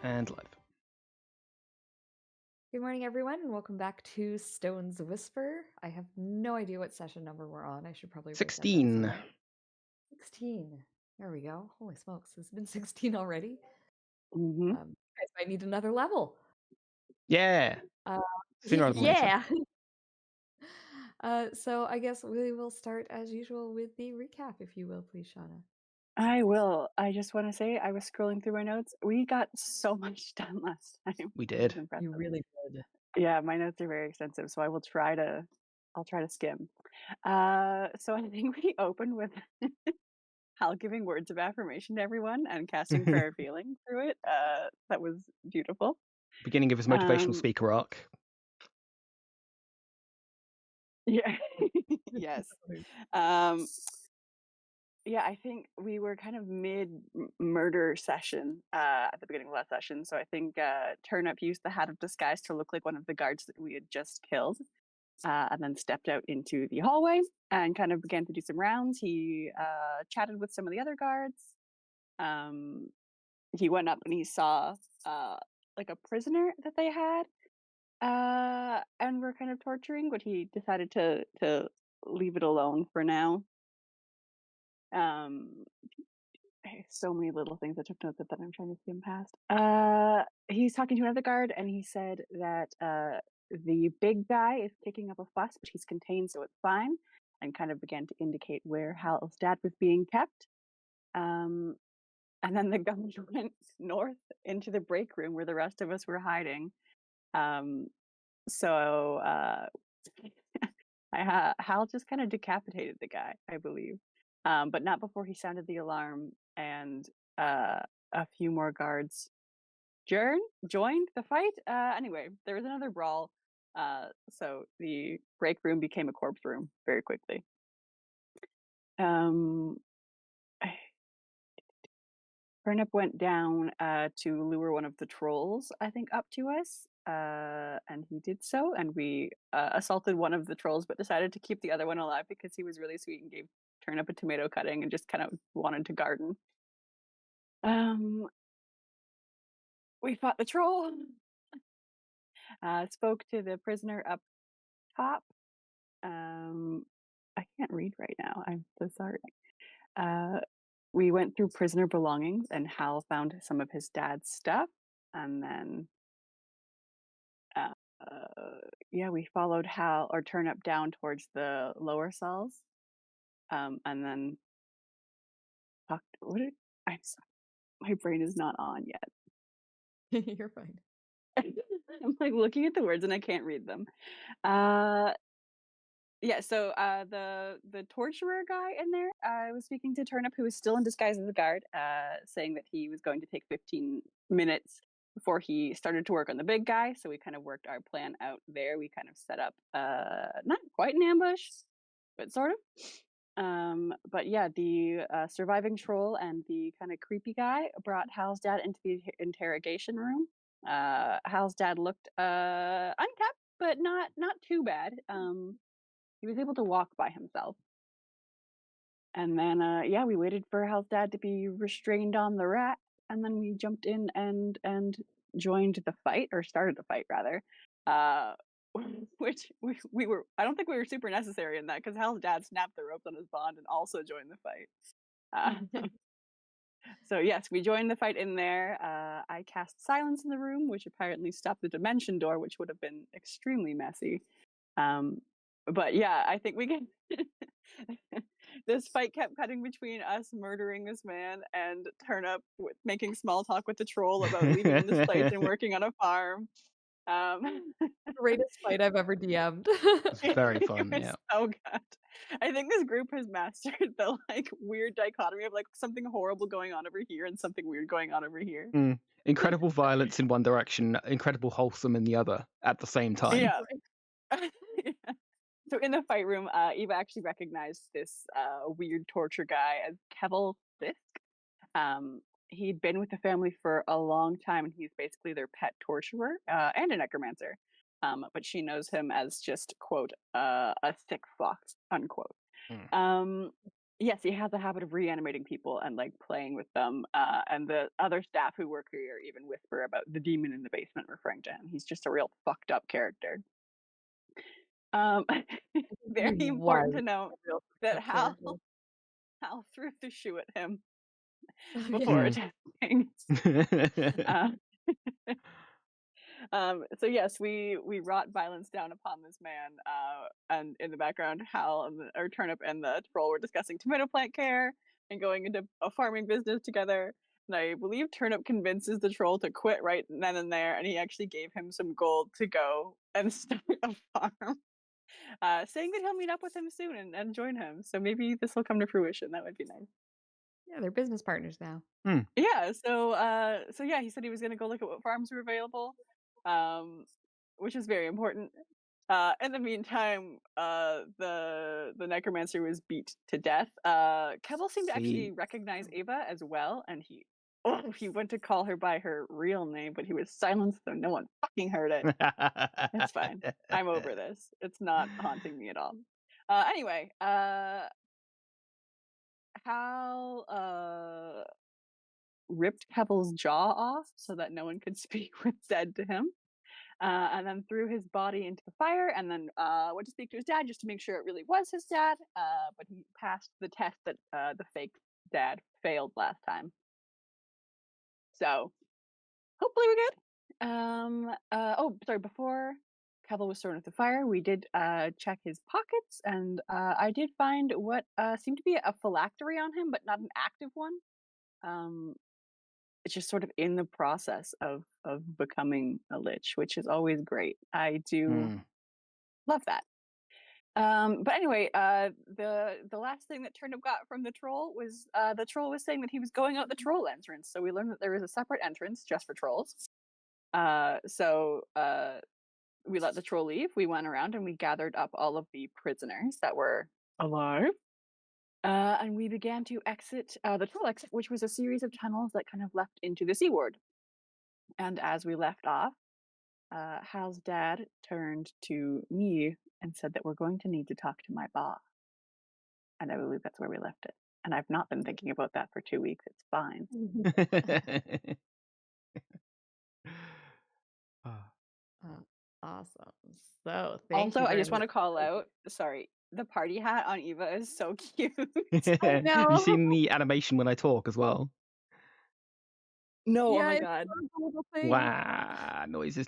And live. Good morning, everyone, and welcome back to Stone's Whisper. I have no idea what session number we're on. I should probably write that down 16. somewhere. 16. There we go. Holy smokes, it's been 16 already. Mm-hmm. You guys might need another level. Yeah. Sooner rather than later. Yeah. So I guess we will start as usual with the recap, if you will, please, Shauna. I will. I just want to say I was scrolling through my notes. We got so much done last time. We It was did. impressive. You really did. Yeah, my notes are very extensive, so I'll try to skim. So I think we opened with Hal giving words of affirmation to everyone and casting prayer feeling through it. That was beautiful. Beginning of his motivational speaker arc. Yeah. Yes. Yeah, I think we were kind of mid-murder session at the beginning of last session. So I think Turnip used the hat of disguise to look like one of the guards that we had just killed, and then stepped out into the hallway and kind of began to do some rounds. He chatted with some of the other guards. He went up and he saw like a prisoner that they had, and were kind of torturing, but he decided to leave it alone for now. So many little things I took notes of that I'm trying to skim past. He's talking to another guard, and he said that the big guy is kicking up a fuss, but he's contained, so it's fine, and kind of began to indicate where Hal's dad was being kept. And then the guard went north into the break room where the rest of us were hiding. So Hal just kind of decapitated the guy, I believe. But not before he sounded the alarm, and a few more guards joined the fight. Anyway, there was another brawl, so the break room became a corpse room very quickly. Turnip went down to lure one of the trolls, I think, up to us, and he did so, and we assaulted one of the trolls, but decided to keep the other one alive because he was really sweet and gave Turnip a tomato cutting and just kind of wanted to garden. We fought the troll, spoke to the prisoner up top. I can't read right now, I'm so sorry. We went through prisoner belongings, and Hal found some of his dad's stuff, and then we followed Hal or Turnip down towards the lower cells, and then talked. I'm sorry, my brain is not on yet. You're fine. I'm like looking at the words and I can't read them. So the torturer guy in there, I was speaking to Turnip, who was still in disguise as a guard, saying that he was going to take 15 minutes before he started to work on the big guy. So we kind of worked our plan out there. We kind of set up not quite an ambush, but sort of. But yeah, the surviving troll and the kind of creepy guy brought Hal's dad into the interrogation room. Hal's dad looked unkept, but not too bad. He was able to walk by himself. And then, we waited for Hal's dad to be restrained on the rat, and then we jumped in and joined the fight, or started the fight, rather. Which we were, I don't think we were super necessary in that, because Hal's dad snapped the ropes on his bond and also joined the fight. So yes, we joined the fight in there. I cast silence in the room, which apparently stopped the dimension door, which would have been extremely messy. But yeah, I think we can. This fight kept cutting between us murdering this man and Turnip making small talk with the troll about leaving this place and working on a farm. Greatest fight I've ever DM'd. It's very fun. Yeah. So good. I think this group has mastered the weird dichotomy of something horrible going on over here and something weird going on over here. Incredible violence in one direction, incredible wholesome in the other at the same time. Yeah. Yeah. So in the fight room, Eva actually recognized this weird torture guy as Kevel Fisk. He'd been with the family for a long time, and he's basically their pet torturer and a necromancer. But she knows him as just, quote, a thick fox, unquote. Yes, he has a habit of reanimating people and like playing with them. And the other staff who work here even whisper about the demon in the basement, referring to him. He's just a real fucked up character. Very He important was to note a real that fucked up character. Hal threw the shoe at him Oh, before yeah. attacking. So yes, we wrought violence down upon this man. And in the background, Hal or Turnip and the troll were discussing tomato plant care and going into a farming business together. And I believe Turnip convinces the troll to quit right then and there, and he actually gave him some gold to go and start a farm, saying that he'll meet up with him soon and join him. So maybe this will come to fruition. That would be nice. Yeah, they're business partners now. Yeah, so yeah, he said he was gonna go look at what farms were available, which is very important. In the meantime, the necromancer was beat to death. Kevel seemed to actually recognize Ava as well, and he went to call her by her real name, but he was silenced, so no one fucking heard it. It's fine. I'm over this. It's not haunting me at all. Anyway, Hal ripped Kevel's jaw off so that no one could speak what's said to him, and then threw his body into the fire, and then went to speak to his dad just to make sure it really was his dad, but he passed the test that the fake dad failed last time. So hopefully we're good. Before Kevel was thrown into the fire, we did check his pockets, and I did find what seemed to be a phylactery on him, but not an active one. It's just sort of in the process of becoming a lich, which is always great. I do love that. But anyway, the last thing that Turnip got from the troll was saying that he was going out the troll entrance. So we learned that there is a separate entrance just for trolls. So we let the troll leave. We went around and we gathered up all of the prisoners that were alive. And we began to exit the troll exit, which was a series of tunnels that kind of left into the sea ward. And as we left off, Hal's dad turned to me and said that we're going to need to talk to my boss. And I believe that's where we left it. And I've not been thinking about that for 2 weeks. It's fine. Awesome. So thank Also, you I very just want to much. call out, sorry, the party hat on Eva is so cute. I know. Have you seen the animation when I talk as well? No, Yeah, oh my it's god. a little thing. Wow. Noises.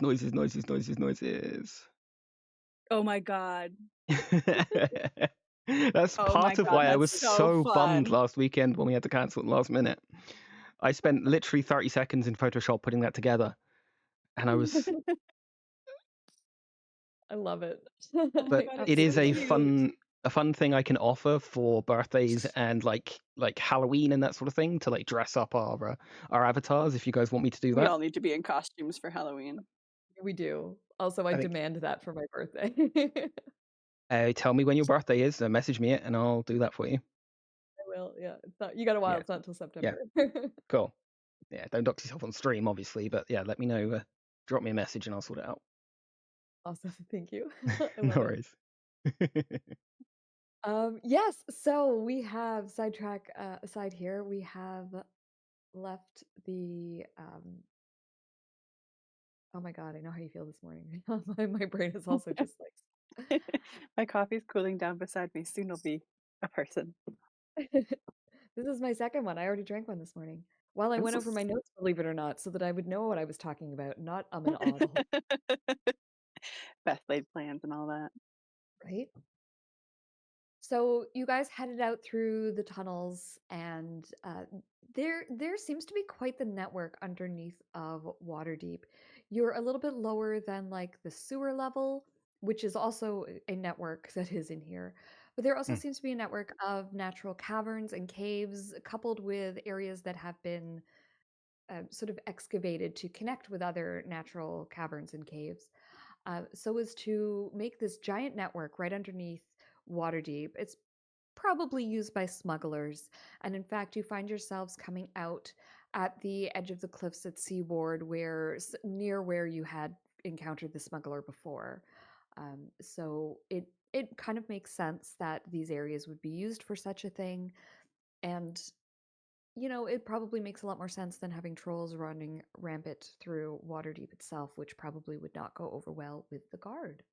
Oh my god. That's Oh my part of god, why I that's was so bummed fun. last weekend when we had to cancel at the last minute. I spent literally 30 seconds in Photoshop putting that together, and I was. I love it. But God, it it's is so a cute. fun thing I can offer for birthdays and like Halloween and that sort of thing to like dress up our avatars. If you guys want me to do We that, all need to be in costumes for Halloween. We do. Also, I I think. demand that for my birthday. Tell me when your birthday is, message me it, and I'll do that for you. I will. Yeah, it's not. You got a while. Yeah. It's not until Yeah. September. Cool. Yeah, don't dox yourself on stream, obviously, but yeah, let me know. Drop me a message and I'll sort it out. Awesome. Thank you. I No love it. worries. Yes. So we have sidetrack aside here. We have left the. Oh my God! I know how you feel this morning. my brain is also just like. My coffee's cooling down beside me. Soon it'll be a person. This is my second one. I already drank one this morning. While I went over my notes, believe it or not, so that I would know what I was talking about, not and all the whole. Best laid plans and all that. Right? So you guys headed out through the tunnels, and there seems to be quite the network underneath of Waterdeep. You're a little bit lower than like the sewer level, which is also a network that is in here. But there also seems to be a network of natural caverns and caves, coupled with areas that have been sort of excavated to connect with other natural caverns and caves, so as to make this giant network right underneath Waterdeep. It's probably used by smugglers, and in fact, you find yourselves coming out at the edge of the cliffs at Seaward, near where you had encountered the smuggler before. So it kind of makes sense that these areas would be used for such a thing. And, it probably makes a lot more sense than having trolls running rampant through Waterdeep itself, which probably would not go over well with the guard.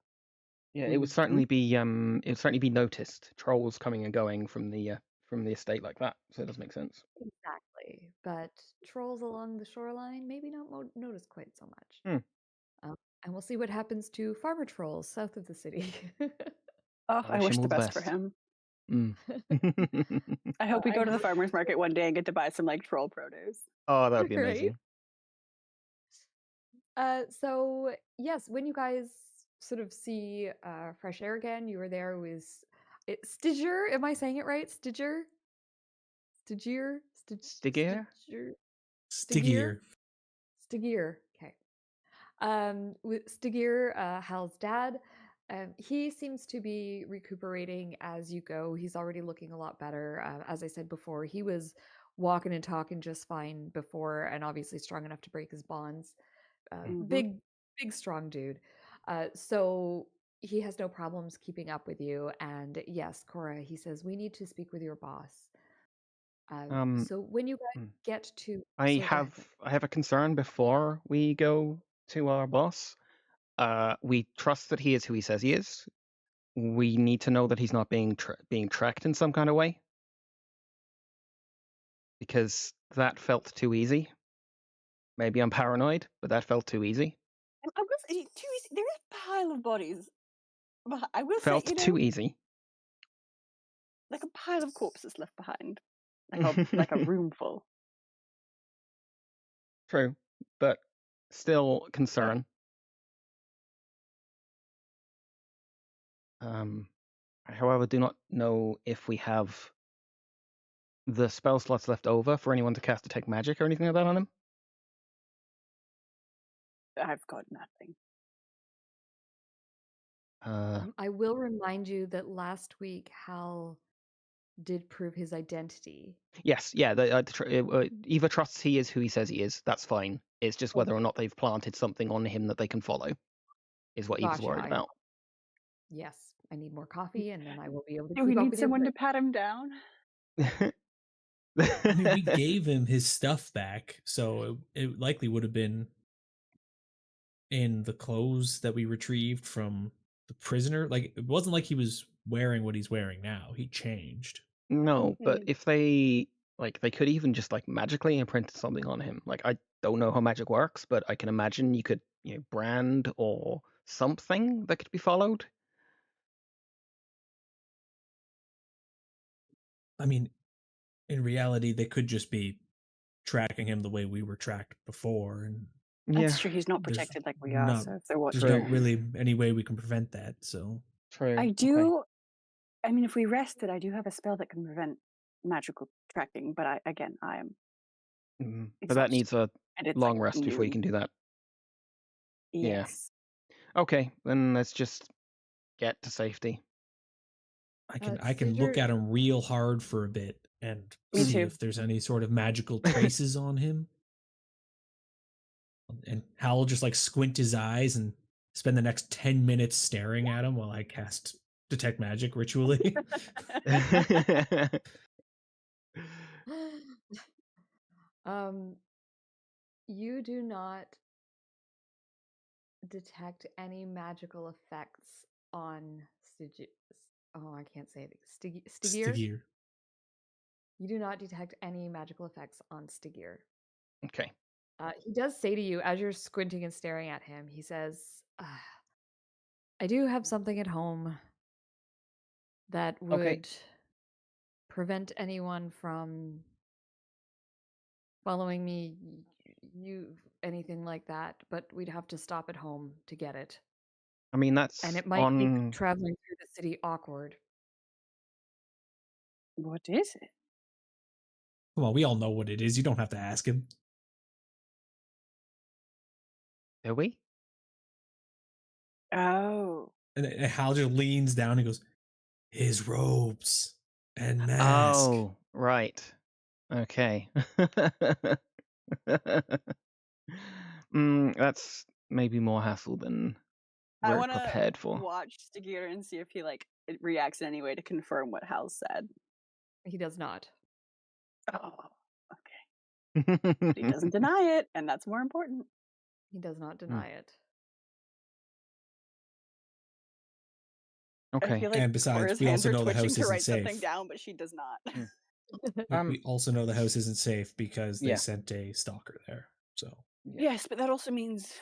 Yeah, it would Mhm. certainly be noticed. Trolls coming and going from the estate like that, so it does make sense. Exactly. But trolls along the shoreline, maybe not noticed quite so much. Hmm. And we'll see what happens to farmer trolls south of the city. Oh, I I wish wish him all the the best for best. him. Mm. I hope we I go to the hope- farmer's market one day and get to buy some like troll produce. Oh, that would be Right? amazing. So yes, when you guys sort of see fresh air again, you were there with Stiger. Am I saying it right? Stiger? Stigier? Stigier? Stiger? Stiggier. Stigier. Okay. With Stigier, Hal's dad, he seems to be recuperating as you go. He's already looking a lot better. As I said before, he was walking and talking just fine before, and obviously strong enough to break his bonds. Mhm. Big, strong dude. So he has no problems keeping up with you. And yes, Cora, he says, we need to speak with your boss. So when you guys Hmm. get to, I sorry, go ahead. have a concern before we go to our boss. We trust that he is who he says he is. We need to know that he's not being tracked in some kind of way, because that felt too easy. Maybe I'm paranoid, but that felt too easy. I'm gonna say, there is a pile of bodies. I will Felt say, too easy. like a pile of corpses left behind, like a room full. True, but still concern. I, however, do not know if we have the spell slots left over for anyone to cast Detect Magic or anything like that on him. I've got nothing. I will remind you that last week Hal did prove his identity. Yes, yeah. Eva trusts he is who he says he is. That's fine. It's just whether or not they've planted something on him that they can follow, is what Eva's Gotcha. worried about. Yes, I need more coffee, and then I will be able to Do we keep up need with your someone to plan. pat him down? I mean, we gave him his stuff back, so it likely would have been in the clothes that we retrieved from the prisoner. Like, it wasn't like he was wearing what he's wearing now. He changed. No, but Hmm. if they could even just magically imprint something on him. Like, I don't know how magic works, but I can imagine you could brand or something that could be followed. I mean, in reality, they could just be tracking him the way we were tracked before, and Yeah, That's true. He's not there's protected like we are, not so if there was, there's True. not really any way we can prevent that. So true. I Okay. do. I mean, if we rested, I do have a spell that can prevent magical tracking. But I am But that exhausted, needs a and it's long like rest before you noon. can do that. Yeah. Yes. Okay, then let's just get to safety. I can look at him real hard for a bit and Me see too. if there's any sort of magical traces on him. And Hal will just squint his eyes and spend the next 10 minutes staring at him while I cast Detect Magic ritually. You do not detect any magical effects on Oh, I can't say it. Stigier? Stigier. You do not detect any magical effects on Stigier. Okay. He does say to you, as you're squinting and staring at him, he says, I do have something at home that would prevent anyone from following me, anything like that, but we'd have to stop at home to get it. I mean, that's And it might make traveling through the city awkward. What is it? Come on, we all know what it is. You don't have to ask him. Do we? Oh. And Hal just leans down and goes, his robes and mask. Oh, right. Okay. That's maybe more hassle than I we're want to prepared for. watch Stigier and see if he reacts in any way to confirm what Hal said. He does not. Oh, okay. But he doesn't deny it, and that's more important. He does not deny it. I Okay. feel like And besides, Cora's we hands also are know the twitching house to isn't write something safe. down, but she does not. We also know the house isn't safe because they Yeah. sent a stalker there. So Yes, but that also means,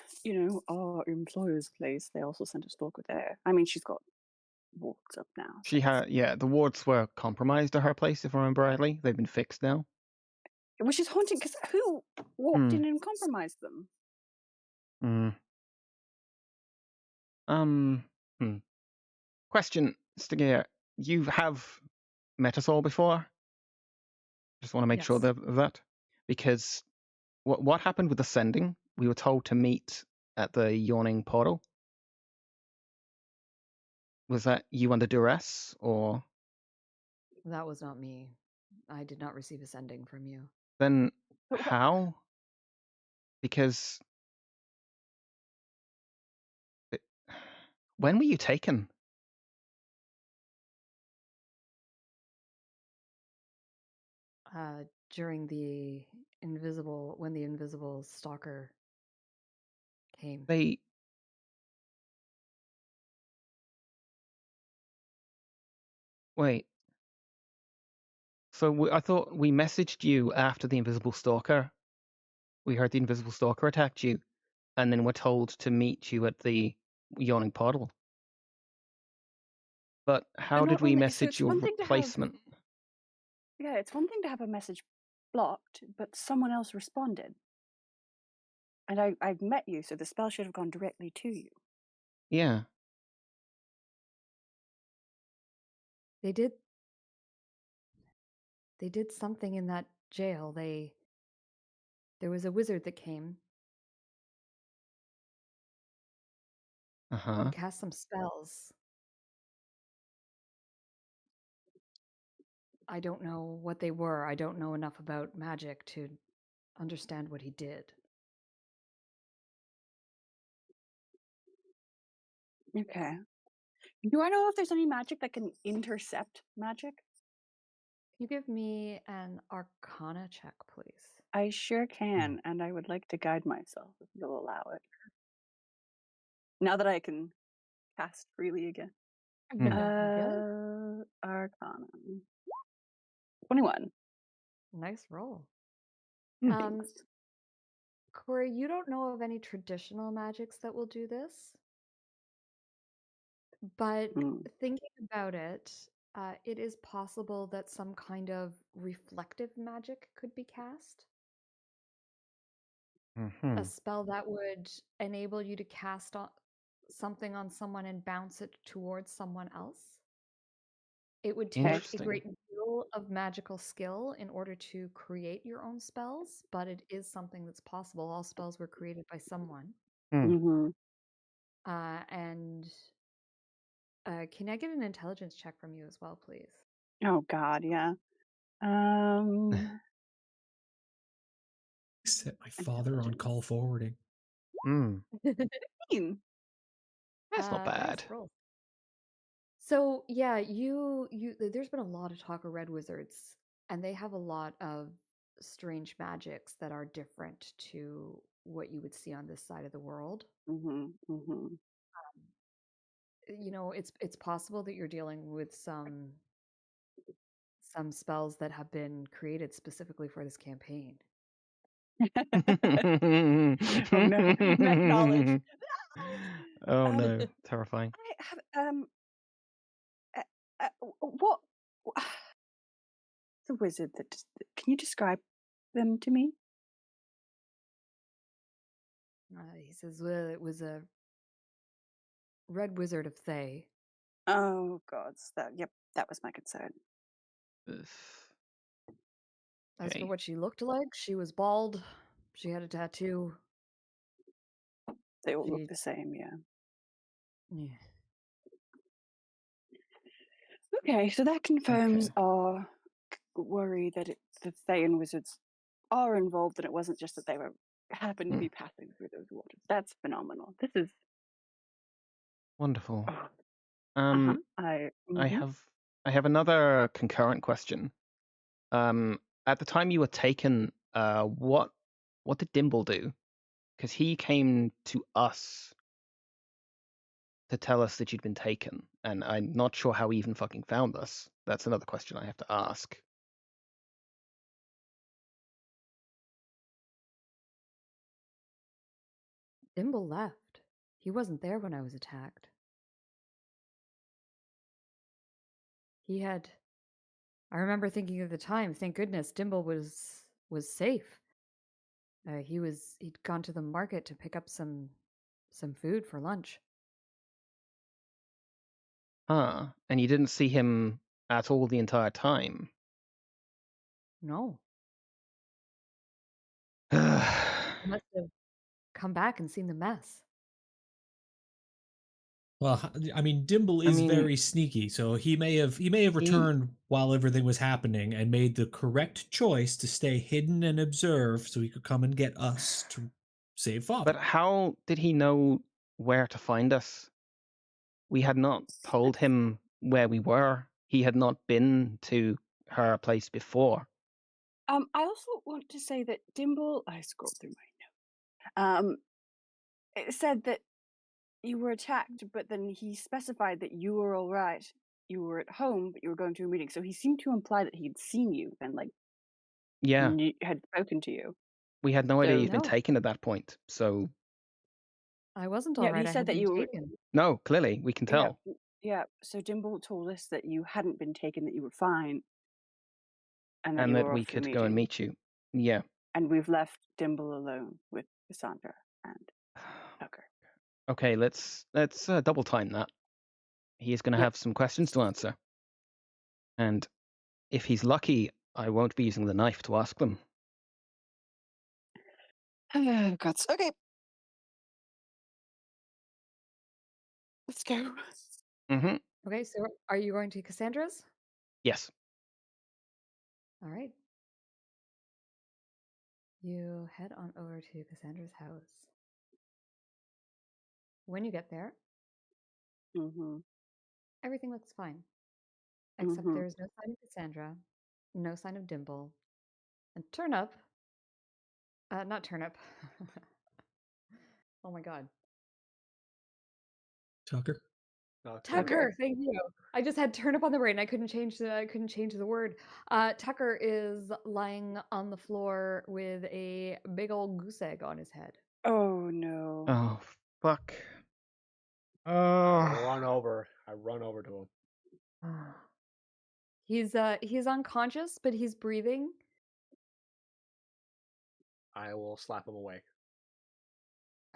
our employer's place, they also sent a stalker there. I mean, she's got wards up now. She had, the wards were compromised at her place, if I remember rightly. They've been fixed now. Which is haunting, because who walked in and compromised them? Question, Stigia, you have met us all before? Just want to make sure Yes. of that. Because what happened with the sending? We were told to meet at the yawning portal. Was that you under duress, or That was not me. I did not receive a sending from you. then But how? Because when were you taken? During when the invisible stalker came. Wait. So I thought we messaged you after the invisible stalker. We heard the invisible stalker attacked you, and then we're told to meet you at the yawning portal. But how did we message your replacement? It's one thing to have a message blocked, but someone else responded. And I've met you, so the spell should have gone directly to you. Yeah. They did something in that jail. There was a wizard that came and cast some spells. I don't know what they were. I don't know enough about magic to understand what he did. Okay. Do I know if there's any magic that can intercept magic? Can you give me an Arcana check, please? I sure can, and I would like to guide myself if you'll allow it. Now that I can cast freely again. Arcana. 21. Nice roll. Thanks. Cora, you don't know of any traditional magics that will do this, but thinking about it, it is possible that some kind of reflective magic could be cast. A spell that would enable you to cast something on someone and bounce it towards someone else. It would take a great deal of magical skill in order to create your own spells, but it is something that's possible. All spells were created by someone. And can I get an intelligence check from you as well, please? Oh God, yeah. Set my father on call forwarding. That's not bad. Nice roll. So yeah, there's been a lot of talk of red wizards, and they have a lot of strange magics that are different to what you would see on this side of the world. It's possible that you're dealing with some spells that have been created specifically for this campaign. Oh no, met knowledge. Oh no, terrifying. I have what the wizard that can you describe them to me? He says it was a red wizard of Thay. Oh gods, that was my concern. As for what she looked like, she was bald. She had a tattoo. They all look the same, yeah. Okay, so that confirms our worry that the Thayan wizards are involved, and it wasn't just that they happened to be passing through those waters. That's phenomenal. This is wonderful. I Mhm. have another concurrent question. At the time you were taken, what did Dimble do? Because he came to us to tell us that you'd been taken, and I'm not sure how he even fucking found us. That's another question I have to ask. Dimble left. He wasn't there when I was attacked. He had. I remember thinking at the time, thank goodness Dimble was safe. He'd gone to the market to pick up some food for lunch. Huh. And you didn't see him at all the entire time? No, I he must have come back and seen the mess. Well, I mean, Dimble is mean, very sneaky, so he may have he returned while everything was happening and made the correct choice to stay hidden and observe, so he could come and get us to save but Father. how did he know where to find us? We had not told him where we were. He had not been to her place before. I also want to say that Dimble. I scrolled through my note. It said that you were attacked, but then he specified that you were all right. You were at home, but you were going to a meeting. So he seemed to imply that he'd seen you and Yeah, had spoken to you. we had no idea So you'd been No, taken at that point. So, I wasn't all yeah, right. he I said had that been you were. taken. no, clearly, we can Yeah, tell. yeah. So Dimble told us that you hadn't been taken, that you were fine, and that And you that were we off to a could go and meeting. meet you. Yeah. And we've left Dimble alone with Cassandra and Tucker. Okay, let's double time that. He is going to Yep. have some questions to answer. And if he's lucky, I won't be using the knife to ask them. Oh, gods. Okay. Let's go. Mm-hmm. Okay, so are you going to Cassandra's? Yes. All right. You head on over to Cassandra's house. When you get there, Mm-hmm. everything looks fine, except Mm-hmm. there is no sign of Cassandra, no sign of Dimple, and Turnip. Not Turnip. Oh my God. Tucker? Tucker, thank you. I just had Turnip on the brain. I couldn't change the word. Tucker is lying on the floor with a big old goose egg on his head. Oh no. Oh, fuck. I Oh. run over to him. He's unconscious, but he's breathing. I will slap him away.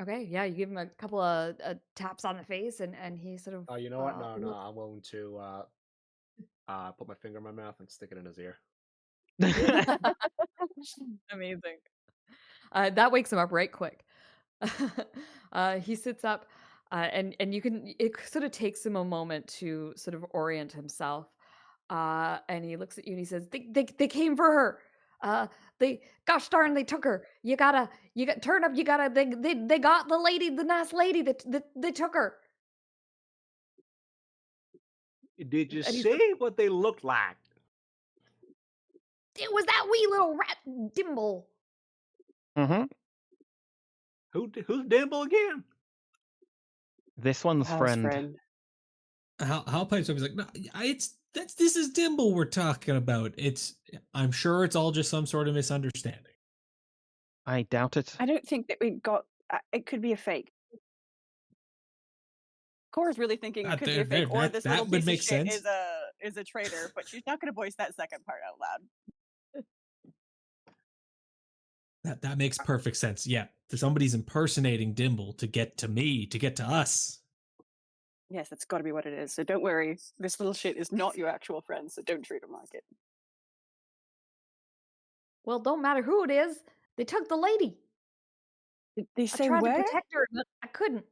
Okay, yeah, you give him a couple of taps on the face, and he sort of. You know what? No, looks- I'm willing to put my finger in my mouth and stick it in his ear. Amazing. That wakes him up right quick. He sits up, and you can. It sort of takes him a moment to sort of orient himself. And he looks at you and he says, "They came for her. Gosh darn, they took her. You got turn up. You gotta. They got the lady, the nice lady that they took her." Did you And he's see what they looked like? It was that wee little rat Dimble. Mm-hmm. Who's Dimble again? This one's House friend. Hal pipes up. He's like, no, this is Dimble we're talking about. I'm sure it's all just some sort of misunderstanding. I doubt it. I don't think that we got. It could be a fake. Cora's really thinking it could be a fake, or this little that would piece make of shit sense. is a traitor, but she's not going to voice that second part out loud. That makes perfect sense. Yeah, somebody's impersonating Dimble to get to me, to get to us. Yes, that's got to be what it is. So don't worry, this little shit is not your actual friend, so don't treat him like it. Well, don't matter who it is. They took the lady. Did they I say tried to where? protect her, but I couldn't.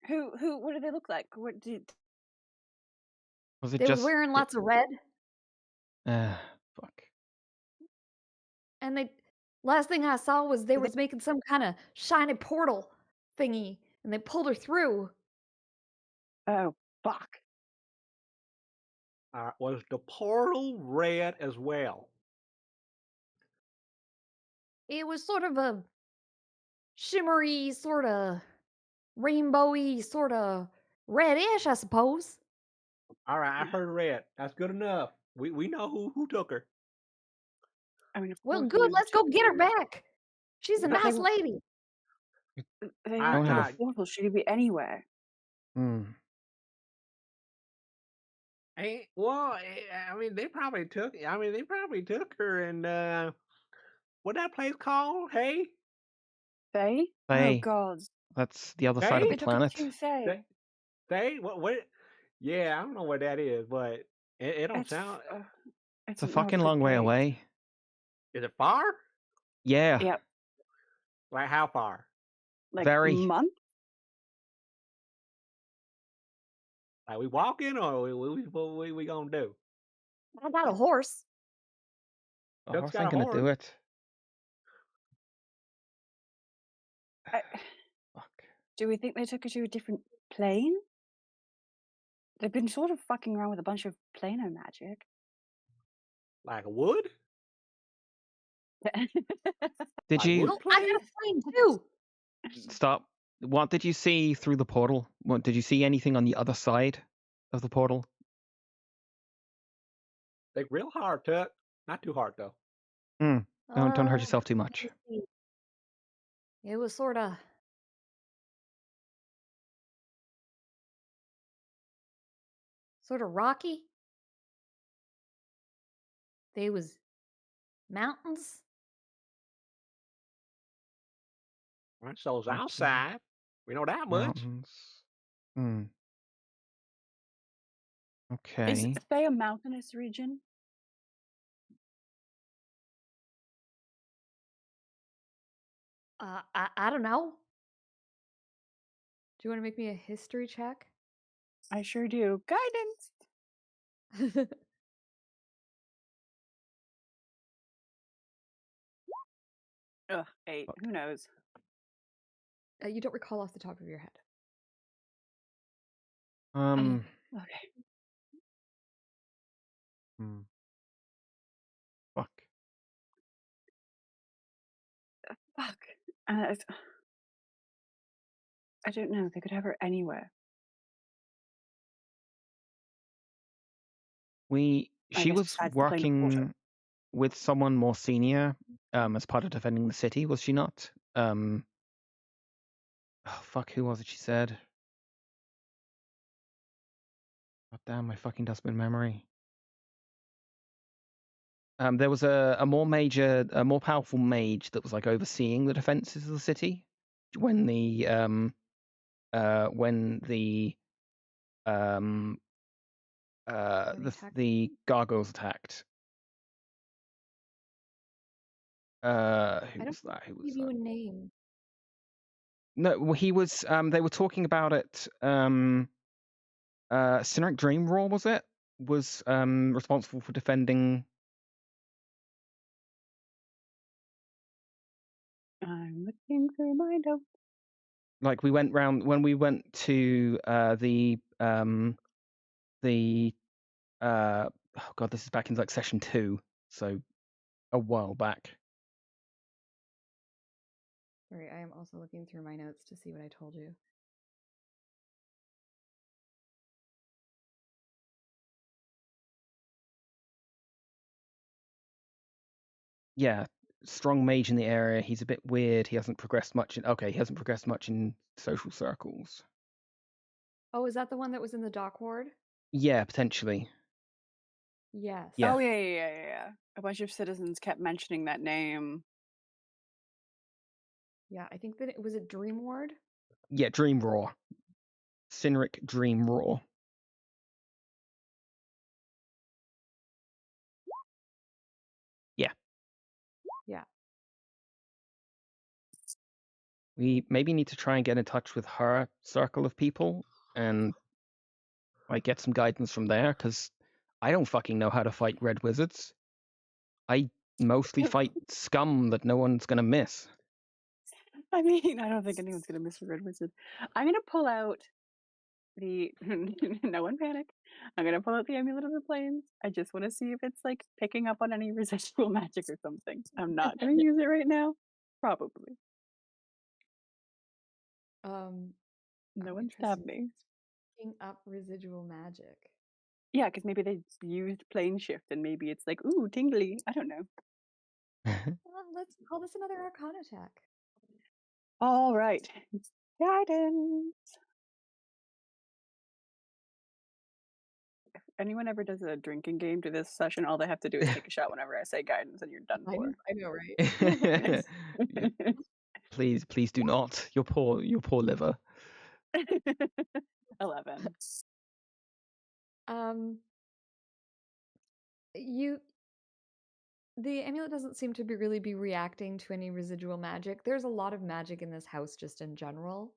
Who? What do they look like? What did? Was it They was just? wearing lots of red, Fuck. and last thing I saw was they Did they- was making some kind of shiny portal thingy, and they pulled her through. Oh, fuck. Was the portal red as well? It was sort of a shimmery, sort of rainbowy, sort of reddish, I suppose. All right, I heard red. That's good enough. We know who took her. I mean, of Well, course. good. Let's go get her back. She's a But they nice lady. They I- went through I- the portal. She could be anywhere. Hmm. Hey, well, I mean, they probably took. I mean, they probably took her and what that place called? Hey, They? Oh, Hey, God. that's the other side Hey? of the They took it planet. too, Say. They? What? Yeah, I don't know what that is, but it don't It's, sound. It's a not fucking good long way place. away. Is it far? Yeah, Yep. Like how far? Like Very. month? Like we walking or what we gonna do? I got a horse. A Chuck's horse got ain't a gonna horse. do it. Fuck. Do we think they took her to a different plane? They've been sort of fucking around with a bunch of planar magic. Like a wood? Did Like you wood Oh, I plane? got a plane too. stop? What did you see through the portal? What did you see anything on the other side of the portal? Like real hard, Tuck. Not too hard though. Don't hurt yourself too much. It was sort of rocky. They was mountains. Right, so it's Rocky outside. We know that much. Mountains. Hmm. Is Okay. Fae a mountainous region? I don't know. Do you want to make me a history check? I sure do. Guidance. Ugh, 8. Fuck. Who knows? You don't recall off the top of your head. Um. Okay. Fuck. Fuck. I don't know. They could have her anywhere. I She guess was besides the plane of water. working with someone more senior, as part of defending the city, was she not? Oh fuck, who was it? She said. God damn, my fucking dustbin memory. There was a more powerful mage that was like overseeing the defenses of the city when the the gargoyles attacked. Who I don't was that? Who was give you that? a name. No, well, he was. They were talking about it. Cynic Dream Roar was it? Was responsible for defending. I'm looking through my notes. Like we went round when we went to the oh god, this is back in like session 2, so a while back. Sorry, I am also looking through my notes to see what I told you. Yeah, strong mage in the area. He's a bit weird. He hasn't progressed much in social circles. Oh, is that the one that was in the dock ward? Yeah, potentially. Yes. Yeah. Oh, yeah. A bunch of citizens kept mentioning that name. Yeah, I think that it was a Dream Ward. Yeah, Dream Roar. Cynric Dream Roar. Yeah. Yeah. We maybe need to try and get in touch with her circle of people and like get some guidance from there, because I don't fucking know how to fight red wizards. I mostly fight scum that no one's gonna miss. I mean, I don't think anyone's going to miss a red wizard. I'm going to pull out No one panic. I'm gonna pull out the amulet of the plains. I just want to see if it's like picking up on any residual magic or something. I'm not gonna use it right now. Probably. No one stab me. Picking up residual magic. Yeah, because maybe they used plane shift and maybe it's like, ooh, tingly. I don't know. Well, let's call this another Arcana check. All right. Guidance. If anyone ever does a drinking game to this session, all they have to do is take a shot whenever I say guidance and you're done for. I know, right? Please do not. Your poor liver. 11. The amulet doesn't seem to really be reacting to any residual magic. There's a lot of magic in this house just in general.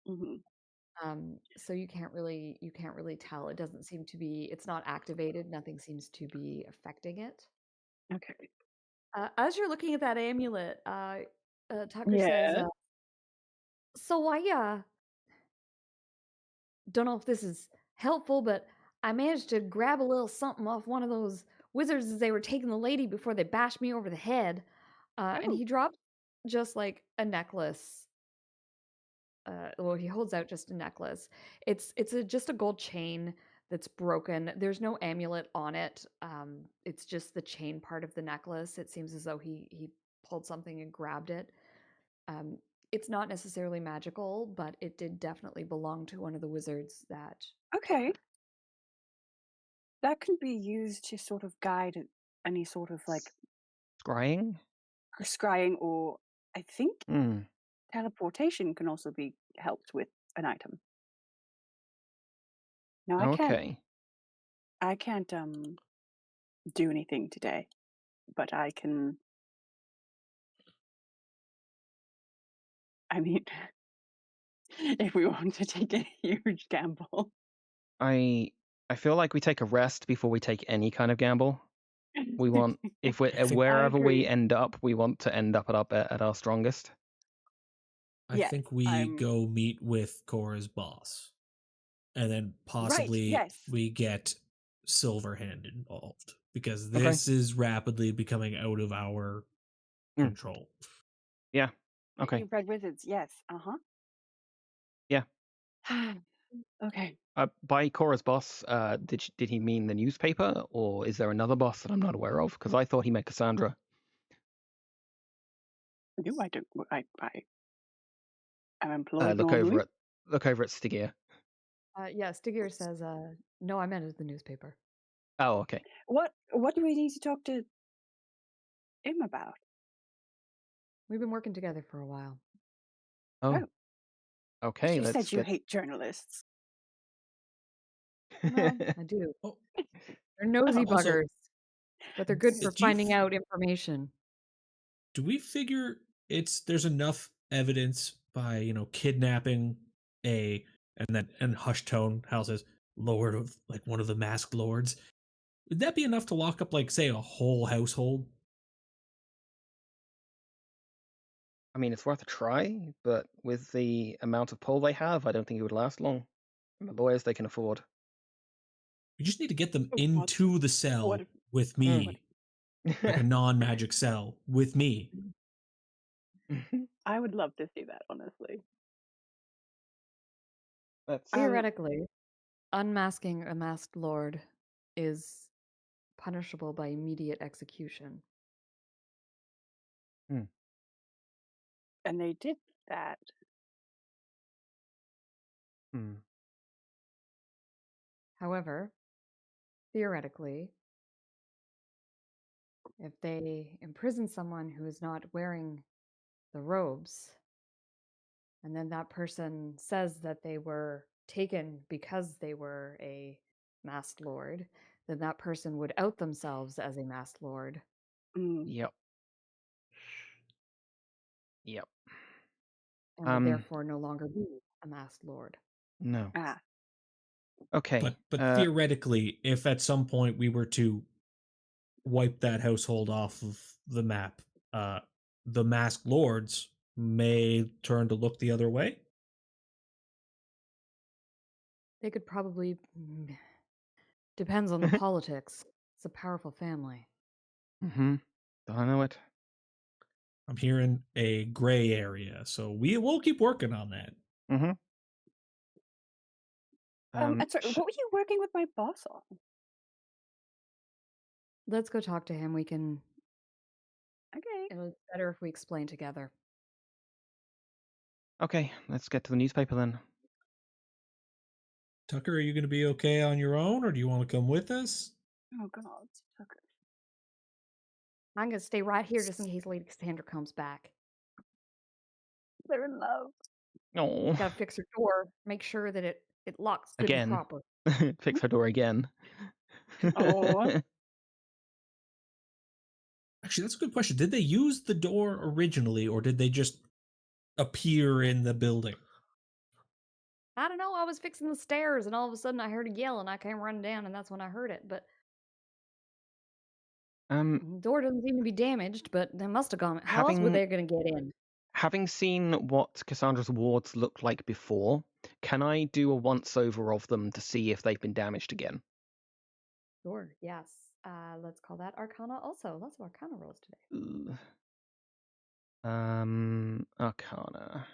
Mm-hmm. So you can't really tell. It doesn't seem to be, it's not activated. Nothing seems to be affecting it. Okay. As you're looking at that amulet, Tucker Yeah. says, so I don't know if this is helpful, but I managed to grab a little something off one of those wizards as they were taking the lady before they bashed me over the head. And he dropped just like a necklace. Well, he holds out just a necklace. It's just a gold chain that's broken. There's no amulet on it. It's just the chain part of the necklace. It seems as though he pulled something and grabbed it. It's not necessarily magical, but it did definitely belong to one of the wizards that. Okay. That could be used to sort of guide any sort of like Scrying? scrying, or I think teleportation can also be helped with an item. No, I can't do anything today, but I can. I mean, if we want to take a huge gamble. I feel like we take a rest before we take any kind of gamble. We want, if we're wherever we end up, we want to end up at our strongest. I think we go meet with Cora's boss, and then possibly we get Silverhand involved, because this is rapidly becoming out of our control. Yeah. Okay. You red wizards, yes. Yeah. Okay. By Cora's boss, did he mean the newspaper, or is there another boss that I'm not aware of? Because I thought he meant Cassandra. No, I don't. I'm employed. Look over at Stygia. Yeah, Stygia says, no, I meant the newspaper. Oh, okay. What do we need to talk to him about? We've been working together for a while. Oh. Okay. You said you hate journalists. Well, I do. They're nosy buggers, but they're good for finding out information. Do we figure there's enough evidence by, kidnapping and hushed tone, Hal says, lord of, like, one of the masked lords? Would that be enough to lock up, like, say, a whole household? I mean, it's worth a try, but with the amount of pull they have, I don't think it would last long. And the lawyers they can afford. We just need to get them into the cell with me. Like a non-magic cell with me. I would love to see that, honestly. Theoretically, unmasking a masked lord is punishable by immediate execution. And they did that. However, theoretically, if they imprison someone who is not wearing the robes, and then that person says that they were taken because they were a masked lord, then that person would out themselves as a masked lord. Yep. And would therefore no longer be a masked lord. No. Okay. But theoretically, if at some point we were to wipe that household off of the map, the masked lords may turn to look the other way. They could probably. Depends on the politics. It's a powerful family. Mm-hmm. Don't know it. I'm hearing a gray area, so we'll keep working on that. Mm-hmm. Sorry, what were you working with my boss on? Let's go talk to him. We can. Okay. It'll be better if we explain together. Okay, let's get to the newspaper then. Tucker, are you going to be okay on your own, or do you want to come with us? Oh God, Tucker. I'm gonna stay right here just in case Lady Cassandra comes back. They're in love. Oh, Gotta fix her door. Make sure that it locks good and again. proper. Fix her door again. Oh. Actually, that's a good question. Did they use the door originally, or did they just appear in the building? I don't know. I was fixing the stairs, and all of a sudden I heard a yell, and I came running down, and that's when I heard it. But the door doesn't seem to be damaged, but they must have gone. How else were they going to get in? Having seen what Cassandra's wards looked like before, can I do a once-over of them to see if they've been damaged again? Sure, yes. Let's call that Arcana also. Lots of Arcana rolls today. Arcana.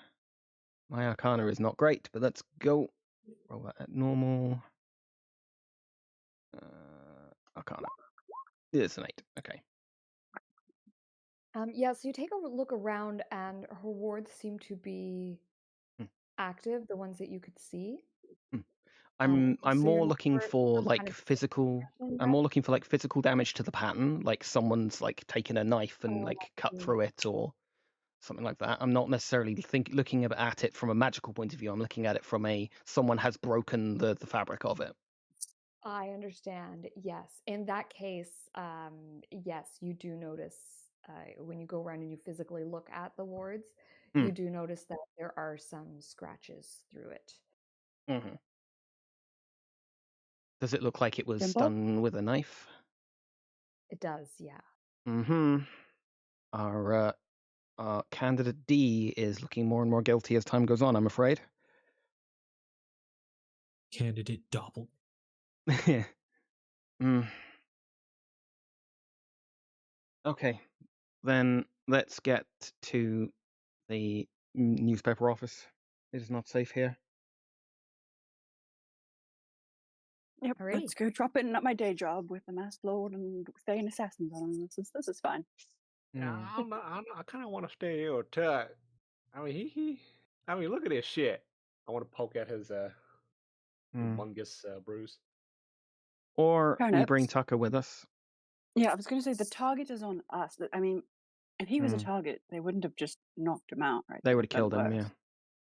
My Arcana is not great, but let's go. Roll that at normal. Arcana. It's an 8. Okay. Yeah, so you take a look around, and her wards seem to be active, the ones that you could see. I'm So more you're looking more for some like kind of physical. I'm more looking for like physical damage to the pattern, like someone's like taken a knife and like cut through it or something like that. I'm not necessarily looking at it from a magical point of view. I'm looking at it from a someone has broken the fabric of it. I understand. Yes. In that case, yes, you do notice when you go around and you physically look at the wards, you do notice that there are some scratches through it. Mm-hmm. Does it look like it was done with a knife? It does, yeah. Mm-hmm. Our candidate D is looking more and more guilty as time goes on, I'm afraid. Candidate Doppel. Okay, then let's get to the newspaper office. It is not safe here. Yep, let's go drop in at my day job with the masked lord and Thane assassins on. This is fine. I don't know. I kind of want to stay here with Tut. I mean, I mean, look at this shit. I want to poke at his humongous bruise. Or we Turnip. bring Tucker with us. Yeah, I was going to say the target is on us. I mean, if he was a target, they wouldn't have just knocked him out, right? They would have killed him, yeah.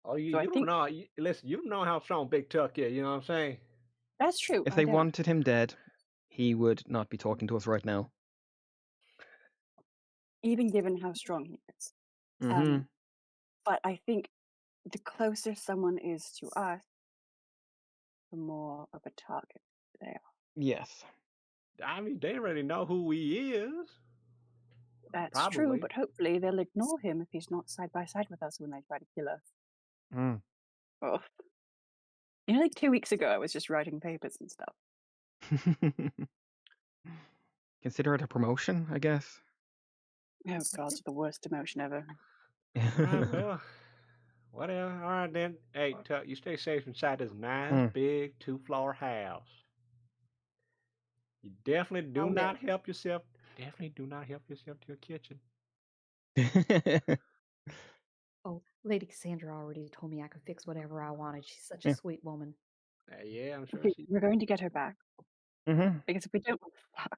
Oh, you So don't know. Listen, you don't know how strong Big Tuck is. You know what I'm saying? That's true. If they wanted him dead, he would not be talking to us right now. Even given how strong he is. But I think the closer someone is to us, the more of a target they are. Yes. I mean, they already know who he is. That's true, but hopefully they'll ignore him if he's not side by side with us when they try to kill us. Oh. You know, like 2 weeks ago, I was just writing papers and stuff. Consider it a promotion, I guess. Oh God, it's the worst emotion ever. Well, whatever. All right then. Hey, Tuck, you stay safe inside this nice big 2-floor house. You definitely do not help yourself. Definitely do not help yourself to your kitchen. Oh, Lady Cassandra already told me I could fix whatever I wanted. She's such a sweet woman. Yeah, I'm sure. We're going to get her back. Because if we don't, fuck.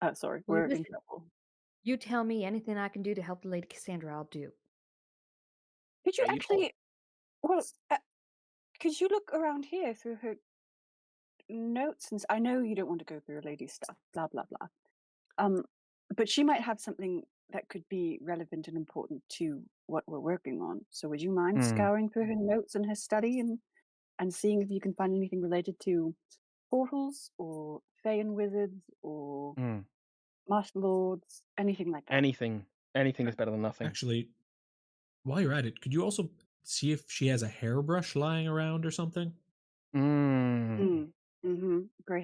Oh, sorry, we're in trouble. You tell me anything I can do to help the Lady Cassandra, I'll do. Could you actually? Well, could you look around here through her notes? And I know you don't want to go through a lady's stuff. Blah blah blah. But she might have something that could be relevant and important to what we're working on. So would you mind scouring through her notes and her study and seeing if you can find anything related to portals or Fae and wizards or Master Lords, anything like that? Anything is better than nothing. Actually, while you're at it, could you also see if she has a hairbrush lying around or something? Great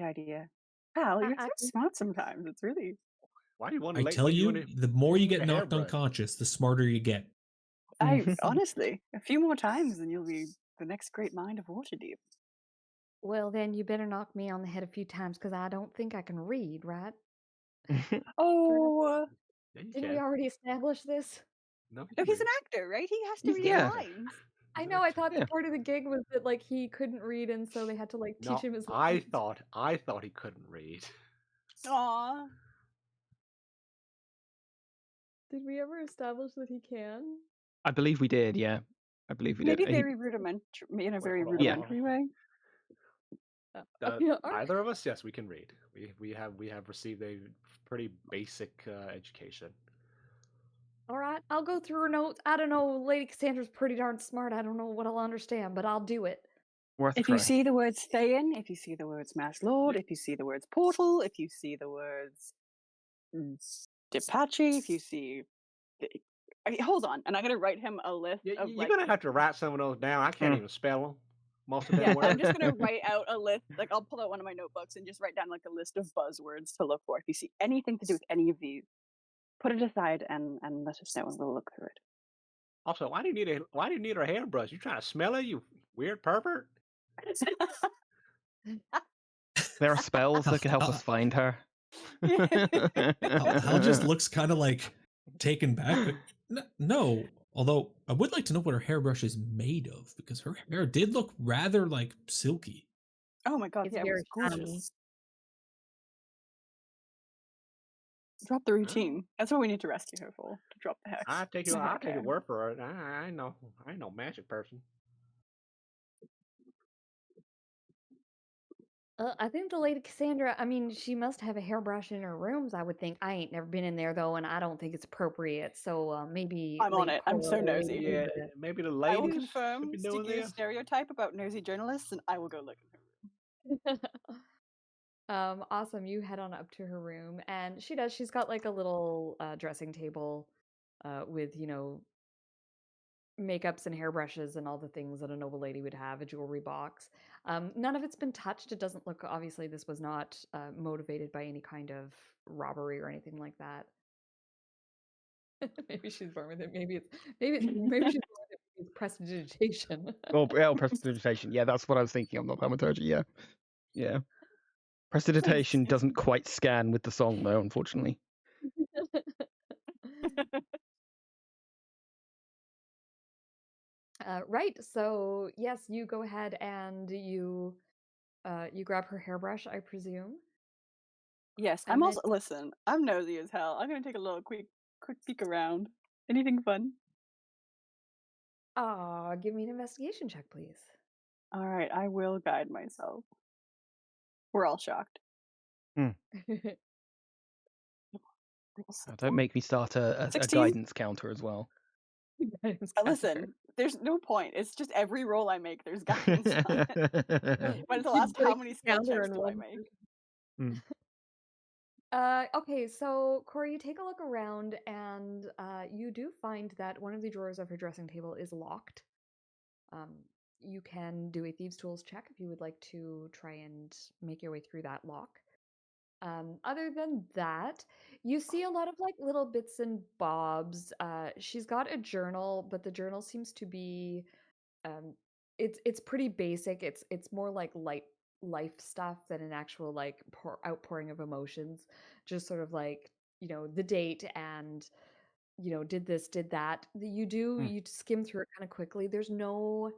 idea. Pal, you're so smart sometimes. It's really. Why do you want I to tell you, the more you get knocked unconscious, the smarter you get. Honestly, a few more times and you'll be the next great mind of Waterdeep. Well, then you better knock me on the head a few times because I don't think I can read, right? Oh, Yeah, you Didn't can. we already establish this? No, no, he's an actor, right? He has to He's read the his actor. lines. I know. I thought part of the gig was that like he couldn't read, and so they had to like teach him his I lines. thought he couldn't read. Aw. Did we ever establish that he can? I believe we did. Yeah, I believe we did. Maybe very rudimentary, in a very rudimentary way. Either of us, yes, we can read. We have received a pretty basic education. All right, I'll go through her notes. I don't know, Lady Cassandra's pretty darn smart. I don't know what I'll understand, but I'll do it. If you see the words Thayan, if you see the words Mass Lord, if you see the words Portal, if you see the words Depache, if you see... hold on, and I'm going to write him a list of You're going to have to write some of those down. I can't even spell them. Most of them words. I'm just going to write out a list. Like, I'll pull out one of my notebooks and just write down like a list of buzzwords to look for. If you see anything to do with any of these, put it aside and let us know and we'll look through it. Also, why do you need a hairbrush? You trying to smell her, you weird pervert? There are spells that could help us find her. Hal just looks kind of like taken back. No, although I would like to know what her hairbrush is made of because her hair did look rather like silky. Oh my god, it's yeah, it very was gorgeous. Drop the routine. That's what we need to rescue her for. To drop the hex. I'll take your word for it. I know magic person. I think the Lady Cassandra, I mean, she must have a hairbrush in her rooms, I would think. I ain't never been in there, though, and I don't think it's appropriate. So maybe... I'm on it. I'm so nosy. Yeah, maybe the ladies I will confirm, stick your stereotype about nosy journalists, and I will go look in her room. Awesome. You head on up to her room, and she's got like a little dressing table with, makeups and hairbrushes and all the things that a noble lady would have, a jewelry box. None of it's been touched. It doesn't look, obviously, this was not motivated by any kind of robbery or anything like that. Maybe she's born with it. Maybe she's born with it. It's prestidigitation. Prestidigitation. Yeah, that's what I was thinking. I'm not thaumaturgy. Yeah. Prestidigitation doesn't quite scan with the song, though, unfortunately. Right. So yes, you go ahead and you grab her hairbrush, I presume. Yes, I'm also listen. I'm nosy as hell. I'm gonna take a little quick peek around. Anything fun? Give me an investigation check, please. All right, I will guide myself. We're all shocked. Don't make me start a guidance counter as well. Listen, there's no point. It's just every roll I make, there's guidance on it. Might as well ask how many skill checks do I make? Okay, so Cora, you take a look around and you do find that one of the drawers of her dressing table is locked. You can do a thieves' tools check if you would like to try and make your way through that lock. Other than that, you see a lot of like little bits and bobs. She's got a journal, but the journal seems to be it's pretty basic. It's more like life stuff than an actual like outpouring of emotions. Just sort of like, the date and did this, did that. You skim through it kind of quickly. There's no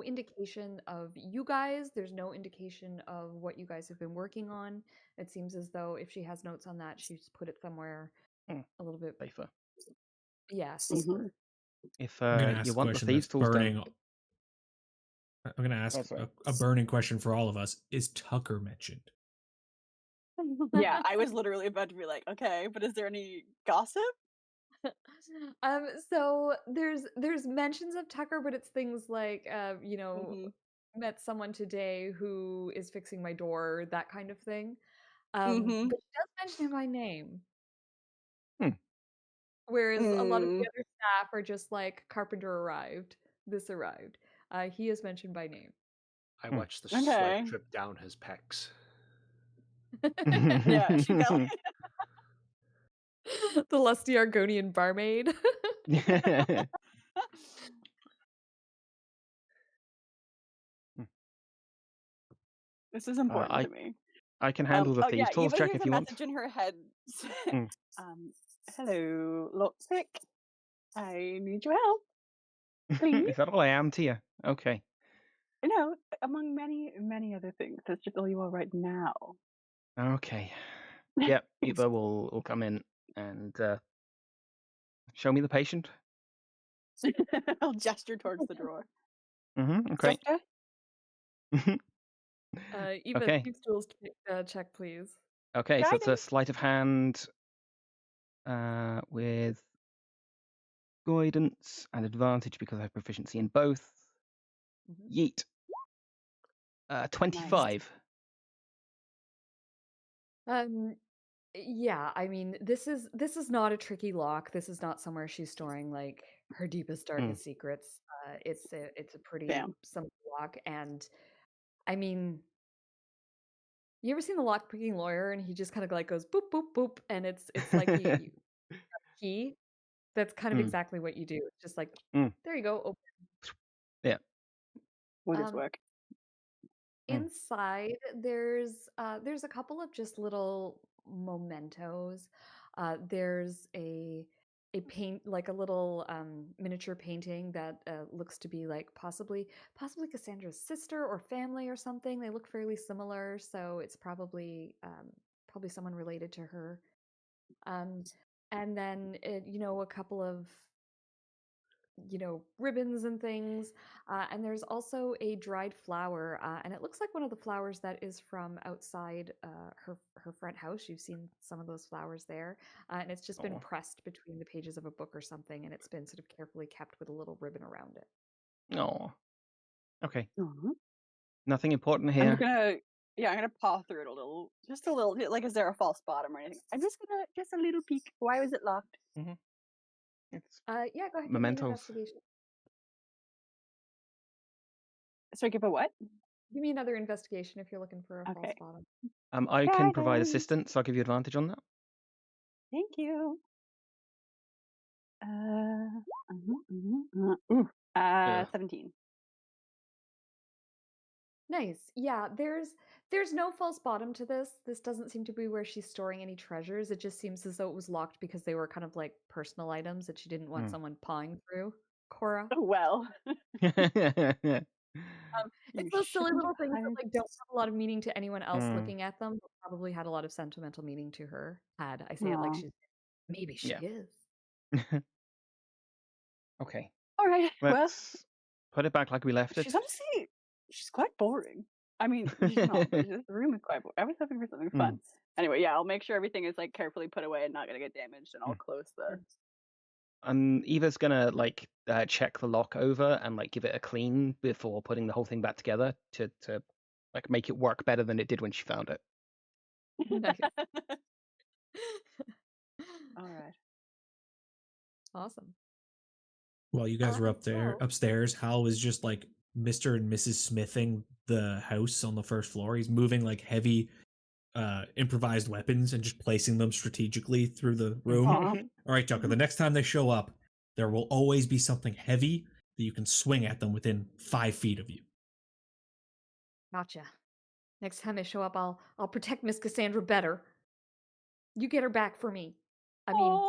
indication of you guys. There's no indication of what you guys have been working on. It seems as though if she has notes on that, she's put it somewhere a little bit safer. Yeah, safer. If I'm gonna ask you a want the question thieves that's tools burning. done, I'm gonna ask a burning question for all of us. Is Tucker mentioned? Yeah, I was literally about to be like, okay, but is there any gossip? So there's mentions of Tucker, but it's things like met someone today who is fixing my door, that kind of thing. But she does mention him by name. Whereas a lot of the other staff are just like, carpenter arrived, this arrived. He is mentioned by name. I watched the Okay. sweat drip down his pecs. Yeah, she fell. The lusty Argonian barmaid. This is important to me. I can handle the thieves' tools Eva check hears if a you want. message in her head. Mm. Hello, Lockpick. I need your help, please. Is that all I am to you? Okay. No, among many, many other things. That's just all you are right now. Okay. Yep, Eva will come in and show me the patient. I'll gesture towards the drawer. Okay. Eva, Okay. thieves' tools check, please. Okay, so it's a Guidance. sleight of hand with guidance and advantage because I have proficiency in both. Yeet. 25. Yeah, I mean, this is not a tricky lock. This is not somewhere she's storing like her deepest, darkest secrets. It's a pretty simple lock, and I mean, you ever seen the lock-picking lawyer, and he just kind of like goes boop boop boop, and it's like you key. That's kind of exactly what you do. It's just like there you go, open. Yeah. Would it work? Inside, there's a couple of just little mementos. There's a paint, like a little miniature painting that looks to be like possibly Cassandra's sister or family or something. They look fairly similar, so it's probably someone related to her. And then a couple of ribbons and things. And there's also a dried flower, and it looks like one of the flowers that is from outside her front house. You've seen some of those flowers there, and it's just been pressed between the pages of a book or something, and it's been sort of carefully kept with a little ribbon around it. Oh. Okay. Nothing important here. I'm gonna paw through it just a little bit. Like, is there a false bottom or anything? I'm just a little peek. Why was it locked? It's yeah, go ahead. mementos. Give me an investigation. Sorry, give a what? Give me another investigation if you're looking for a false bottom. I can provide assistance, so I'll give you advantage on that. Thank you. 17. Nice. Yeah, there's no false bottom to this. This doesn't seem to be where she's storing any treasures. It just seems as though it was locked because they were kind of like personal items that she didn't want someone pawing through. Cora. Oh, well. It's those silly little things that like don't have a lot of meaning to anyone else looking at them, but probably had a lot of sentimental meaning to her. I say it like she's maybe she is. Okay. All right. Let's put it back like we left it. She's quite boring. I mean, she's not, but the room is quite boring. I was hoping for something fun. Anyway, yeah, I'll make sure everything is like carefully put away and not gonna get damaged, and I'll close the. Eva's gonna like check the lock over and like give it a clean before putting the whole thing back together to like make it work better than it did when she found it. Nice. All right. Awesome. While you guys were upstairs, Hal was just like Mr. and Mrs. Smithing the house on the first floor. He's moving like heavy improvised weapons and just placing them strategically through the room. All right, Tucker, the next time they show up, there will always be something heavy that you can swing at them within 5 feet of you. Gotcha. Next time they show up, I'll protect Miss Cassandra better. You get her back for me. I mean,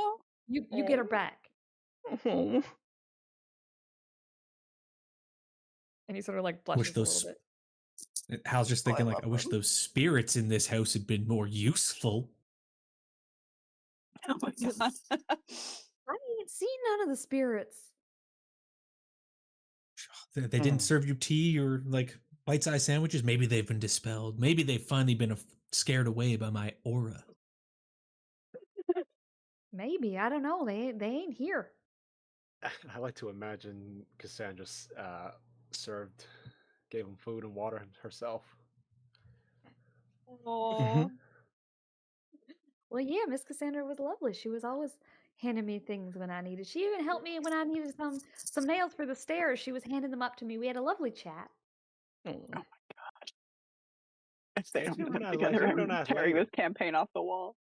you get her back. And he sort of like blushes a little bit. Hal's just thinking I wish those spirits in this house had been more useful. Oh my god. I ain't seen none of the spirits. They didn't serve you tea or like bite-sized sandwiches. Maybe they've been dispelled. Maybe they've finally been scared away by my aura. Maybe, I don't know. They ain't here. I like to imagine Cassandra gave him food and water herself. Aww. Well, yeah, Miss Cassandra was lovely. She was always, handing me things when I needed. She even helped me when I needed some nails for the stairs. She was handing them up to me. We had a lovely chat. Oh my god. If they don't She's a come nice together, lady. She's a real I'm nice tearing lady. this campaign off the wall.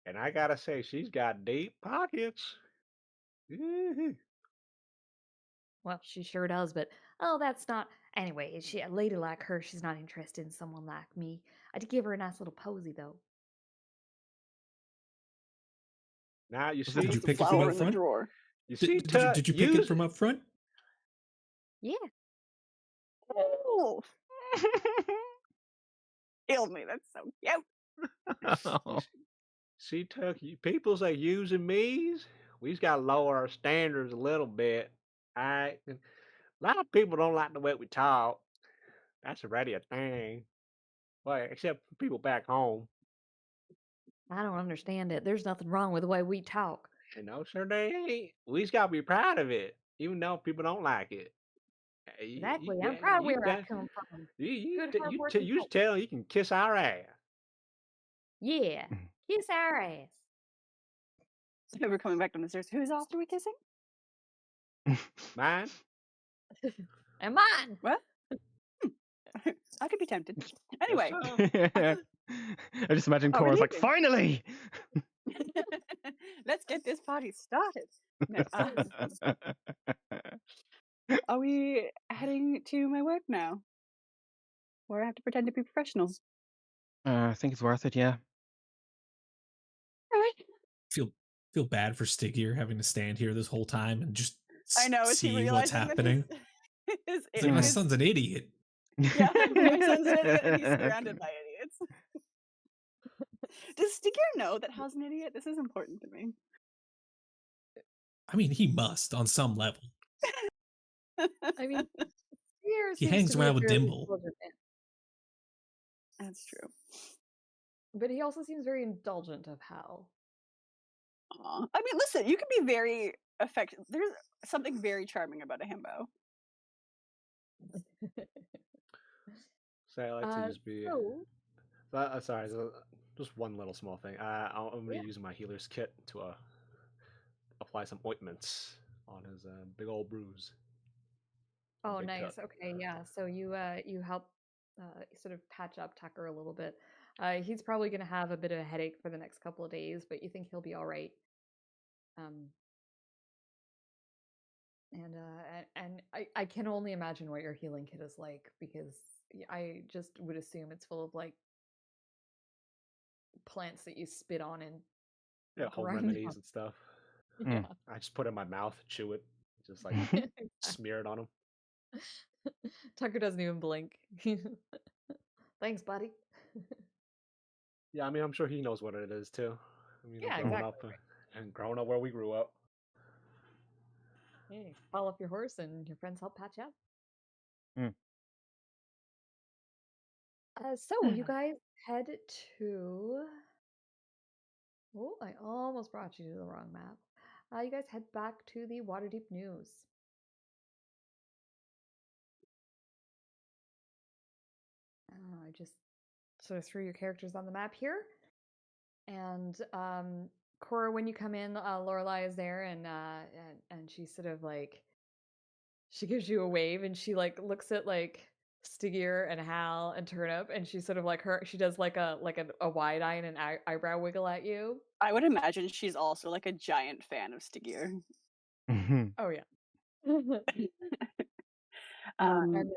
And I gotta say, she's got deep pockets. Woo-hoo. Well, she sure does, but that's not. Anyway, a lady like her, she's not interested in someone like me. I did give her a nice little posy, though. Now you Did you see, Just a pick it from flower up in the front? drawer. you see, Did you pick it from up front? Yeah. Oh, killed me. That's so cute. See, Tuck, people's like using me's. We've got to lower our standards a little bit. All right. A lot of people don't like the way we talk. That's already a thing. Well, except for people back home. I don't understand it. There's nothing wrong with the way we talk. No, sir, they ain't. We just got to be proud of it, even though people don't like it. Exactly. I'm proud of where I come from. Good, hard-working You folk. tell them you can kiss our ass. Yeah. Kiss our ass. So we're coming back down the stairs. Whose ass are we kissing? Mine? And mine. What? I could be tempted. Anyway. Yes, I just imagine Oh, we're Cora's like, leaving. finally! Let's get this party started. No, are we heading to my work now? Or I have to pretend to be professional? I think it's worth it, yeah. All right. Feel bad for Stygier having to stand here this whole time and just I know. Is he see what's realizing happening. that his It's like, my son's an idiot. Yeah, my son's an idiot and he's surrounded by idiots. Does Stygier know that Hal's an idiot? This is important to me. I mean, he must on some level. I mean, He hangs around with Dimble. That's true. But he also seems very indulgent of Hal. I mean, listen, you can be very affectionate. There's something very charming about a himbo. So I like to just be. Sorry, just one little small thing. I'm going to be using my healer's kit to apply some ointments on his big old bruise. Oh, nice. Cut. Okay, yeah. So you help sort of patch up Tucker a little bit. He's probably going to have a bit of a headache for the next couple of days, but you think he'll be all right. And I can only imagine what your healing kit is like, because I just would assume it's full of like plants that you spit on and home remedies and stuff. Yeah. I just put it in my mouth, chew it, just like smear it on him. Tucker doesn't even blink. Thanks, buddy. Yeah, I mean, I'm sure he knows what it is too. I mean, yeah, growing exactly. up and growing up where we grew up. Hey, fall off your horse and your friends help patch up. So you guys head to. Oh, I almost brought you to the wrong map. You guys head back to the Waterdeep News. I just sort of threw your characters on the map here. And Cora, when you come in, Lorelai is there, and she sort of like, she gives you a wave, and she like looks at like Stygier and Hal and Turnip, and she sort of like she does like a wide eye and an eyebrow wiggle at you. I would imagine she's also like a giant fan of Stygier. Oh yeah. And then,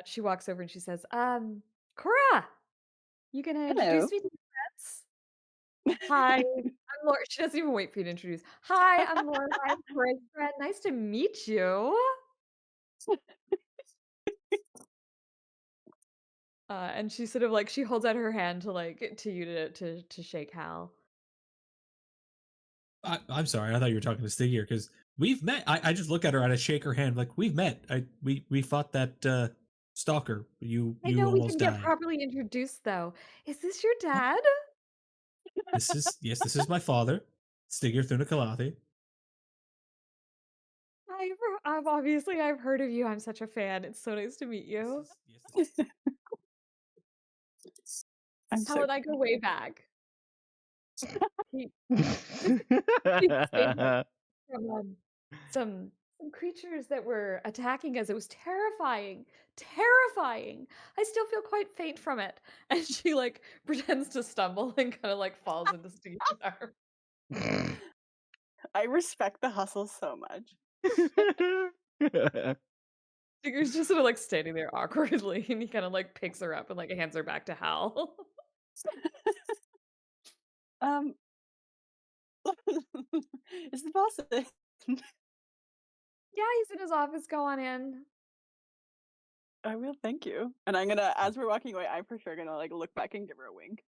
she walks over and she says, Cora, you gonna introduce me to your friends? Hi, I'm Laura. She doesn't even wait for you to introduce. Hi, I'm Laura. I'm Cora's friend. Nice to meet you. And she sort of like, she holds out her hand to you to shake Hal. I'm sorry, I thought you were talking to Stygier, because we've met. I just look at her and I shake her hand like, we've met. We fought that stalker. You I know, we almost didn't died. get properly introduced though. Is this your dad? This is my father, Stygier Thunakalathi. I've heard of you. I'm such a fan. It's so nice to meet you. Hal and I go way back. from some creatures that were attacking us. It was terrifying, terrifying. I still feel quite faint from it. And she like pretends to stumble and kind of like falls into Steve's arm. I respect the hustle so much. Stinger's just sort of like standing there awkwardly, and he kind of like picks her up and like hands her back to Hal. Is the boss in? Yeah, he's in his office. Go on in. I will, thank you. And I'm gonna, as we're walking away, I'm for sure gonna like look back and give her a wink.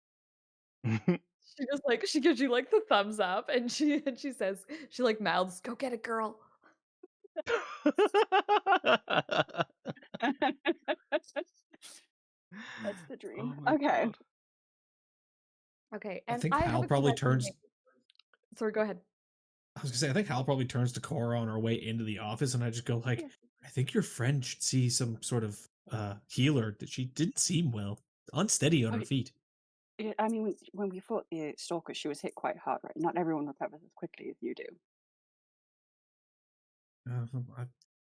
She just like she gives you like the thumbs up, and she says she like mouths, "Go get it, girl." That's the dream. Oh my Okay. God. Okay, I and think I have Hal a probably confession to turns. make. Sorry, go ahead. I was gonna say, I think Hal probably turns to Cora on her way into the office, and I just go like, I think your friend should see some sort of healer. That she didn't seem well, unsteady on her Okay. feet. Yeah, I mean, when we fought the stalker, she was hit quite hard, right? Not everyone recovers as quickly as you do.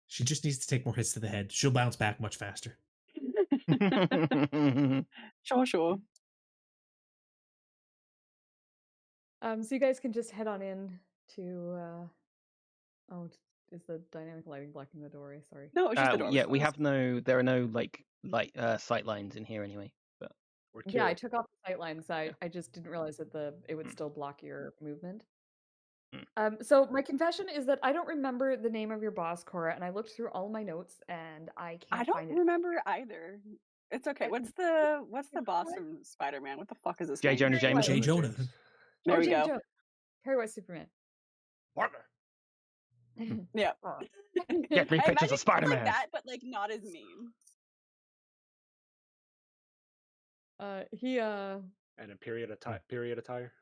She just needs to take more hits to the head. She'll bounce back much faster. Sure. So you guys can just head on in to. Oh, is the dynamic lighting blocking the doorway? Sorry. No, it's just the door. Yeah, we have no. There are no like sight lines in here anyway. But We're Yeah, I killed. took off the sight lines. I just didn't realize that it would still block your movement. So my confession is that I don't remember the name of your boss, Cora, and I looked through all my notes and I I can't don't find it. remember either. It's okay. What's the boss from Spider-Man? What the fuck is his J. name? Jonah J. Jameson. J. Jonah. There we J. go. Jonah. Harry White Superman. Partner. Yeah. Get me I pictures imagine of he's Spider-Man. like that, but like not as mean. He And a period attire.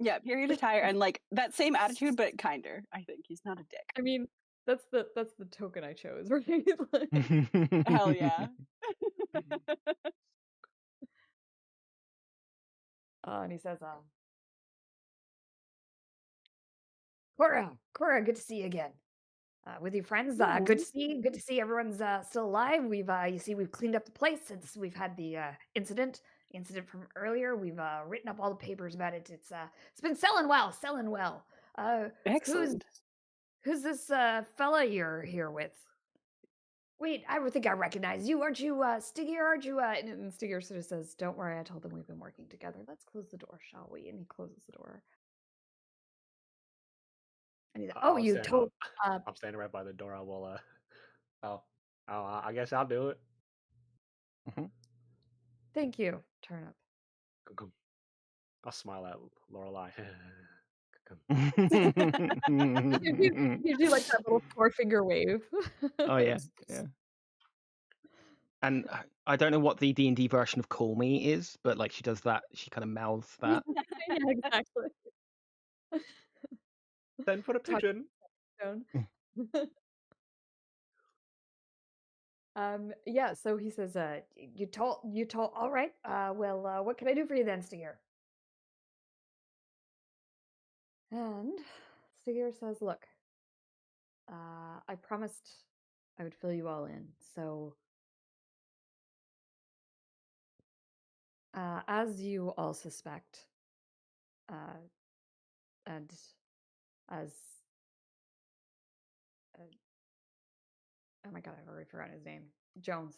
Yeah, period attire and like that same attitude, but kinder. I think he's not a dick. I mean, that's the token I chose, right? Like, Hell yeah. and he says, Cora, good to see you again. With your friends, good to see everyone's still alive. We've we've cleaned up the place since we've had the incident from earlier. We've written up all the papers about it. It's been selling well. Excellent. Who's this fella you're here with? Wait, I think I recognize you. Aren't you Stiggy? Aren't you? And Stiggy sort of says, "Don't worry, I told them we've been working together. Let's close the door, shall we?" And he closes the door. And he's like, "Oh, you told." I'm standing right by the door. I will. I guess I'll do it. Thank you, Turnip. I'll smile at Lorelai. You do like that little 4-finger wave. Oh yeah. And I don't know what the D&D version of "Call Me" is, but like she does that. She kind of mouths that. Yeah, exactly. Then for the pigeon. Yeah, so he says, you told, all right, well, what can I do for you then, Stiger? And Stiger says, look, I promised I would fill you all in, so, as you all suspect, and as, oh my god, I've already forgotten his name, Jones,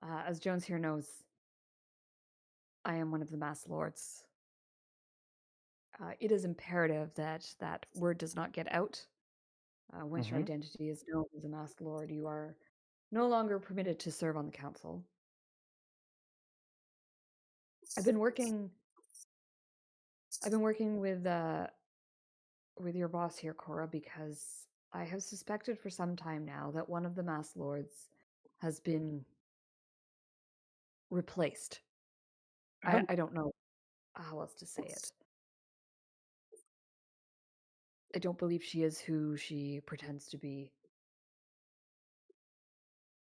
as Jones here knows, I am one of the Masked Lords. It is imperative that word does not get out. Once your identity is known as a Masked Lord, you are no longer permitted to serve on the council. I've been working with your boss here, Cora, because I have suspected for some time now that one of the Masked Lords has been replaced. I don't know how else to say it. I don't believe she is who she pretends to be.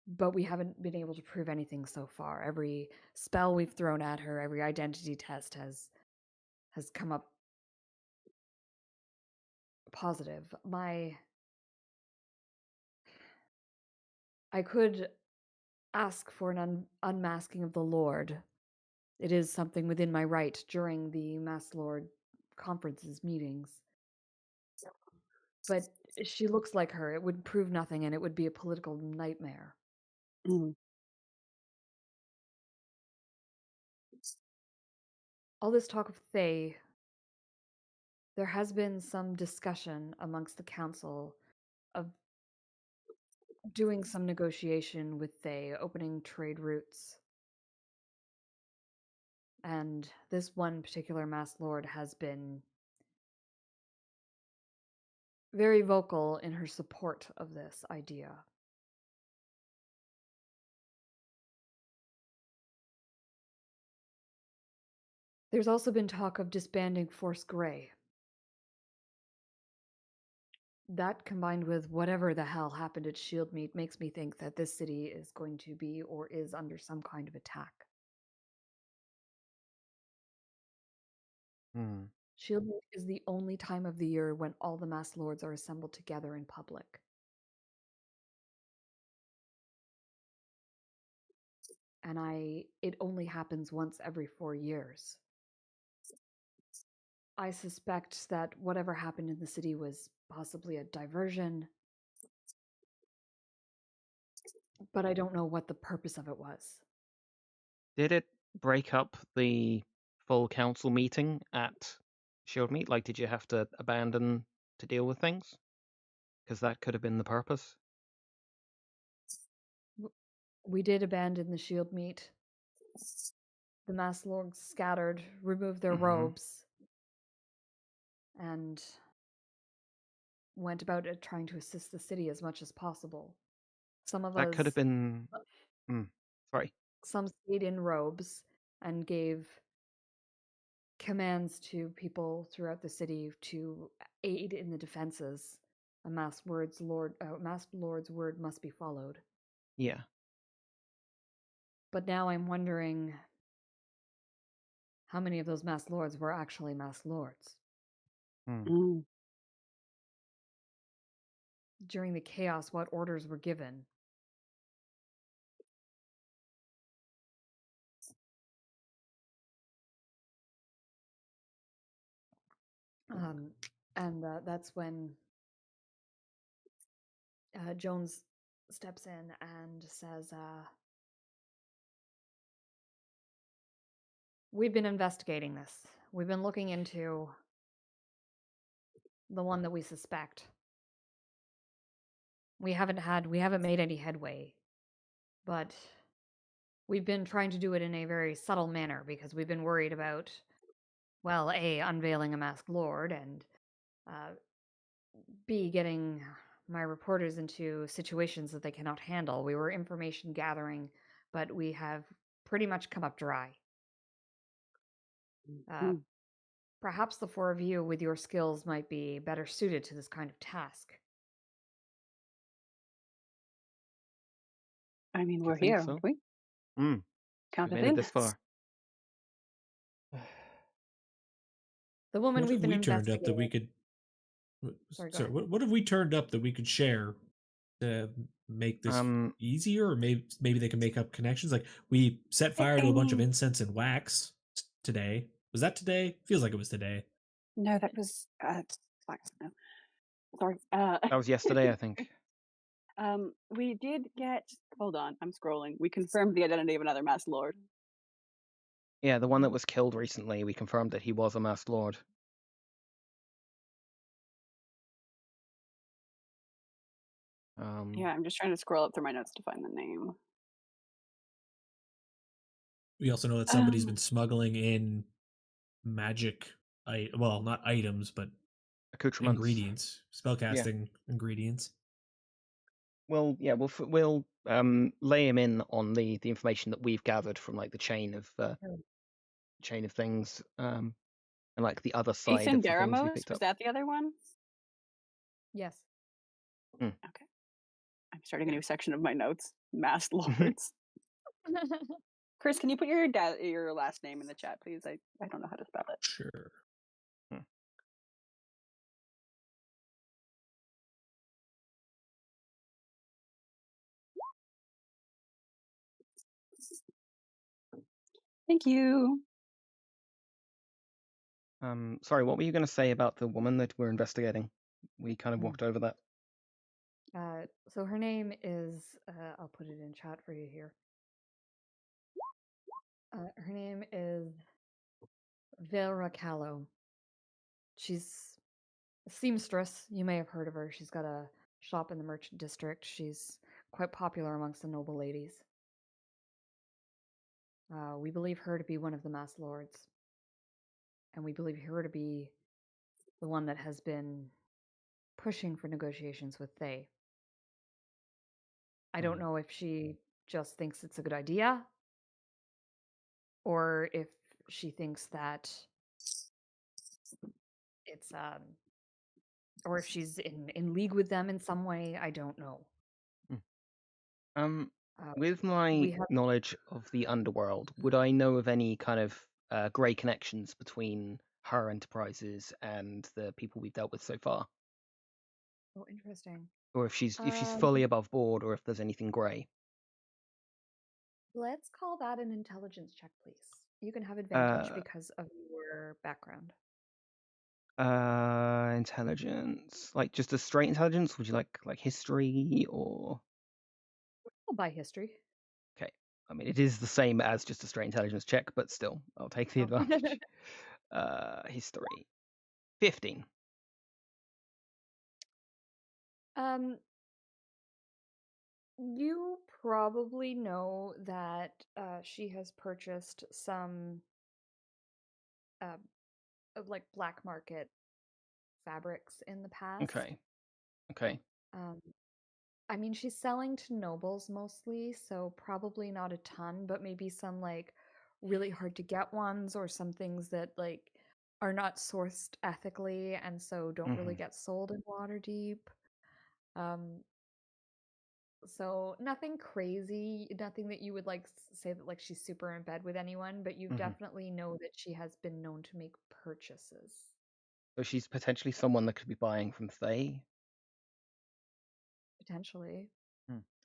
But we haven't been able to prove anything so far. Every spell we've thrown at her, every identity test has come up positive. I could ask for an unmasking of the Lord. It is something within my right during the Mass Lord conference's meetings. But she looks like her. It would prove nothing, and it would be a political nightmare. Mm. All this talk of Thay, there has been some discussion amongst the council of doing some negotiation with Thay, opening trade routes. And this one particular Mass Lord has been very vocal in her support of this idea. There's also been talk of disbanding Force Grey. That, combined with whatever the hell happened at Shieldmeet, makes me think that this city is going to be or is under some kind of attack. Shieldmeet is the only time of the year when all the Mass Lords are assembled together in public. And it only happens once every 4 years. I suspect that whatever happened in the city was possibly a diversion, but I don't know what the purpose of it was. Did it break up the full council meeting at Shieldmeet? Like, did you have to abandon to deal with things? Because that could have been the purpose. We did abandon the Shieldmeet. The Mass Lords scattered, removed their robes, and went about it trying to assist the city as much as possible. Some of That us... could have been... sorry. Some stayed in robes and gave commands to people throughout the city to aid in the defenses. A Mass Lord's word must be followed. Yeah. But now I'm wondering how many of those Mass Lords were actually Mass Lords. Mm. During the chaos, what orders were given? And that's when Jones steps in and says, we've been investigating this. We've been looking into the one that we suspect. We haven't made any headway, but we've been trying to do it in a very subtle manner because we've been worried about, well, A, unveiling a masked lord, and B, getting my reporters into situations that they cannot handle. We were information gathering, but we have pretty much come up dry. Perhaps the four of you with your skills might be better suited to this kind of task. I mean, we're here, aren't we? Count we it made in. it this far. The woman we've been turned up that we investigating... could... What have we turned up that we could share to make this easier? Or maybe they can make up connections? Like, we set fire to a bunch of incense and wax today. Was that today? Feels like it was today. No, that was... Sorry. That was yesterday, I think. We did get... Hold on, I'm scrolling. We confirmed the identity of another Mass Lord. Yeah, the one that was killed recently, we confirmed that he was a Masked Lord. Yeah, I'm just trying to scroll up through my notes to find the name. We also know that somebody's been smuggling in magic, well, not items, but accoutrements, ingredients, spellcasting ingredients. Well, yeah, we'll lay him in on the information that we've gathered from like the chain of things, and like the other side Ethan of the things we Daramos, picked was up. that the other one? Yes. Okay. I'm starting a new section of my notes. Masked Lords. Chris, can you put your last name in the chat, please? I don't know how to spell it. Sure. Thank you. Sorry, what were you going to say about the woman that we're investigating? We kind of Mm. walked over that. So her name is, I'll put it in chat for you here. Her name is Vera Callow. She's a seamstress. You may have heard of her. She's got a shop in the merchant district. She's quite popular amongst the noble ladies. We believe her to be one of the mass lords. And we believe her to be the one that has been pushing for negotiations with Thay. I don't know if she just thinks it's a good idea, or if she thinks that it's or if she's in league with them in some way. I don't know. With my we have knowledge of the underworld, would I know of any kind of grey connections between her enterprises and the people we've dealt with so far? oh, interesting. Or if she's fully above board, or if there's anything grey? Let's call that an intelligence check, please. You can have advantage because of your background. Intelligence, like just a straight intelligence? Would you like history or? I'll buy history. Okay, I mean it is the same as just a straight intelligence check, but still, I'll take the advantage. History, 15. You probably know that she has purchased some of like black market fabrics in the past. Okay. I mean, she's selling to nobles mostly, so probably not a ton, but maybe some like really hard to get ones or some things that like are not sourced ethically and so don't really get sold in Waterdeep. So nothing crazy, nothing that you would like say that like she's super in bed with anyone, but you definitely know that she has been known to make purchases. So she's potentially someone that could be buying from Thay. Potentially.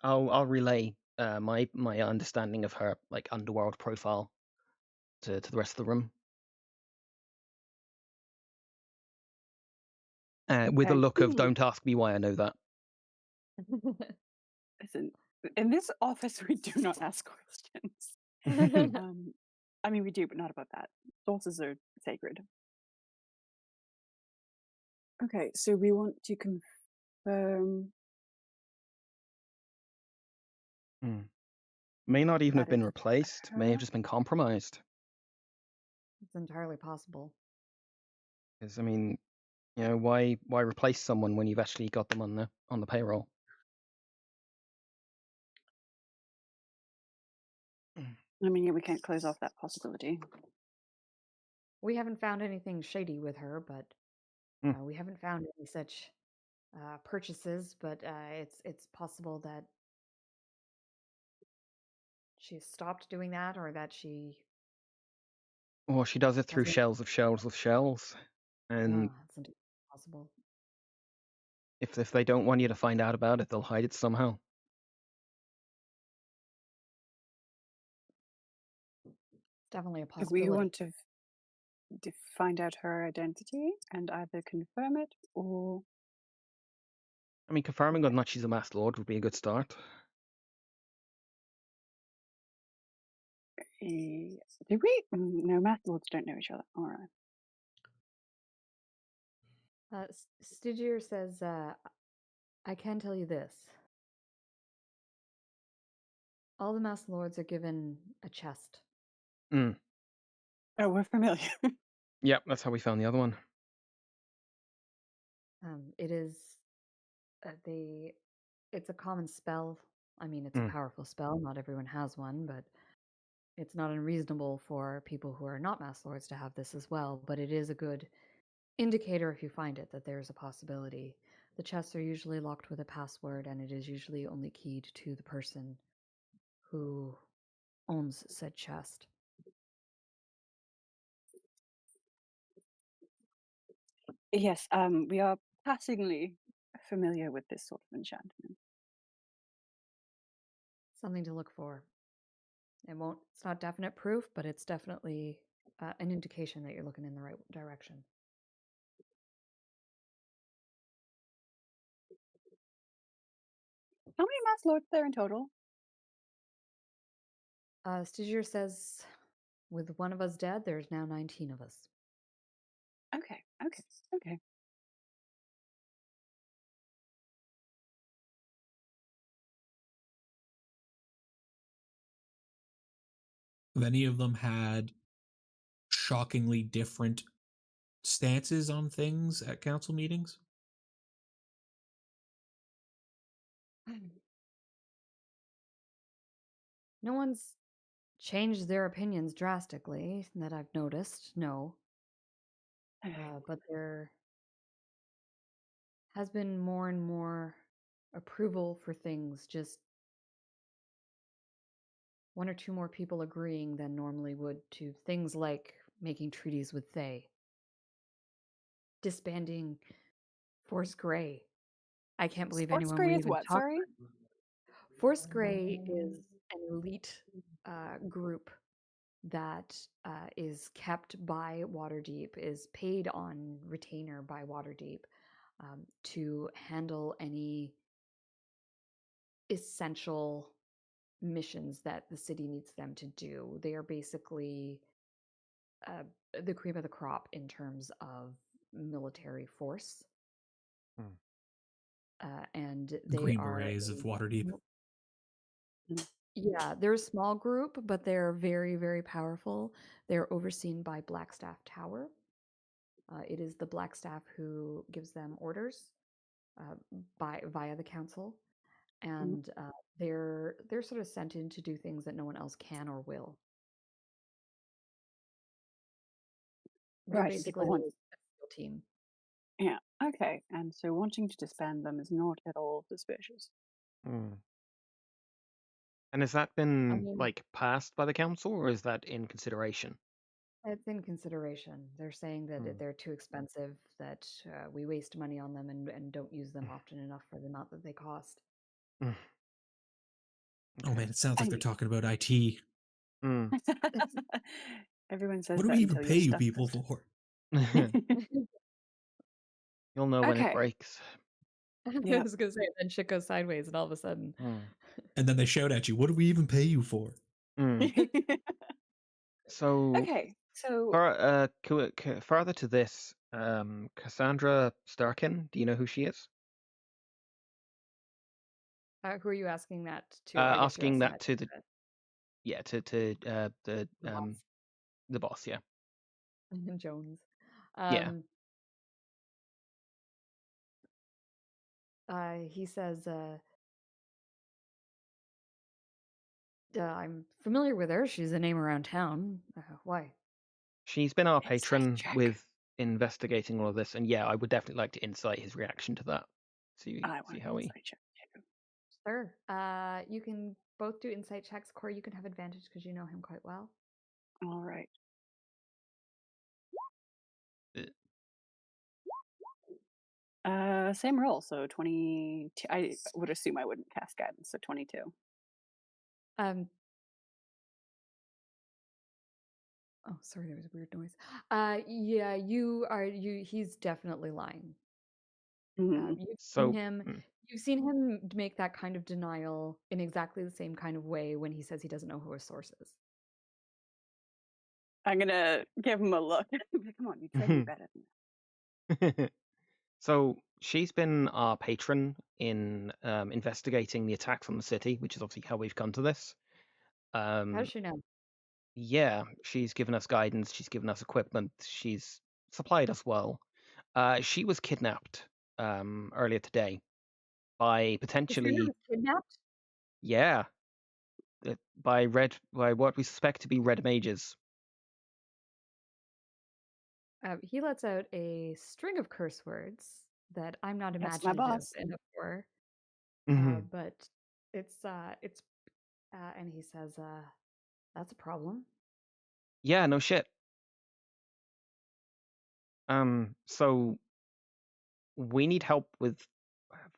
I'll relay my understanding of her like underworld profile to the rest of the room. With a look of "Don't ask me why I know that." Listen, in this office, we do not ask questions. I mean, we do, but not about that. Sources are sacred. Okay, so we want to confirm. May not even that have been it's replaced. May have just been compromised. It's entirely possible. Because I mean, why replace someone when you've actually got them on the payroll? I mean, yeah, we can't close off that possibility. We haven't found anything shady with her, but we haven't found any such purchases. But it's possible that she stopped doing that, or that she. Or she does it through shells of shells of shells, and it's possible. if they don't want you to find out about it, they'll hide it somehow. Definitely a possibility. We want to find out her identity and either confirm it or. I mean, confirming whether or not she's a masked lord would be a good start. Did we? No, math lords don't know each other. All right. Stygier says, I can tell you this. All the masked lords are given a chest. Oh, we're familiar. Yep, that's how we found the other one. It is it's a common spell. I mean, it's a powerful spell. Not everyone has one, but it's not unreasonable for people who are not masked lords to have this as well. But it is a good indicator, if you find it, that there's a possibility. The chests are usually locked with a password, and it is usually only keyed to the person who owns said chest. Yes, we are passingly familiar with this sort of enchantment. Something to look for. It's not definite proof, but it's definitely an indication that you're looking in the right direction. How many mass lords there in total? Stygier says, with one of us dead, there's now 19 of us. Okay. Have any of them had shockingly different stances on things at council meetings? No one's changed their opinions drastically that I've noticed, no. But there has been more and more approval for things, just one or two more people agreeing than normally would to things like making treaties with Thay, disbanding Force Grey. I can't believe Sports anyone Grey would is even what? talk. Sorry. Force Grey is an elite group that is kept by Waterdeep, is paid on retainer by Waterdeep to handle any essential missions that the city needs them to do. They are basically the cream of the crop in terms of military force. And The they Green are Berets of Waterdeep. Yeah, they're a small group, but they're very, very powerful. They're overseen by Blackstaff Tower. It is the Blackstaff who gives them orders via the council, and they're sort of sent in to do things that no one else can or will. They're Right. basically People a want. SEAL team. Yeah. Okay. And so wanting to disband them is not at all suspicious. And has that been mean- passed by the council, or is that in consideration? It's in consideration. They're saying that they're too expensive, that we waste money on them and don't use them often enough for the amount that they cost. Oh man, it sounds like they're talking about IT. Everyone says What do that we even until pay you're you stuck people with for? You'll know when it Okay. breaks. I Yep. was gonna say, then shit goes sideways, and all of a sudden, And then they shout at you, what do we even pay you for? So, Okay. So further to this, Cassandra Starkin, do you know who she is? who are you asking that to? I guess you're Asking that asking to the boss. the boss, yeah. Jones. Yeah. He says, I'm familiar with her. She's a name around town. Why? She's been our Insight patron check. with investigating all of this, and yeah, I would definitely like to insight his reaction to that. See I want how an he. insight check too. Sure. You can both do insight checks. Cora, you can have advantage because you know him quite well. All right. Same roll, so 22. I would assume I wouldn't cast guidance, so 22. Oh, sorry, there was a weird noise. Yeah, he's definitely lying. You've seen him make that kind of denial in exactly the same kind of way when he says he doesn't know who his source is. I'm gonna give him a look. Come on, you said you better than that. So she's been our patron in investigating the attacks on the city, which is obviously how we've come to this. How does she know? Yeah, she's given us guidance. She's given us equipment. She's supplied us well. She was kidnapped earlier today by potentially. Kidnapped? Yeah, by what we suspect to be red mages. He lets out a string of curse words that I'm not That's my imaginative boss. enough for. But it's and he says, that's a problem. Yeah, no shit. So we need help with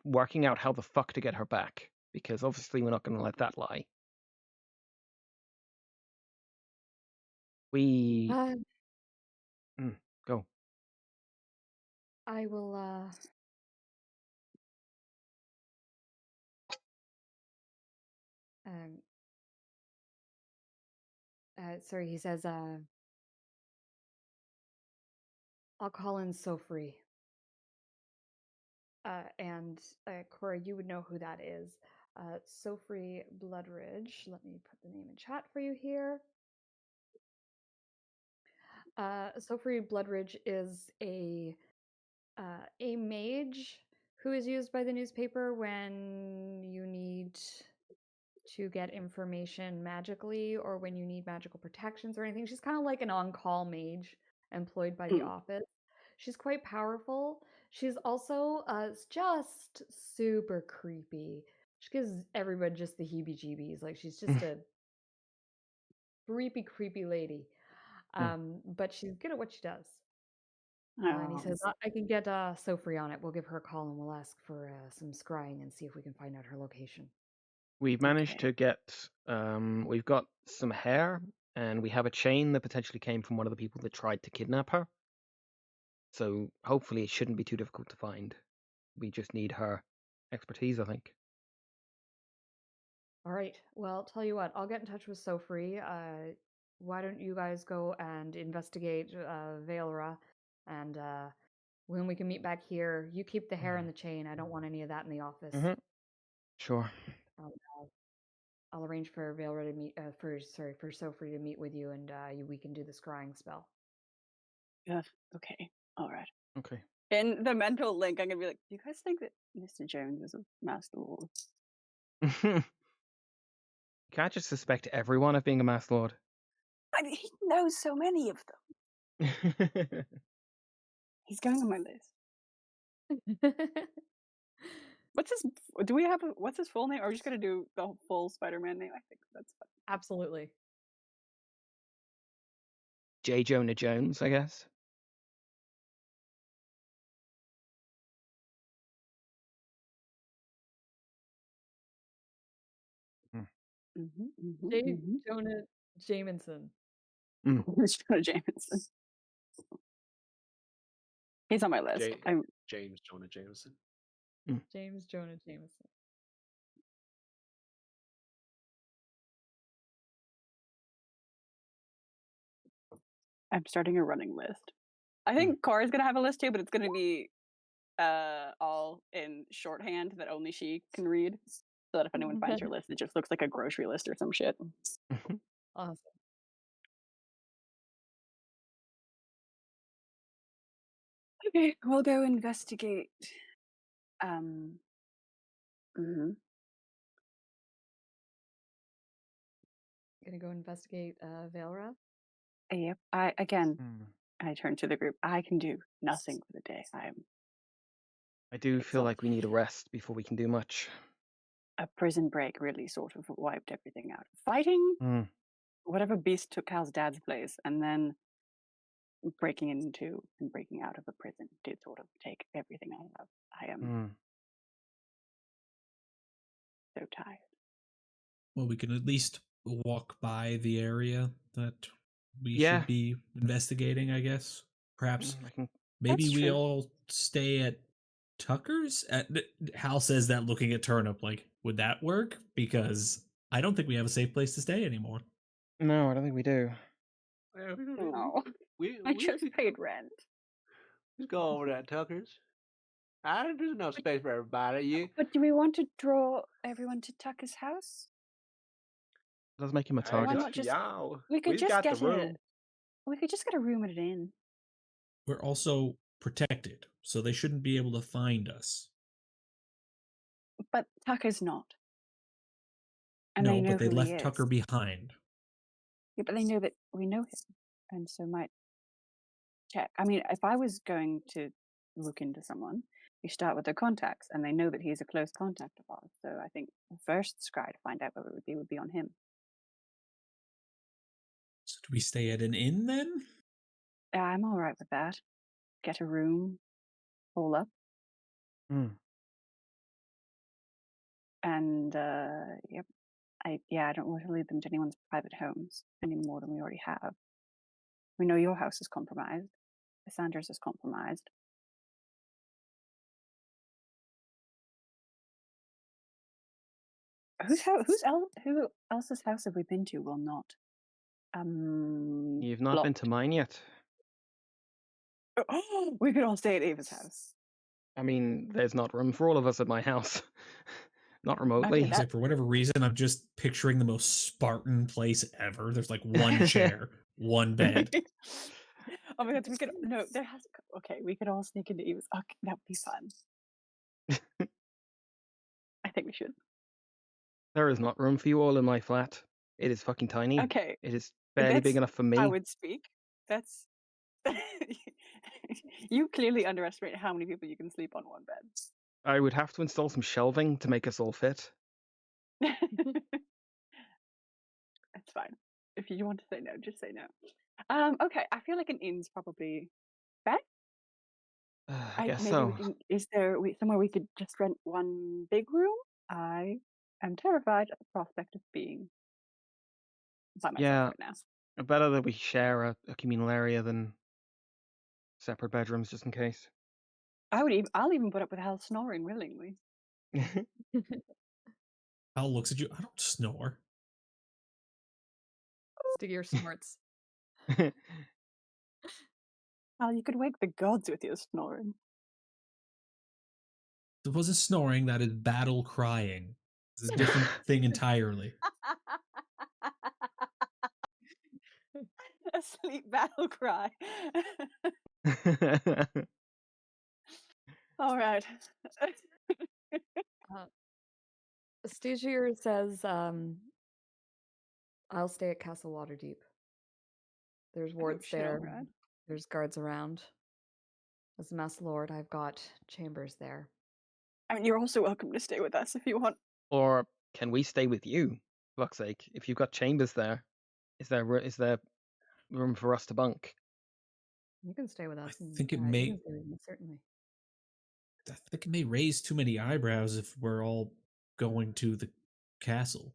working out how the fuck to get her back, because obviously we're not going to let that lie. We Uh, go. I will. Um, sorry, he says. I'll call in Sofri. And Cora, you would know who that is. Sofri Bloodridge. Let me put the name in chat for you here. Sofri Bloodridge is a mage who is used by the newspaper when you need to get information magically or when you need magical protections or anything. She's kind of like an on-call mage employed by the office. She's quite powerful. She's also just super creepy. She gives everyone just the heebie-jeebies. Like she's just a creepy lady. But she's good at what she does. And he says, I can get Sofri on it. We'll give her a call and we'll ask for some scrying and see if we can find out her location. We've managed to get, we've got some hair, and we have a chain that potentially came from one of the people that tried to kidnap her. So hopefully it shouldn't be too difficult to find. We just need her expertise, I think. All right. Well, tell you what, I'll get in touch with Sofri. Why don't you guys go and investigate Valera, and when we can meet back here, you keep the hair and the chain. I don't want any of that in the office. Sure. I'll arrange for Valera to meet for Sofri to meet with you, and we can do the scrying spell. Yeah. Okay. All right. Okay. In the mental link, I'm gonna be like, "Do you guys think that Mr. Jones is a master lord?" Can't just suspect everyone of being a mass lord. I mean, he knows so many of them. He's going on my list. What's his? Do we have? What's his full name? Or are we just gonna do the full Spider-Man name? I think that's fine. Absolutely. J. Jonah Jones, I guess. Jonah Jameson. Jonah Jameson. He's on my list. James Jonah Jameson. James Jonah Jameson. I'm starting a running list. I think Cora's gonna have a list too, but it's gonna be all in shorthand that only she can read. So that if anyone finds her list, it just looks like a grocery list or some shit. Awesome. Okay, we'll go investigate. Gonna go investigate Valera? Yep. I turn to the group. I can do nothing for the day. I do feel like we need a rest before we can do much. A prison break really sort of wiped everything out. Fighting whatever beast took Cal's dad's place, and then breaking into and breaking out of a prison did sort of take everything I have. I am so tired. Well, we can at least walk by the area that we should be investigating, I guess. Perhaps maybe we all stay at Tucker's? Hal says that looking at Turnip, like, would that work? Because I don't think we have a safe place to stay anymore. No, I don't think we do. No. I just paid rent. Let's go over to Tucker's. There's enough space for everybody. But do we want to draw everyone to Tucker's house? Does make him a target. Why not just? We could just get room. We could just get a room at an inn. We're also protected, so they shouldn't be able to find us. But Tucker's not. And no, they know but they who left he is. Tucker behind. Yeah, but they know that we know him, and so might check. I mean, if I was going to look into someone, you start with their contacts, and they know that he's a close contact of ours. So I think the first scry to find out what it would be on him. So do we stay at an inn then? Yeah, I'm all right with that. Get a room, hole up. And yep, I don't want to lead them to anyone's private homes any more than we already have. We know your house is compromised. Cassandra's is compromised. Who else's house have we been to? Well, not. You've not been to mine yet. Oh, we could all stay at Ava's house. I mean, there's not room for all of us at my house. Not remotely. Okay, Like, for whatever reason, I'm just picturing the most Spartan place ever. There's like one chair, one bed. Oh my god, we could we could all sneak into Ava's. Okay, that would be fun. I think we should. There is not room for you all in my flat. It is fucking tiny. Okay. It is barely big enough for me. I would speak. That's you clearly underestimate how many people you can sleep on one bed. I would have to install some shelving to make us all fit. That's fine. If you want to say no, just say no. Okay, I feel like an inn's probably better. I guess so. Is there somewhere we could just rent one big room? I am terrified at the prospect of being by myself right now. Better that we share a communal area than separate bedrooms, just in case. I'll even put up with Hal snoring willingly. Hal looks at you. I don't snore. Stick your snorts. Hal, you could wake the gods with your snoring. It wasn't snoring. That is battle crying. It's a different thing entirely. A sleep battle cry. All right. Stygier says, I'll stay at Castle Waterdeep. There's wards there. Right. There's guards around. As Mass Lord, I've got chambers there. I mean, you're also welcome to stay with us if you want. Or can we stay with you? For fuck's sake, if you've got chambers there, is there room for us to bunk? You can stay with us. I think it may. Certainly. I think it may raise too many eyebrows if we're all going to the castle.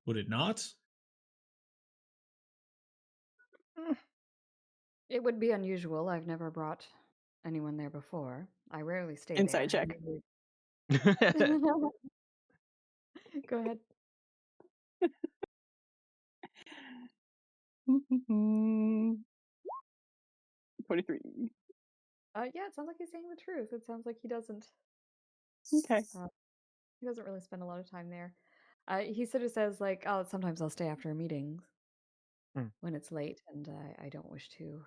Would it not? It would be unusual. I've never brought anyone there before. I rarely stay Inside there. check. Go ahead. 23. Yeah, it sounds like he's saying the truth. It sounds like he doesn't. Okay. He doesn't really spend a lot of time there. He sort of says, like, "Oh, sometimes I'll stay after meetings when it's late, and I don't wish to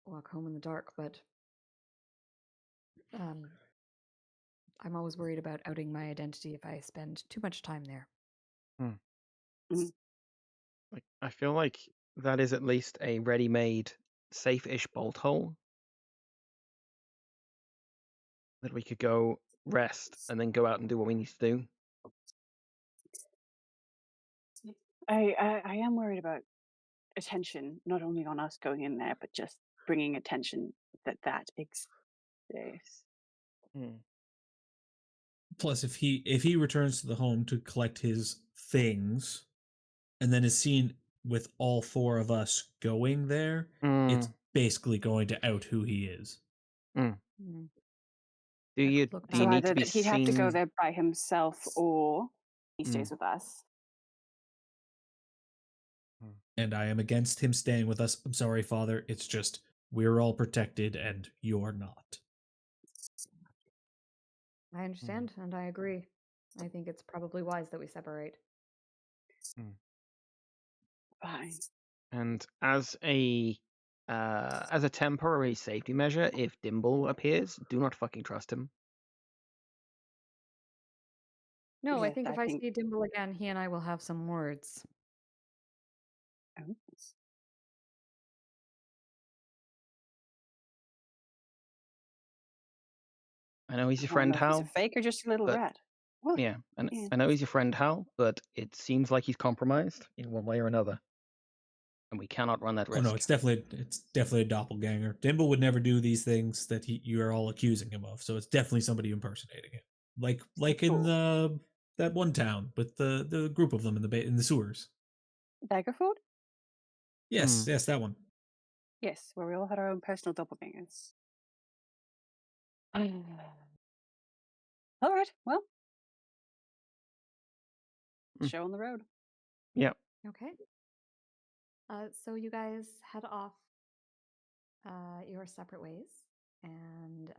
walk home in the dark, but I'm always worried about outing my identity if I spend too much time there." Like, I feel like that is at least a ready-made, safe-ish bolt hole that we could go rest and then go out and do what we need to do. I am worried about attention, not only on us going in there, but just bringing attention that exists. Plus, if he returns to the home to collect his things, and then is seen with all four of us going there, it's basically going to out who he is. Do you So need to be that he'd have to go there by himself, or he stays with us. And I am against him staying with us. I'm sorry, Father. It's just we're all protected and you're not. I understand, and I agree. I think it's probably wise that we separate. Fine. And as a temporary safety measure, if Dimble appears, do not fucking trust him. No, I think if I see Dimble again, he and I will have some words. Oh. I know he's your friend, Hal. He's a fake or just a little rat? Well, yeah, and I know he's your friend, Hal, but it seems like he's compromised in one way or another, and we cannot run that risk. Oh no, it's definitely a doppelganger. Dimble would never do these things that you are all accusing him of. So it's definitely somebody impersonating him, like in that one town with the group of them in the sewers. Daggerford? Yes, that one. Yes, where we all had our own personal doppelgangers. All right, well, show on the road. Yep. Okay. So you guys head off your separate ways. And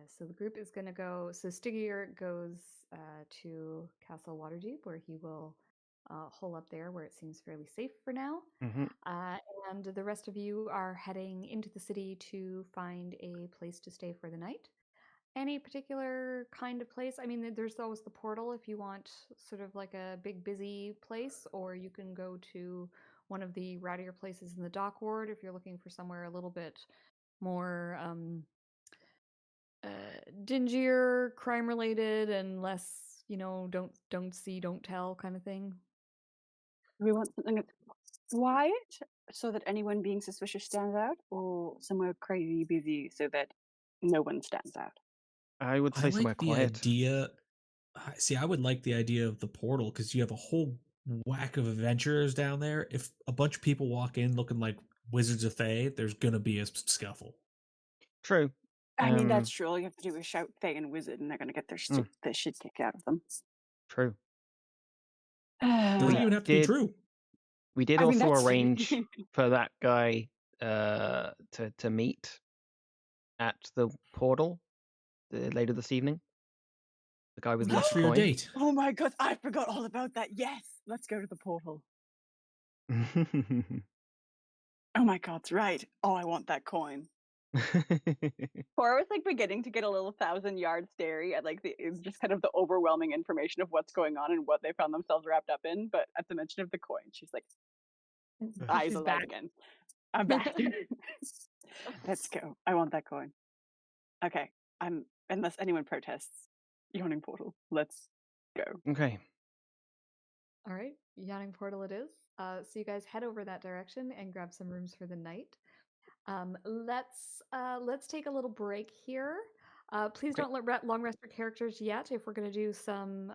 so the group is going to go. So Stygier goes to Castle Waterdeep, where he will hole up there, where it seems fairly safe for now. Mm-hmm. And the rest of you are heading into the city to find a place to stay for the night. Any particular kind of place? I mean, there's always the portal if you want sort of like a big, busy place, or you can go to one of the rowdier places in the dock ward if you're looking for somewhere a little bit more dingier, crime related, and less, don't see, don't tell kind of thing. We want something that's quiet so that anyone being suspicious stands out, or somewhere crazy busy so that no one stands out. I would say I somewhere like the quiet. idea. See, I would like the idea of the portal because you have a whole whack of adventurers down there. If a bunch of people walk in looking like Wizards of Fae, there's gonna be a scuffle. True. I mean, that's true. All you have to do is shout Fae and Wizard, and they're going to get their shit kicked out of them. True. Doesn't even have to be true. We did also arrange for that guy to meet at the portal later this evening. The guy with That's the for your coin. date. Oh my god, I forgot all about that. Yes, let's go to the portal. Oh my god, right. Oh, I want that coin. Cora was like beginning to get a little 1,000-yard stary at like just kind of the overwhelming information of what's going on and what they found themselves wrapped up in. But at the mention of the coin, she's like, eyes alive again. I'm back. Let's go. I want that coin. Okay, unless anyone protests, yawning portal. Let's go. Okay. All right, yawning portal it is. So you guys head over that direction and grab some rooms for the night. Let's take a little break here. Please don't long rest your characters yet. If we're going to do some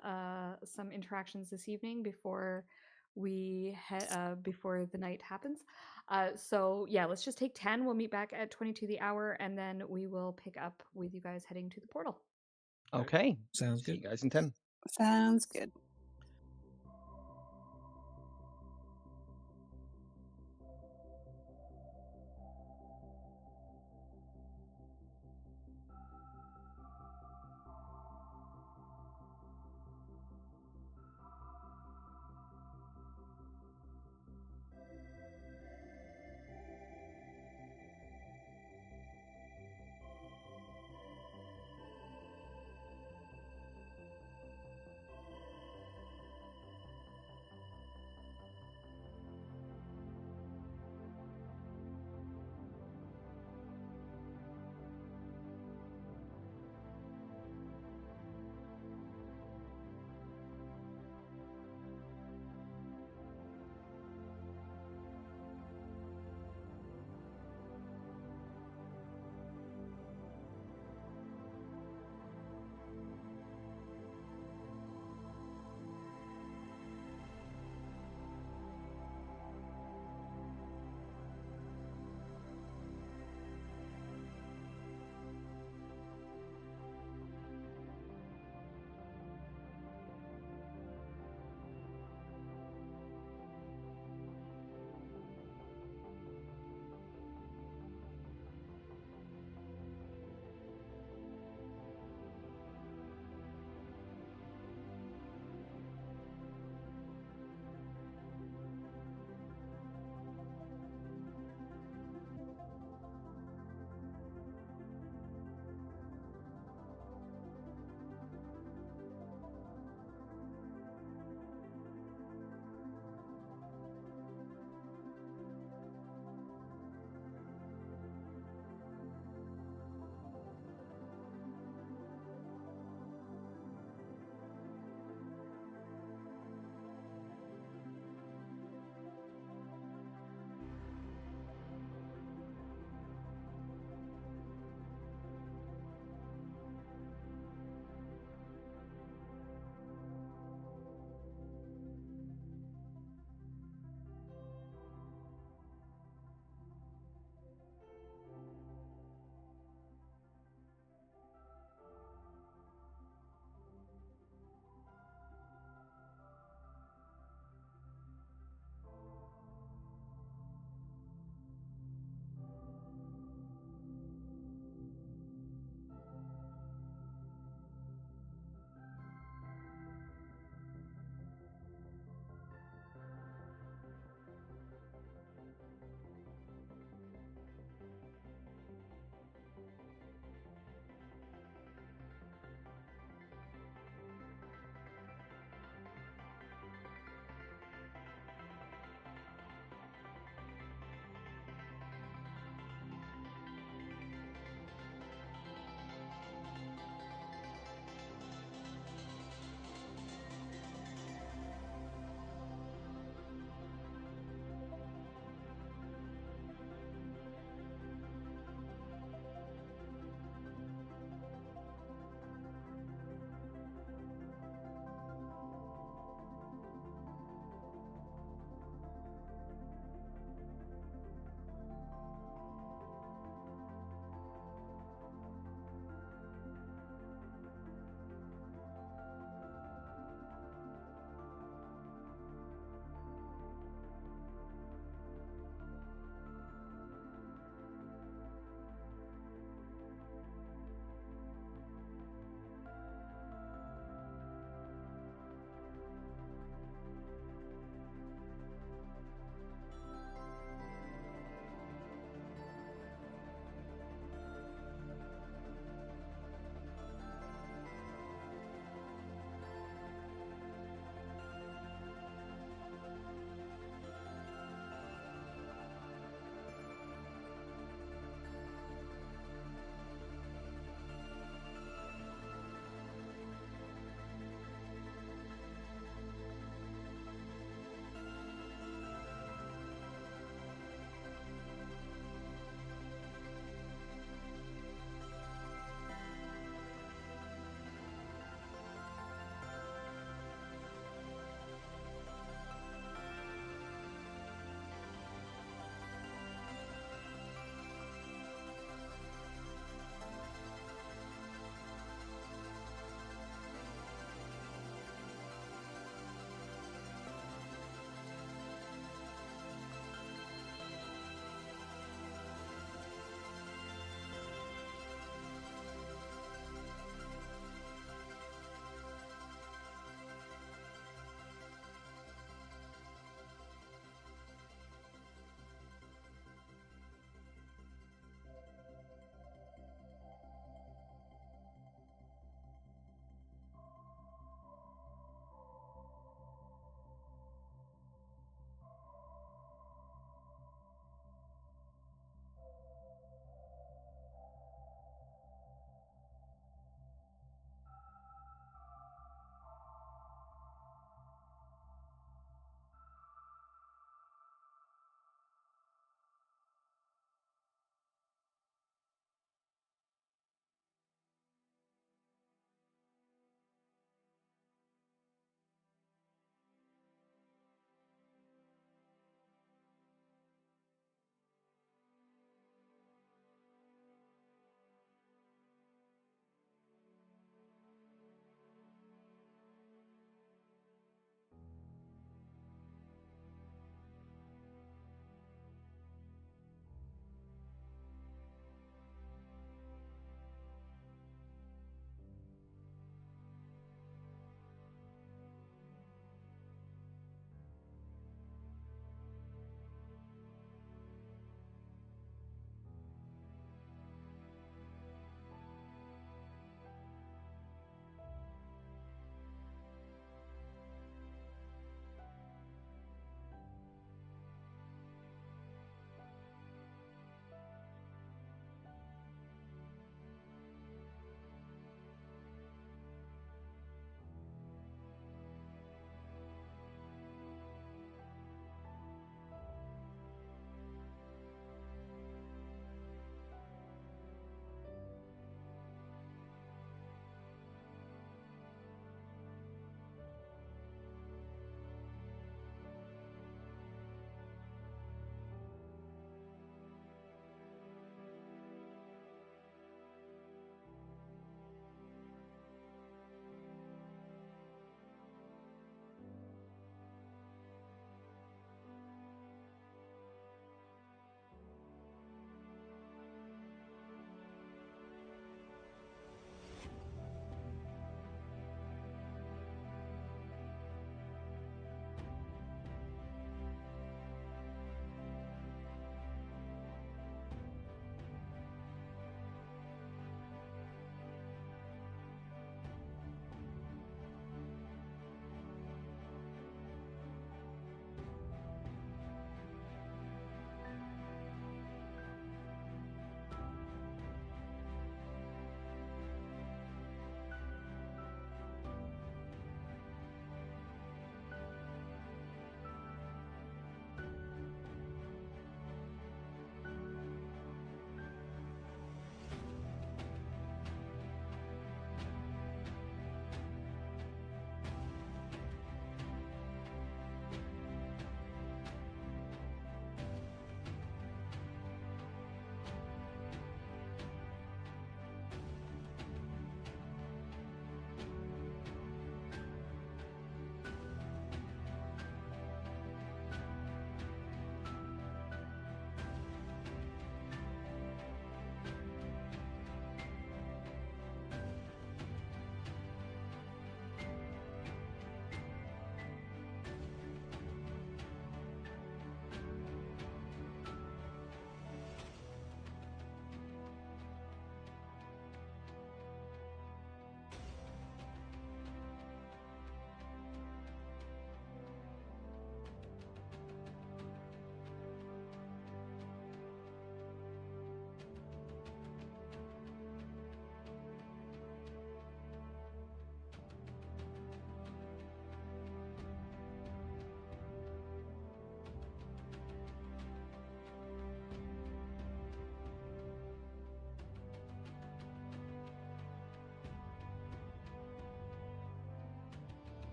interactions this evening before before the night happens. So yeah, let's just take 10. We'll meet back at 22 the hour, and then we will pick up with you guys heading to the portal. Okay. Sounds good. See you guys in 10. Sounds good.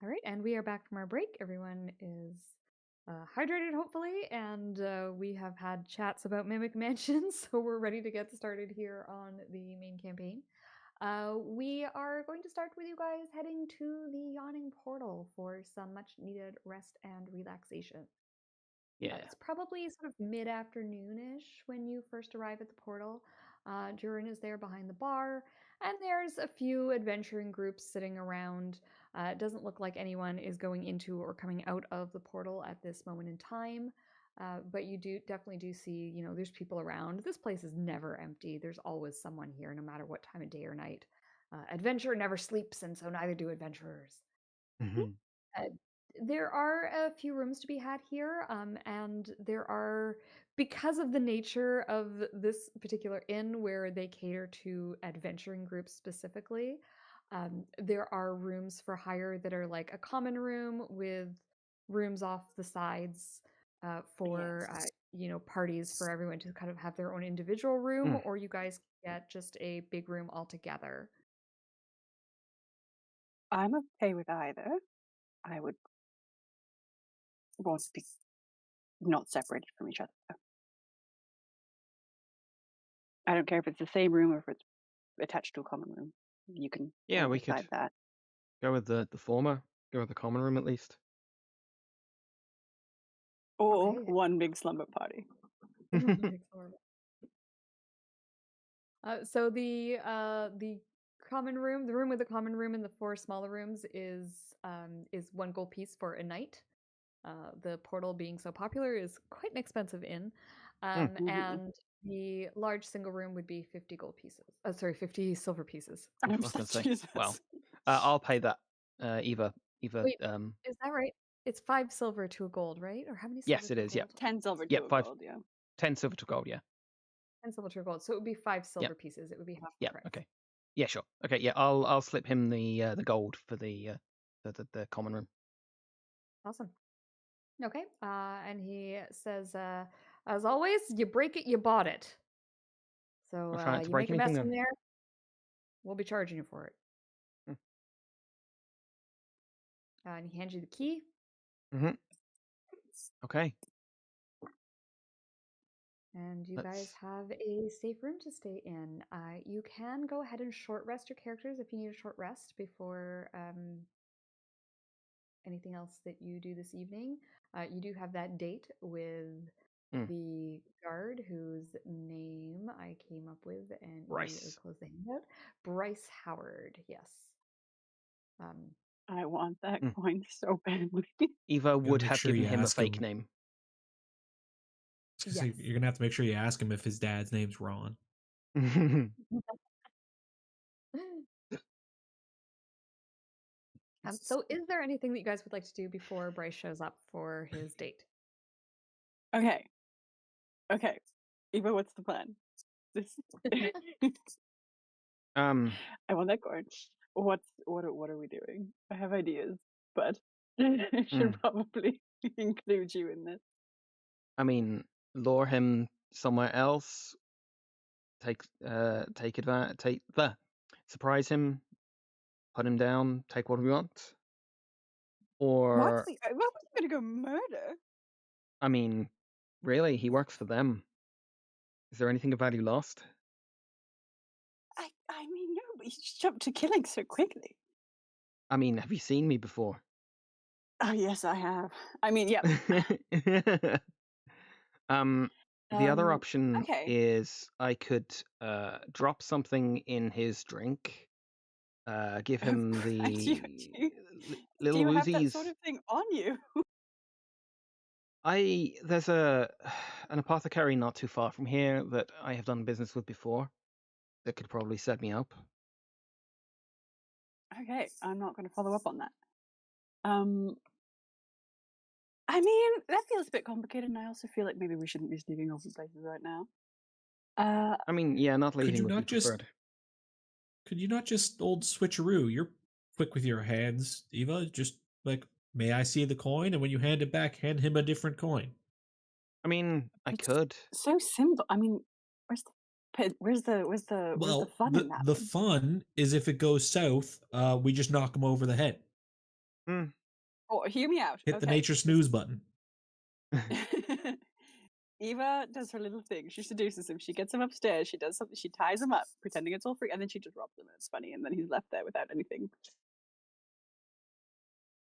All right, and we are back from our break. Everyone is hydrated, hopefully, and we have had chats about Mimic Mansions, so we're ready to get started here on the main campaign. We are going to start with you guys heading to the Yawning Portal for some much-needed rest and relaxation. Yeah. It's probably sort of mid-afternoon-ish when you first arrive at the portal. Durin is there behind the bar, and there's a few adventuring groups sitting around. It doesn't look like anyone is going into or coming out of the portal at this moment in time. But you definitely do see, there's people around. This place is never empty. There's always someone here, no matter what time of day or night. Adventure never sleeps, and so neither do adventurers. Mhm. There are a few rooms to be had here, and there are, because of the nature of this particular inn where they cater to adventuring groups specifically, there are rooms for hire that are like a common room with rooms off the sides for parties for everyone to kind of have their own individual room, Mm. or you guys can get just a big room altogether. I'm okay with either. I would want to be not separated from each other. I don't care if it's the same room or if it's attached to a common room. You can Yeah, all we could decide that. go with the former. Go with the common room at least. Or Okay. one big slumber party. So the common room, the room with the common room and the 4 smaller rooms is 1 gold piece for a night. The portal being so popular is quite an expensive inn. And the large single room would be 50 gold pieces. 50 silver pieces. I was going to say. Well, I'll pay that. Eva. Wait, is that right? It's 5 silver to a gold, right? Or how many silver Yes, it to a is. Yeah. gold? 10 silver to Yeah, a 5. gold, yeah. 10 silver to gold. Yeah. 10 silver to a gold. So it would be 5 silver pieces. It would be half the Yeah. price. Okay. Yeah, sure. Okay. Yeah, I'll slip him the gold for the common room. Awesome. Okay. And he says, as always, you break it, you bought it. So I'll try not to you break make a mess anything in then. there, we'll be charging you for it. And he hands you the key. Okay. And you guys have a safe room to stay in. You can go ahead and short rest your characters if you need a short rest before anything else that you do this evening. You do have that date with the guard whose name I came up with and immediately closed the handout. Bryce Howard, yes. I want that coin so badly. Eva would have given him a fake name. Yes. You're going to have to make sure you ask him if his dad's name's Ron. So is there anything that you guys would like to do before Bryce shows up for his date? Okay. Eva, what's the plan? I want that coin. What are we doing? I have ideas, but I should probably include you in this. I mean, lure him somewhere else. Surprise him, put him down, take what we want. Or what was he gonna go murder? I mean, really, he works for them. Is there anything of value lost? I mean, no, but he just jumped to killing so quickly. I mean, have you seen me before? Oh yes, I have. I mean, yeah. The other option is I could drop something in his drink, give him the little do you woozies. have that sort of thing on you? There's an apothecary not too far from here that I have done business with before that could probably set me up. Okay, I'm not going to follow up on that. I mean, that feels a bit complicated, and I also feel like maybe we shouldn't be sneaking off in places right now. I mean, yeah, not leaving would be preferred. Could you not just old switcheroo? You're quick with your hands, Eva. Just like, may I see the coin? And when you hand it back, hand him a different coin. I mean, I could. So simple. I mean, where's the fun in that? The fun is if it goes south, we just knock him over the head. Mm. Oh, hear me out. Hit the nature snooze button. Eva does her little thing. She seduces him. She gets him upstairs. She does something. She ties him up, pretending it's all free, and then she just robs him. And it's funny, and then he's left there without anything.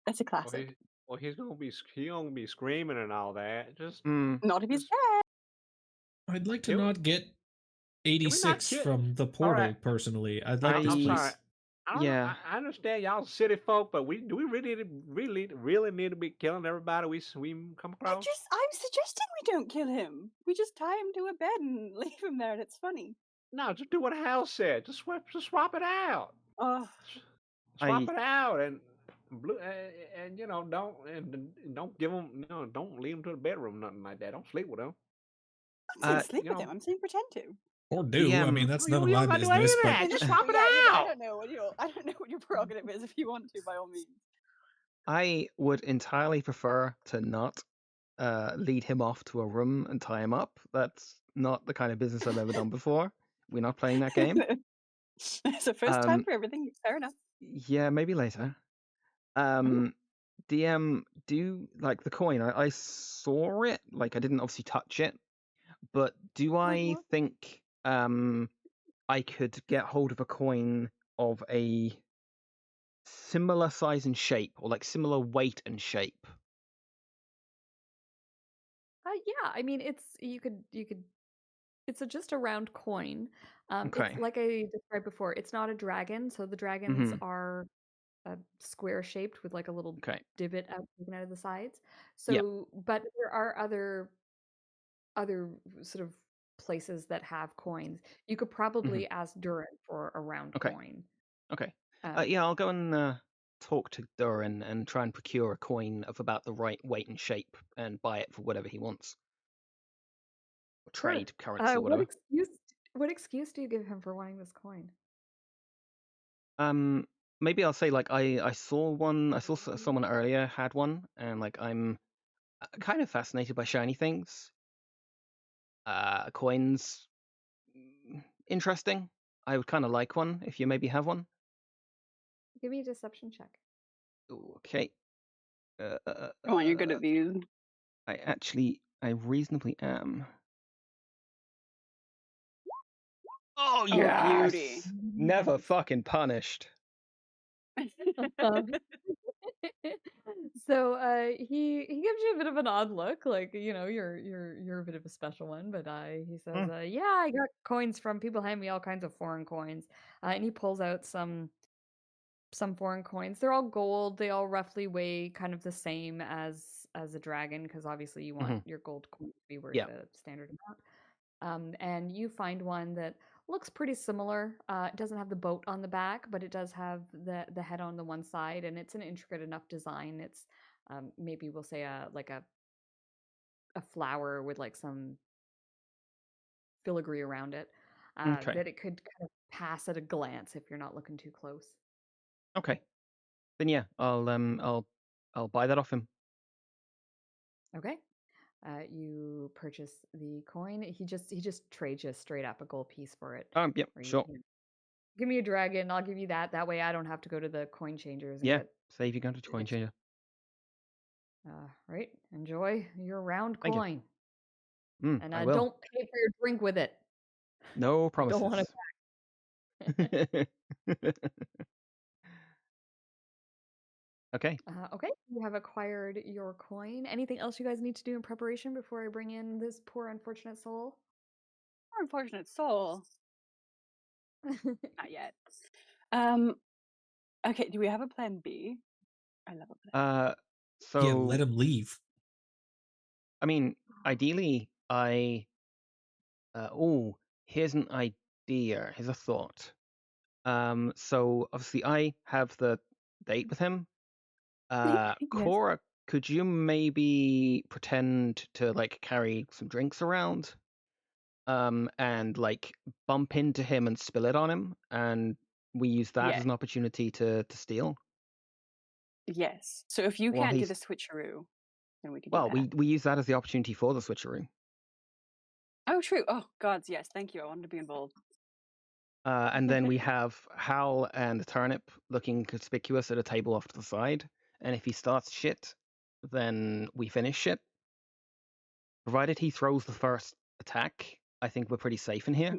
That's a classic. Well, he's gonna be screaming and all that. Just not if he's dead. I'd like to not get 86 from the portal personally. I'd like this I'm place. sorry. I understand y'all city folk, but do we really need to be killing everybody we come across? I'm suggesting we don't kill him. We just tie him to a bed and leave him there, and it's funny. No, just do what Hal said. Just swap it out. Swap it out and don't give them don't leave them to the bedroom, nothing like that. Don't sleep with them. I'm saying sleep with him. I'm saying pretend to. Or do. I mean, that's none of my business. But just swap it out. I don't know what your prerogative is. If you want to, by all means. I would entirely prefer to not lead him off to a room and tie him up. That's not the kind of business I've ever done before. We're not playing that game. It's the first time for everything. Fair enough. Yeah, maybe later. DM, do like the coin? I saw it. Like I didn't obviously touch it, but do I think I could get hold of a coin of a similar size and shape, or like similar weight and shape? Yeah, I mean you could it's just a round coin. Okay. It's like I described before, it's not a dragon, so the dragons are square shaped with like a little divot out of the sides. So but there are other sort of places that have coins. You could probably ask Durin for a round coin. Okay. Yeah, I'll go and talk to Durin and try and procure a coin of about the right weight and shape and buy it for whatever he wants. Or trade currency or whatever. What excuse do you give him for wanting this coin? Maybe I'll say like I saw one. I saw someone earlier had one, and like I'm kind of fascinated by shiny things. Coins, interesting. I would kind of like one if you maybe have one. Give me a deception check. Okay. Come on, you're good at these. I reasonably am. Oh yes! Beauty. Never fucking punished. So he gives you a bit of an odd look, like you're a bit of a special one, but he says, yeah, I got coins from people hand me all kinds of foreign coins, and he pulls out some foreign coins. They're all gold. They all roughly weigh kind of the same as a dragon, because obviously you want your gold coin to be worth a standard amount. And you find one that looks pretty similar. It doesn't have the boat on the back, but it does have the head on the one side, and it's an intricate enough design. It's maybe we'll say a flower with like some filigree around it, that it could kind of pass at a glance if you're not looking too close. Okay, then yeah, I'll buy that off him. Okay. You purchase the coin. He just trades you straight up a gold piece for it. Yep, sure. Give me a dragon, I'll give you that. That way I don't have to go to the coin changers. Save you going to coin changer. Right. Enjoy your round coin. And I will. don't pay for your drink with it. No promises. Don't want to. Okay. Okay. You have acquired your coin. Anything else you guys need to do in preparation before I bring in this poor unfortunate soul? Poor unfortunate soul. Not yet. Okay, do we have a plan B? I love a plan B. So yeah, let him leave. I mean, ideally, here's an idea. Here's a thought. So obviously, I have the date with him. Yes. Cora, could you maybe pretend to like carry some drinks around, and like bump into him and spill it on him, and we use that as an opportunity to steal? Yes. So if you can't do the switcheroo, then we can do that. Well, we use that as the opportunity for the switcheroo. Oh, true. Oh, gods, yes. Thank you. I wanted to be involved. And then we have Hal and the Turnip looking conspicuous at a table off to the side, and if he starts shit, then we finish shit. Provided he throws the first attack, I think we're pretty safe in here.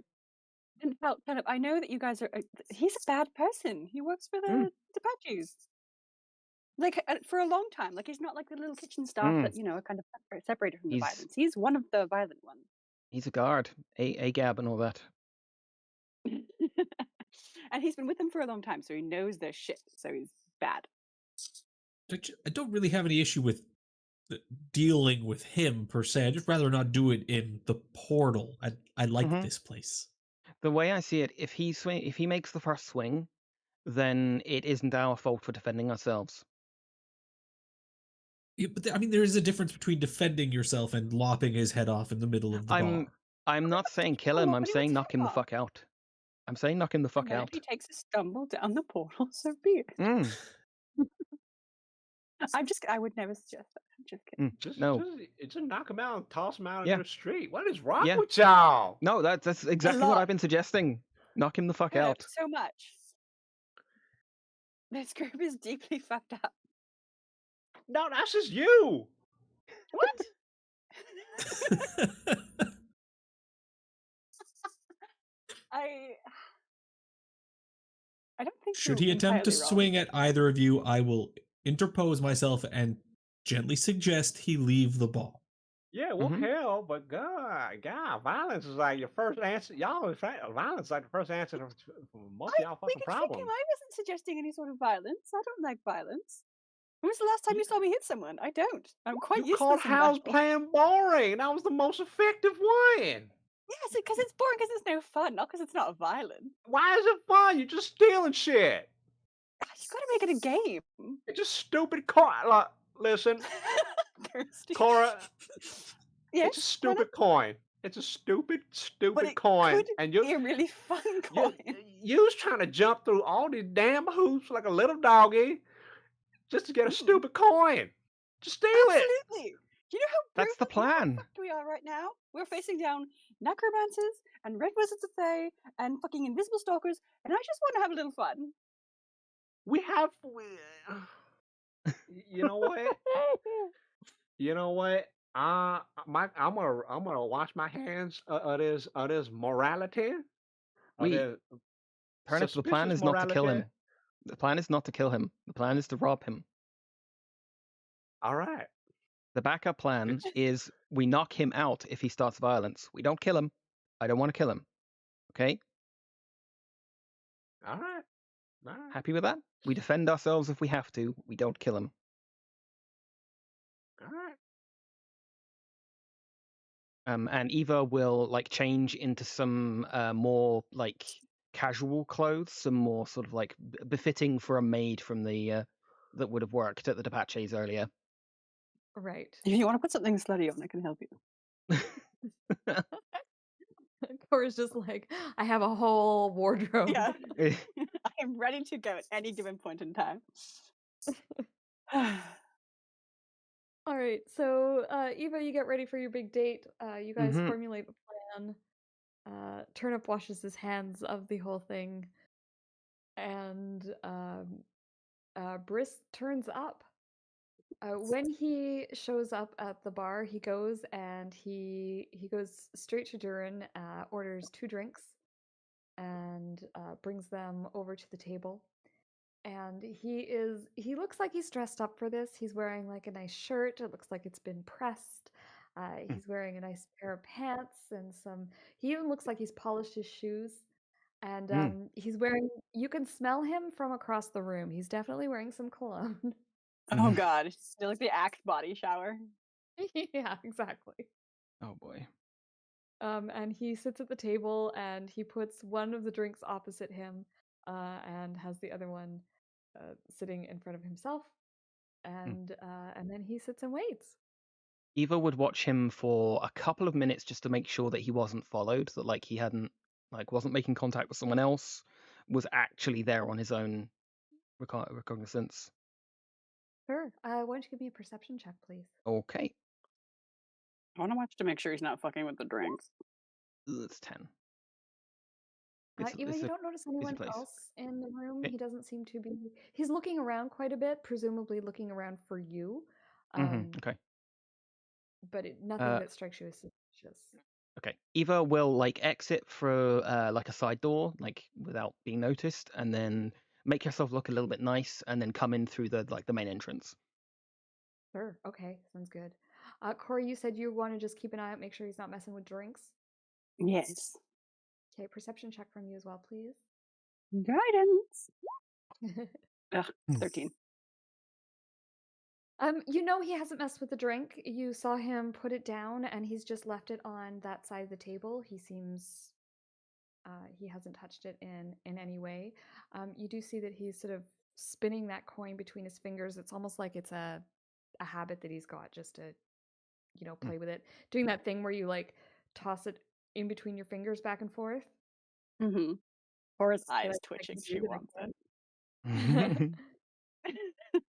And Turnip, I know that you guys are. He's a bad person. He works for the Apaches. Like for a long time. Like he's not like the little kitchen staff that are kind of separated from the violence. He's one of the violent ones. He's a guard, AGAB and all that. And he's been with them for a long time, so he knows their shit. So he's bad. I don't really have any issue with dealing with him per se. I'd just rather not do it in the portal. I like this place. The way I see it, if he makes the first swing, then it isn't our fault for defending ourselves. Yeah, but I mean, there is a difference between defending yourself and lopping his head off in the middle of the bar. I'm not saying kill him. I'm saying knock him the fuck out. I'm saying knock him the fuck out. If he takes a stumble down the portal, so be it. I would never suggest that. I'm just kidding. Just knock him out and toss him out into the street. What is wrong Yeah. with y'all? No, that's exactly what I've been suggesting. Knock him the fuck out. So much. This group is deeply fucked up. No, that's just you. What? I don't think. Should he attempt to swing at either of you, I will interpose myself and gently suggest he leave the ball. Yeah, well, hell, but God, violence is like your first answer. Violence is like the first answer to most of y'all fucking problems. I wasn't suggesting any sort of violence. I don't like violence. When was the last time you saw me hit someone? I don't. I'm quite you used to called Hal's plan boring. That was the most effective one. Yes, because it's boring because it's no fun, not because it's not violent. Why is it fun? You're just stealing shit. You gotta make it a game. It's just stupid coin. Like, listen, Cora. Yes, it's a stupid coin. It's a stupid coin. And you're a really fun coin. You was trying to jump through all these damn hoops like a little doggy just to get a stupid coin. Just steal it. Absolutely. You know how that's the plan. We are right now. We're facing down necromancers and red wizards of Fae and fucking invisible stalkers, and I just want to have a little fun. You know what? You know what? I'm gonna wash my hands of this morality. Turnip, the plan is not to kill him. The plan is not to kill him. The plan is to rob him. All right. The backup plan is we knock him out if he starts violence. We don't kill him. I don't want to kill him. Okay? All right. Happy with that? We defend ourselves if we have to. We don't kill him. All right. And Eva will like change into some more like casual clothes, some more sort of like befitting for a maid from the that would have worked at the Apaches earlier. Right. If you want to put something slutty on, I can help you. Cora's just like, I have a whole wardrobe. Yeah. I am ready to go at any given point in time. All right, so Eva, you get ready for your big date. You guys formulate the plan. Turnip washes his hands of the whole thing, and Briss turns up. When he shows up at the bar, he goes and he goes straight to Durin, orders 2 drinks, and brings them over to the table. And he looks like he's dressed up for this. He's wearing like a nice shirt. It looks like it's been pressed. He's wearing a nice pair of pants and he even looks like he's polished his shoes. And he's wearing, you can smell him from across the room. He's definitely wearing some cologne. Oh God, it's still like the Axe body shower. Yeah, exactly. Oh boy. And he sits at the table and he puts one of the drinks opposite him, and has the other one sitting in front of himself, and then he sits and waits. Eva would watch him for a couple of minutes just to make sure that he wasn't followed, that like he hadn't wasn't making contact with someone else, was actually there on his own recognizance. Sure. Why don't you give me a perception check, please? Okay. I want to watch to make sure he's not fucking with the drinks. It's 10. Eva, It's you a don't notice busy anyone place. else in the room. Okay. He doesn't seem to be. He's looking around quite a bit, presumably looking around for you. Okay. But nothing that strikes you as suspicious. Okay. Eva will like exit through like a side door, like without being noticed, and then make yourself look a little bit nice, and then come in through the main entrance. Sure. Okay. Sounds good. Corey, you said you want to just keep an eye out, make sure he's not messing with drinks. Yes. Okay. Perception check from you as well, please. Guidance. Ugh, 13. You know he hasn't messed with the drink. You saw him put it down, and he's just left it on that side of the table. He seems he hasn't touched it in any way. You do see that he's sort of spinning that coin between his fingers. It's almost like it's a habit that he's got, just to play with it. Doing that thing where you like toss it in between your fingers back and forth. Mm-hmm. Or his I eyes can twitching. do She that wants again. it.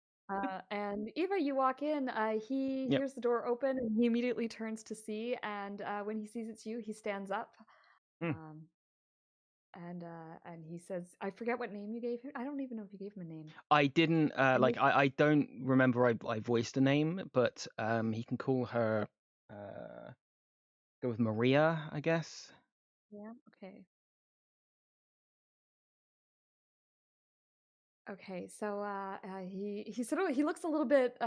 And Eva, you walk in. He Yep. hears the door open, and he immediately turns to see. And when he sees it's you, he stands up. And he says, "I forget what name you gave him. I don't even know if you gave him a name." I didn't I don't remember I voiced a name, but he can call her go with Maria, I guess. Yeah. Okay. Okay. So he looks a little bit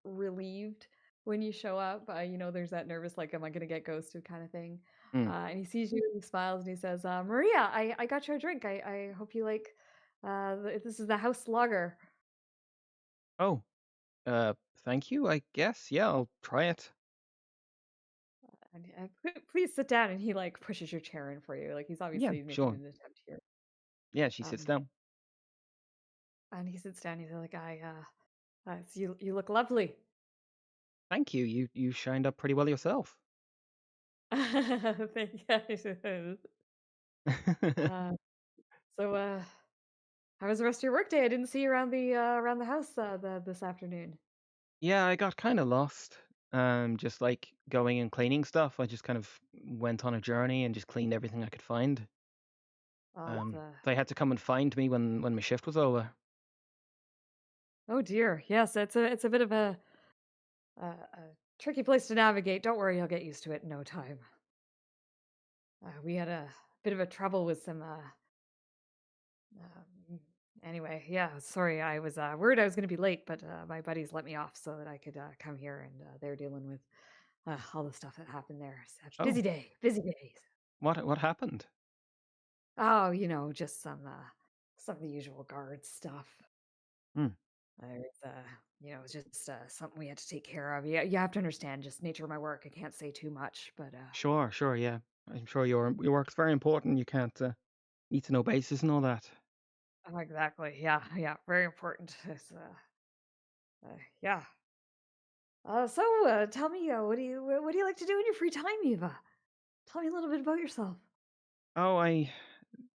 relieved when you show up. There's that nervous, like, am I gonna get ghosted kind of thing. And he sees you, he smiles, and he says, "Maria, I got you a drink. I hope you like. This is the house lager." Oh, thank you, I guess. Yeah, I'll try it. And please sit down. And he like pushes your chair in for you. Like he's Yeah, obviously making sure. an attempt here. Yeah, she sits down. And he sits down. He's like, so you look lovely." Thank you. You shined up pretty well yourself. Thank you. So how was the rest of your workday? I didn't see you around the house this afternoon. Yeah, I got kind of lost. Just like going and cleaning stuff. I just kind of went on a journey and just cleaned everything I could find. They had to come and find me when my shift was over. Oh dear, yes, it's a bit of a tricky place to navigate. Don't worry, you'll get used to it in no time. We had a bit of a trouble with some. Anyway, yeah, sorry, I was worried I was going to be late, but my buddies let me off so that I could come here, and they're dealing with all the stuff that happened there. Such busy day, busy days. What happened? Oh, just some of the usual guard stuff. There's, it's just something we had to take care of. Yeah, you have to understand, just nature of my work. I can't say too much, but Sure, yeah. I'm sure your work's very important. You can't need to know basis and all that. exactly. Yeah, very important. It's, yeah. So tell me, what do you like to do in your free time, Eva? Tell me a little bit about yourself. Oh, I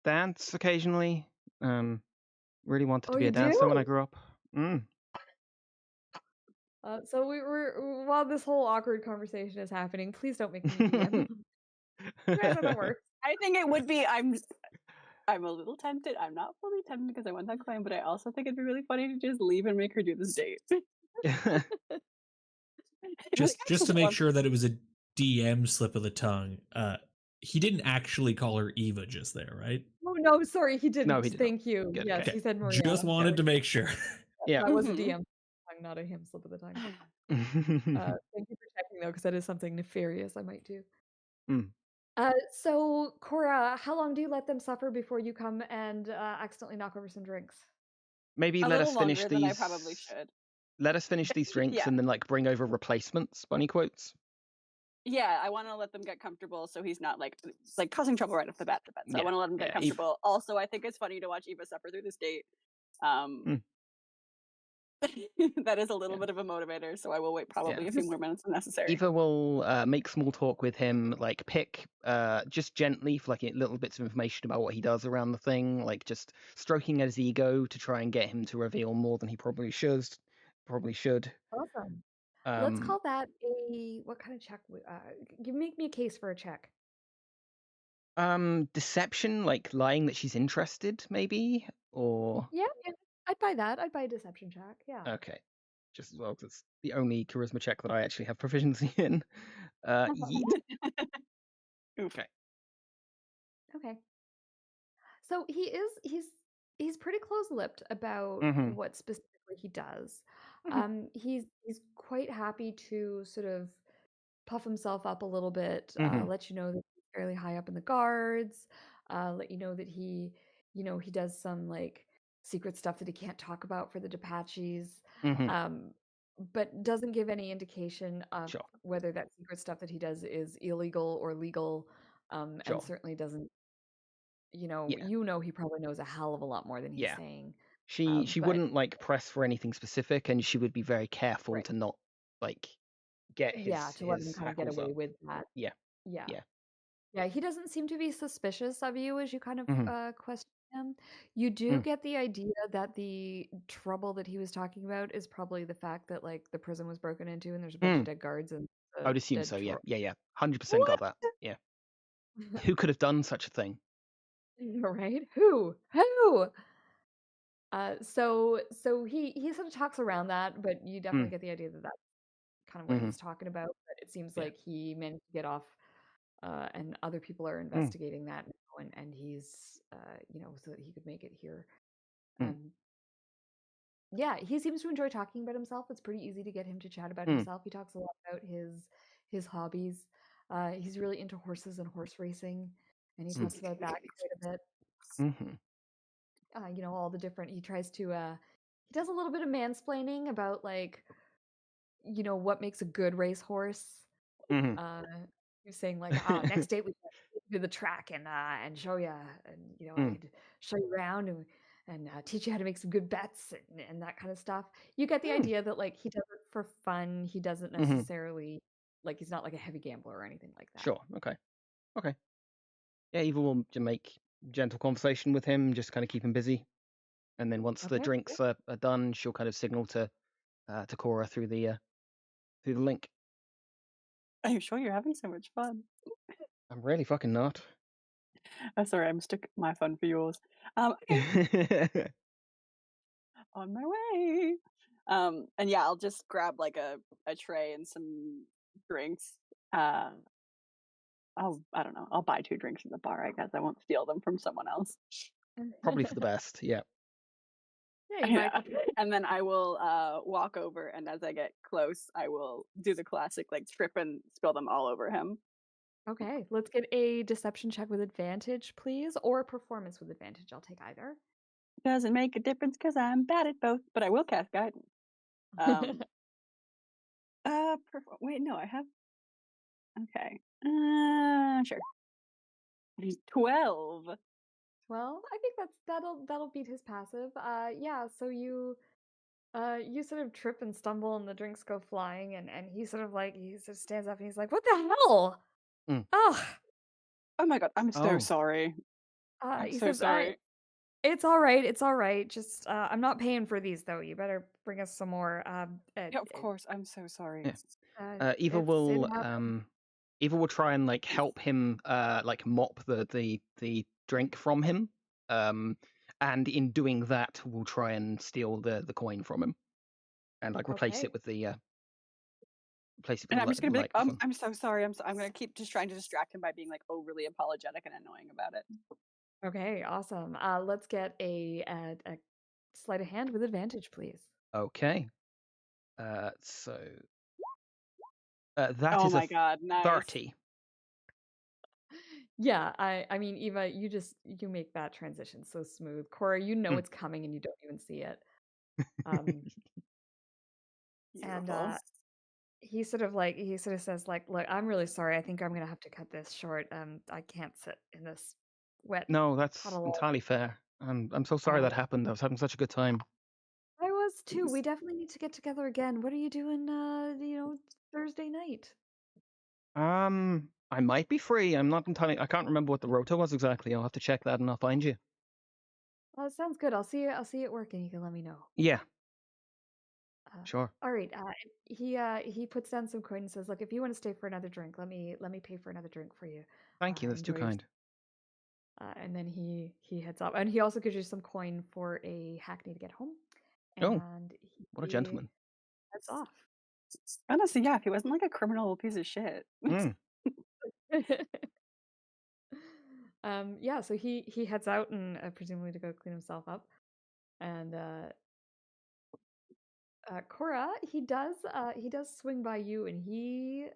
dance occasionally. Really wanted Oh, to be you a dancer when I do? grew up. So we were while this whole awkward conversation is happening, please don't make me DM. You guys are the worst. I think it would be. I'm a little tempted. I'm not fully tempted because I want that coin, but I also think it'd be really funny to just leave and make her do this date. Just to make sure that it was a DM slip of the tongue. He didn't actually call her Eva just there, right? Oh no, sorry, he didn't. No, he did not. Thank you. Good, Yes, okay. he said Maria. Just wanted to make sure. Yeah. That was a DM tongue, not a him slip of the tongue. Thank you for checking though, because that is something nefarious I might do. So Cora, how long do you let them suffer before you come and accidentally knock over some drinks? Maybe a let little us finish longer these. than I probably should. Let us finish these drinks Yeah. and then like bring over replacements. Bunny quotes. Yeah, I want to let them get comfortable so he's not like causing trouble right off the bat. So I want to let them get comfortable. Also, I think it's funny to watch Eva suffer through this date. That is a little bit of a motivator, so I will wait probably a few more minutes if necessary. Eva will make small talk with him, like pick just gently for like little bits of information about what he does around the thing, like just stroking at his ego to try and get him to reveal more than he probably should. Awesome. Let's call that what kind of check? You make me a case for a check. Deception, like lying that she's interested, maybe, or Yeah, I'd buy that. I'd buy a deception check. Yeah. okay, just as well 'cause it's the only charisma check that I actually have proficiency in. Yeet. Oof. Okay. Okay. So he's pretty close-lipped about Mhm. what specifically he does. Mhm. He's quite happy to sort of puff himself up a little bit, Mhm. let you know that he's fairly high up in the guards, let you know that he does some like secret stuff that he can't talk about for the Depatchis, Mhm. um, but doesn't give any indication of Sure. whether that secret stuff that he does is illegal or legal, and Sure. certainly doesn't, Yeah. he probably knows a hell of a lot more than he's Yeah. saying. She But wouldn't like press for anything specific, and she would be very careful right, to not like get yeah, to let him his kind of get hackles away up. with that. Yeah. Yeah. Yeah. Yeah, he doesn't seem to be suspicious of you as you kind of Mhm. question him. You do Mm. get the idea that the trouble that he was talking about is probably the fact that like the prison was broken into and there's a bunch of Mm. dead guards and I a would assume dead so. Yeah. troll. Yeah. Yeah. 100% got What? that. Yeah. Who could have done such a thing? Right? Who? Who? So he sort of talks around that, but you definitely Mm. get the idea that that's kind of what Mhm. he's talking about. But it seems Yeah. like he managed to get off, and other people are Mm. investigating that now, and he's, so that he could make it here. Mm. Um, yeah, he seems to enjoy talking about himself. It's pretty easy to get him to chat about Mm. himself. He talks a lot about his hobbies. He's really into horses and horse racing, and he Mm. talks about that quite a bit. Mhm. All the different. He tries to. He does a little bit of mansplaining about like what makes a good racehorse. Mhm. Uh, you're saying like, next date we can do the track and show you, and I Mm. could show you around and teach you how to make some good bets and that kind of stuff. You get the Mm. idea that like he does it for fun. He doesn't Mhm. necessarily like he's not like a heavy gambler or anything like that. Sure. Okay. Okay. Yeah. Eva will make gentle conversation with him, just kind of keep him busy, and then once the Okay, cool. drinks are done, she'll kind of signal to Cora through the link. Are you sure you're having so much fun? I'm really fucking not. Oh, sorry, I mistook my fun for yours. Okay, on my way. And yeah, I'll just grab like a tray and some drinks. I don't know. I'll buy 2 drinks at the bar. I guess I won't steal them from someone else. Probably for the best. Yeah. Yeah, you buy a Yeah. couple. And then I will walk over, and as I get close, I will do the classic like trip and spill them all over him. Okay, let's get a deception check with advantage, please, or a performance with advantage. I'll take either. Doesn't make a difference because I'm bad at both, but I will cast guidance. Um, wait, no, I have. Okay, sure. 12. Well, I think that'll beat his passive. Yeah, so you sort of trip and stumble and the drinks go flying and he sort of stands up and he's like, "What the hell?" Mm. Oh, Oh my god, I'm so Oh. sorry. I'm he so says, sorry. "It's all right, it's all right. Just I'm not paying for these though. You better bring us some more." Yeah, of course, I'm so sorry. Yeah. It happens. Eva will try and like help him like mop the drink from him. And in doing that, we'll try and steal the coin from him and like replace Okay. it with the And I'm just gonna be like, microphone. I'm so sorry. I'm gonna keep just trying to distract him by being like overly apologetic and annoying about it. Okay, awesome. Let's get a sleight of hand with advantage, please. Okay. So that Oh is a my god, nice. 30. Yeah, I mean, Eva, you make that transition so smooth. Cora, you know Mm. it's coming and you don't even see it. Um, and Beautiful. he sort of says like, "Look, I'm really sorry. I think I'm gonna have to cut this short. I can't sit in this wet No, that's puddle. entirely fair. I'm so sorry Uh, that happened. I was having such a good time. I was too. We definitely need to get together again. What are you doing? Thursday night. I might be free. I'm not entirely. I can't remember what the rota was exactly. I'll have to check that and I'll find you. It sounds good. I'll see you. I'll see you at work, and you can let me know. Yeah, Uh, sure. all right. He puts down some coin and says, "Look, if you want to stay for another drink, let me pay for another drink for you. Thank you. That's too Enjoy your kind. And then he heads off, and he also gives you some coin for a hackney to get home. Oh, And what a he gentleman. heads off. Honestly, yeah, if he wasn't like a criminal piece of shit. Mm. Yeah, so he heads out and presumably to go clean himself up. And Cora, he does swing by you, and he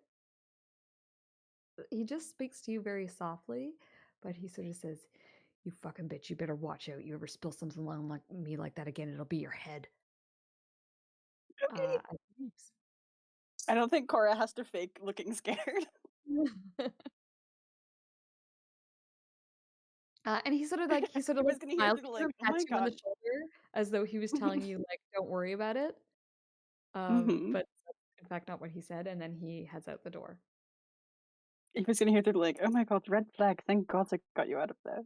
just speaks to you very softly, but he sort of says, "You fucking bitch, you better watch out. You ever spill something on like me like that again, it'll be your head." Okay. As he leaves. I don't think Cora has to fake looking scared. And he sort of I like was like gonna hear smiles, through sort like, of oh pats my you on the god. shoulder as though he was telling you like, "Don't worry about it." Mm-hmm. But that's in fact not what he said, and then he heads out the door. He was gonna hear through like, oh my god, red flag. Thank God I got you out of there.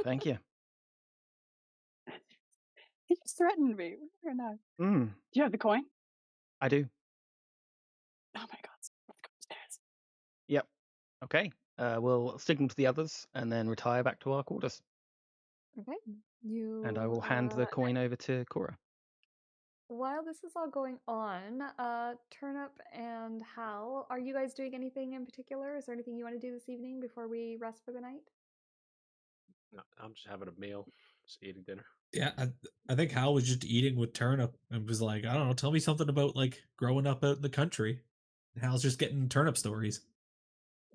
Thank you. He just threatened me. Or not. Mm, Do you have the coin? I do. Oh my god. Let's go upstairs. Yep. Okay. We'll signal to the others and then retire back to our quarters. Okay. And I You will hand the coin over to Cora. while this is all going on, Turnip and Hal, are you guys doing anything in particular? Is there anything you want to do this evening before we rest for the night? No, I'm just having a meal, just eating dinner. Yeah, I think Hal was just eating with Turnip and was like, I don't know, tell me something about like growing up out in the country. And Hal's just getting Turnip stories.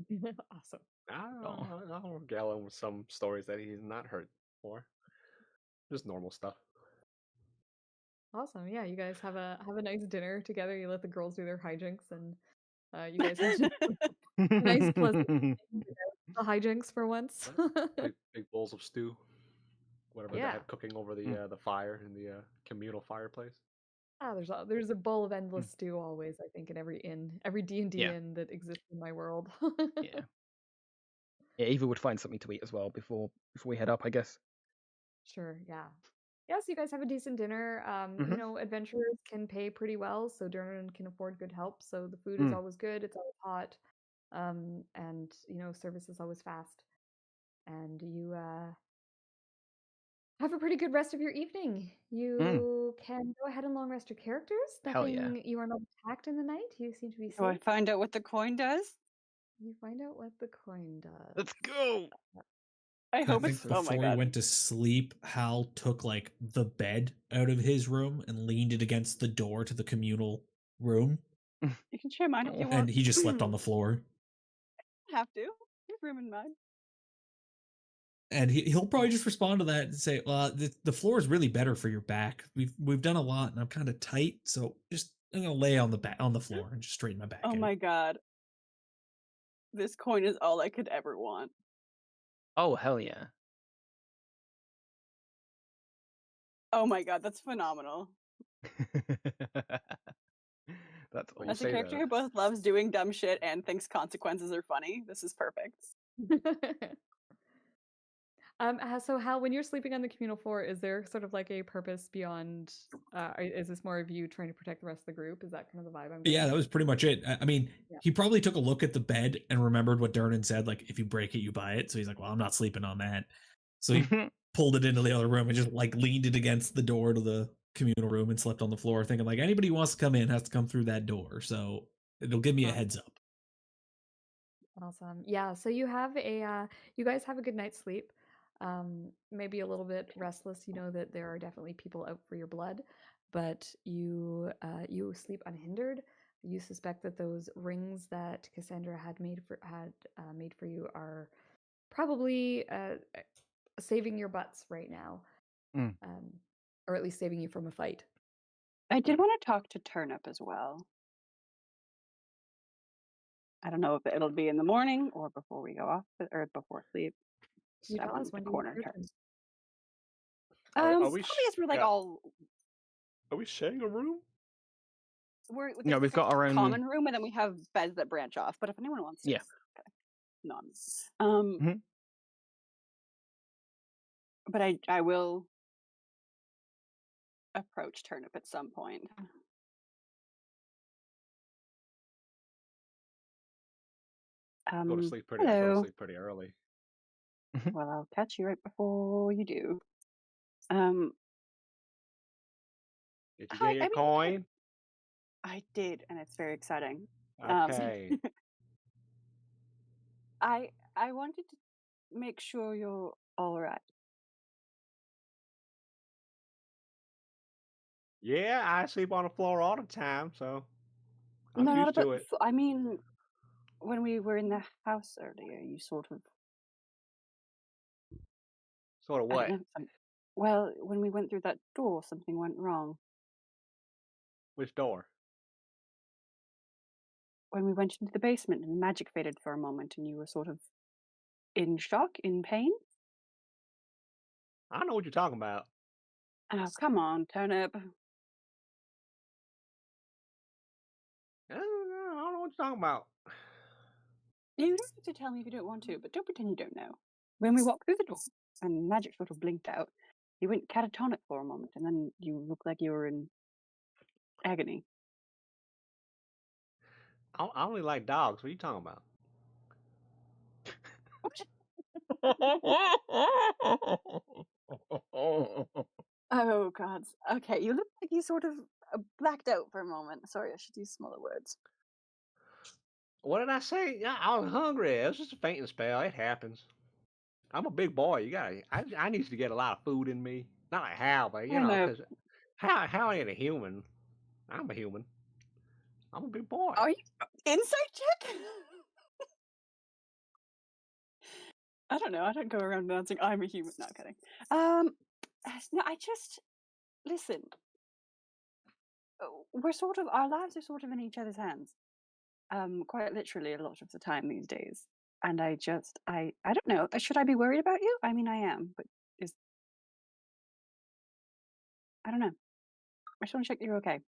Awesome. I'll regale him with some stories that he's not heard before. Just normal stuff. Awesome. Yeah, you guys have a nice dinner together. You let the girls do their hijinks, and you guys have some nice, pleasant hijinks for once. Big bowls of stew, whatever they Yeah. have cooking over the fire in the communal fireplace. There's a bowl of endless stew always, I think, in every inn, every D&D Yeah. inn that exists in my world. Yeah. Yeah, Eva would find something to eat as well before we head up, I guess. Sure, yeah. Yes, you guys have a decent dinner. You know, adventurers can pay pretty well, so Durnan can afford good help. So the food is always good, it's always hot, and you know, service is always fast. And you have a pretty good rest of your evening. You can go ahead and long rest your characters. Hell yeah. You are not attacked in the night. You seem to be Do I safe. find out what the coin does? You find out what the coin does. Let's go. I I hope think it's. Oh my before he god. went to sleep, Hal took like the bed out of his room and leaned it against the door to the communal room. You can share mine if you want. And he just slept on the floor. Have to. You have room in mine. And he'll probably just respond to that and say, "Well, the floor is really better for your back. We've done a lot, and I'm kind of tight, so just I'm gonna lay on the floor and just straighten my back Oh out." my god. This coin is all I could ever want. Oh, hell yeah. Oh my god, that's phenomenal. That's Well, you As a say character that. who both loves doing dumb shit and thinks consequences are funny, this is perfect. So Hal, when you're sleeping on the communal floor, is there sort of like a purpose beyond? Is this more of you trying to protect the rest of the group? Is that kind of the vibe I'm getting? Yeah, that was pretty much it. I mean, Yeah. he probably took a look at the bed and remembered what Durnan said, like, if you break it, you buy it. So he's like, well, I'm not sleeping on that. So he pulled it into the other room and just like leaned it against the door to the communal room and slept on the floor, thinking like anybody who wants to come in has to come through that door. So it'll give me a heads up. Awesome. Yeah. So you have you guys have a good night's sleep. Maybe a little bit restless. You know that there are definitely people out for your blood, but you sleep unhindered. You suspect that those rings that Cassandra had made for you are probably saving your butts right now, or at least saving you from a fight. I did want to talk to Turnip as well. I don't know if it'll be in the morning or before we go off or before sleep. You I tell wanted us when to do you corner want to her. Are Probably we as we're like all. Are we sharing a room? No, we've got our own common room, and then we have beds that branch off. But if anyone wants to, Yeah. okay. No. But I will approach Turnip at some point. Go to sleep pretty. I go to sleep pretty early. Well, I'll catch you right before you do. Did you Hi, get your I mean, coin? I did, and it's very exciting. Okay. I wanted to make sure you're all right. Yeah, I sleep on the floor all the time, so I'm No, not used about to the it. I mean, when we were in the house earlier, you sort of, Sort of I don't what? know. Well, when we went through that door, something went wrong. Which door? When we went into the basement and the magic faded for a moment, and you were sort of in shock, in pain. I don't know what you're talking about. Oh, come on, Turnip. I don't know what you're talking about. You don't have to tell me if you don't want to, but don't pretend you don't know. When we walked through the door and magic sort of blinked out, you went catatonic for a moment, and then you looked like you were in agony. I only like dogs. What are you talking about? Oh, God. Okay, you look like you sort of blacked out for a moment. Sorry, I should use smaller words. What did I say? Yeah, I was hungry. It was just a fainting spell. It happens. I'm a big boy. I need to get a lot of food in me. Not like Hal, but I know. because Hal ain't a human. I'm a human. I'm a big boy. Are you insight check? I don't know. I don't go around announcing I'm a human. Not kidding. No, I just listen. We're sort of our lives are sort of in each other's hands. Quite literally a lot of the time these days. And I don't know. Should I be worried about you? I mean, I am, but I don't know. I just want to check that you're okay.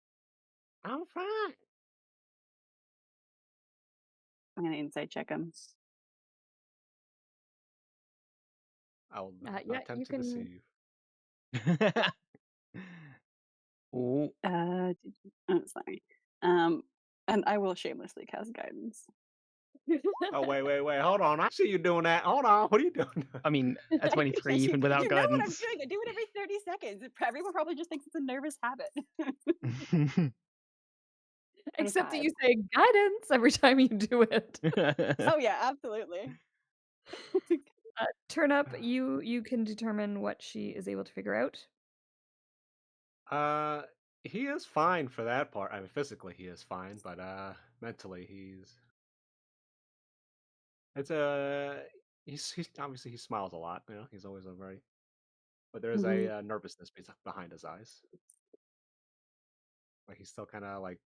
I'm fine. I'm gonna insight check him. I will Yeah, attempt you to can. deceive. Ooh. I'm sorry. And I will shamelessly cast guidance. Oh wait. Hold on. I see you doing that. Hold on. What are you doing? I mean, at 23, even without you know what I'm guidance. doing. I do it every 30 seconds. Everyone probably just thinks it's a nervous habit. Except that 25. you say guidance every time you do it. Oh yeah, absolutely. Turnip, you can determine what she is able to figure out. He is fine for that part. I mean, physically he is fine, but mentally it's he's obviously he smiles a lot. You know, he's always very, but there is a nervousness behind his eyes. Like he's still kind of like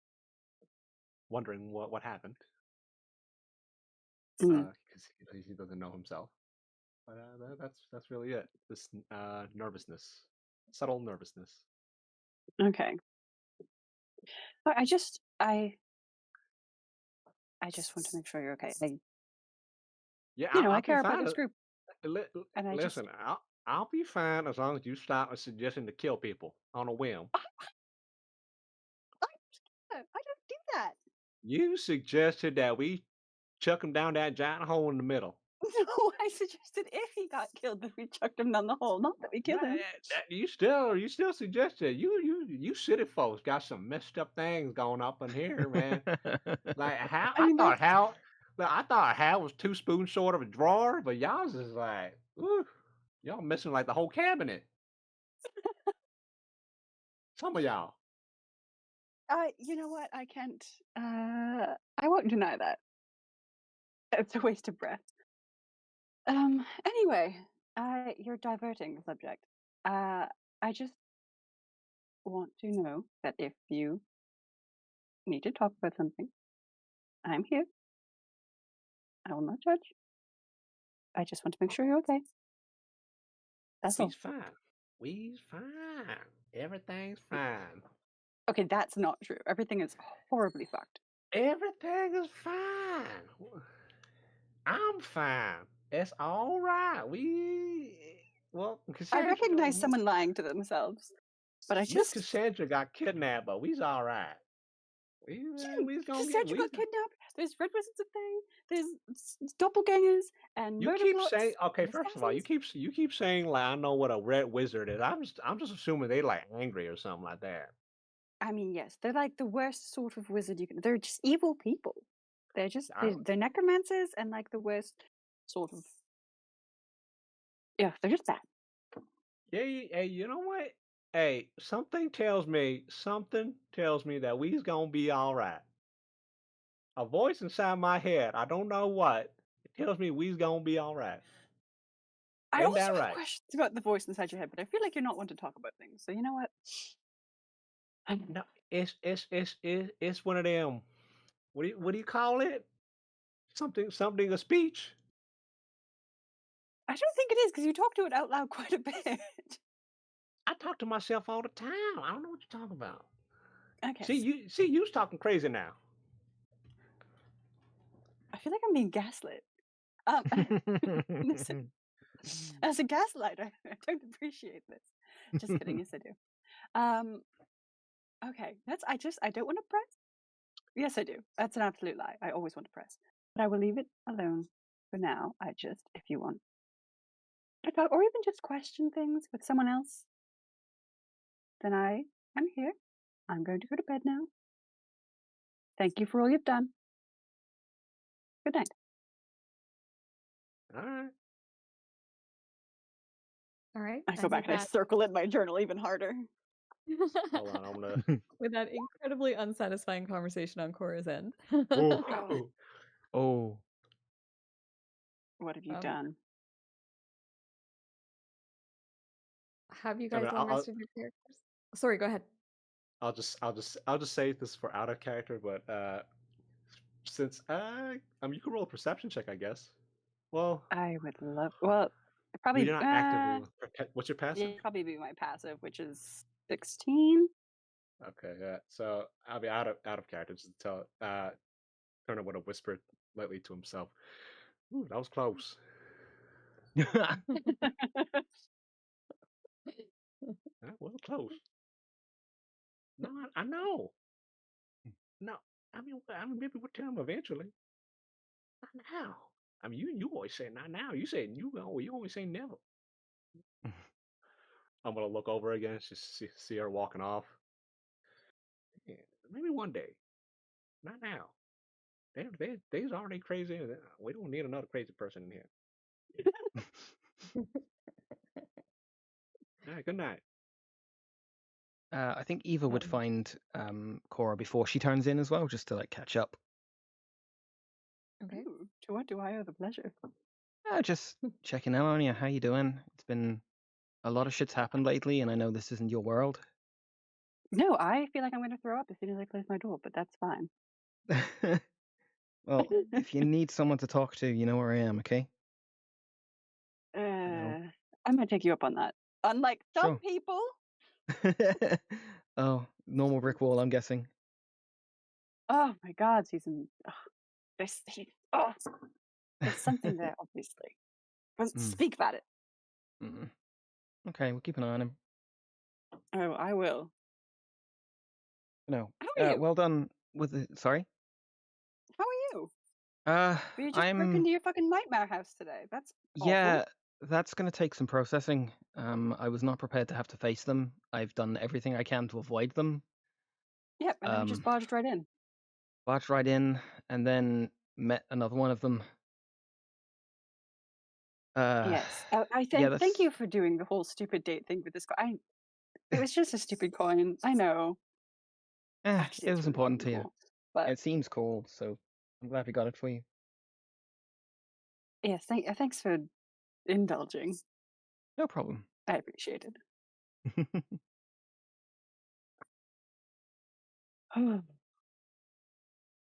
wondering what happened because he doesn't know himself. But that's really it. This nervousness, subtle nervousness. Okay. I just want to make sure you're okay. Yeah, I I'll be care about fine. this group, and I Listen, I'll be fine as long as you stop suggesting to kill people on a whim. I don't do that. You suggested that we chuck him down that giant hole in the middle. No, I suggested if he got killed, that we chucked him down the hole, not that we killed him. You still suggested you city folks got some messed up things going up in here, man. Like how I mean, I thought Hal was 2 spoons short of a drawer, but y'all's is like, ooh, y'all missing like the whole cabinet. Some of y'all. you know what? I can't. I won't deny that. It's a waste of breath. Anyway, you're diverting the subject. I just want to know that if you need to talk about something, I'm here. I will not judge. I just want to make sure you're okay. That's all. We's fine. We's fine. Everything's fine. Okay, that's not true. Everything is horribly fucked. Everything is fine. I'm fine. It's all right. I recognize someone lying to themselves, but I Miss just Cassandra got kidnapped, but we's all right. We You gonna just get. said you got kidnapped. There's red wizards of Fae. There's doppelgangers and You murder keep plots. saying okay. and First of all, you keep saying like I know what a red wizard is. I'm just assuming they like angry or something like that. I mean, yes, they're like the worst sort of wizard you can. They're just evil people. They're just they're necromancers and like the worst sort of. Yeah, they're just bad. Yeah, hey, you know what? Hey, something tells me that we's gonna be all right. A voice inside my head, I don't know what, it tells me we's gonna be all right. I Ain't also that have right? questions about the voice inside your head, but I feel like you're not one to talk about things. So you know what? No, it's one of them. What do you call it? Something a speech. I don't think it is because you talk to it out loud quite a bit. I talk to myself all the time. I don't know what you're talking about. Okay. See you's talking crazy now. I feel like I'm being gaslit. Listen, as a gaslighter, I don't appreciate this. Just kidding. Yes, I do. Okay. I don't want to press. Yes, I do. That's an absolute lie. I always want to press. But I will leave it alone for now. If you want to talk or even just question things with someone else, then I am here. I'm going to go to bed now. Thank you for all you've done. Good night. All right. All right. I go back and I circle in my journal even harder. Hold on, I'm gonna. With that incredibly unsatisfying conversation on Cora's end. Oh. What have you done? Have you guys long rested your characters? Sorry, go ahead. I'll just say this for out of character, but since you can roll a perception check, I guess. Well, I would love. Well, probably. You're not actively. What's your passive? Yeah, probably be my passive, which is 16. Okay, yeah. So I'll be out of character just to tell. Turnip would have whispered lightly to himself. Ooh, that was close. That was close. No, I know. No, I mean maybe we'll tell him eventually. Not now. I mean, you always say not now. You say you always say never. I'm gonna look over again, just see her walking off. Yeah, maybe one day. Not now. They's already crazy. We don't need another crazy person in here. All right, good night. I think Eva would find Cora before she turns in as well, just to like catch up. Okay. Ooh, to what do I owe the pleasure? Just checking in on you. How you doing? It's been a lot of shit's happened lately, and I know this isn't your world. No, I feel like I'm going to throw up as soon as I close my door, but that's fine. Well, if you need someone to talk to, you know where I am, okay? I'm going to take you up on that. Unlike some people. Oh, normal brick wall, I'm guessing. Oh my God, Susan. There's something there, obviously. But speak about it. Okay, we'll keep an eye on him. Oh, I will. No. How are you? Well done with the. Sorry? How are you? You just broke into your fucking nightmare house today. That's awful. Yeah, that's going to take some processing. I was not prepared to have to face them. I've done everything I can to avoid them. Yep, and then you just barged right in. Barged right in, and then met another one of them. Yes, thank you for doing the whole stupid date thing with this guy. It was just a stupid coin. I know. Actually, it was really important to you. cool, but it seems cool, so I'm glad we got it for you. Yes, thanks for indulging. No problem. I appreciate it. I'm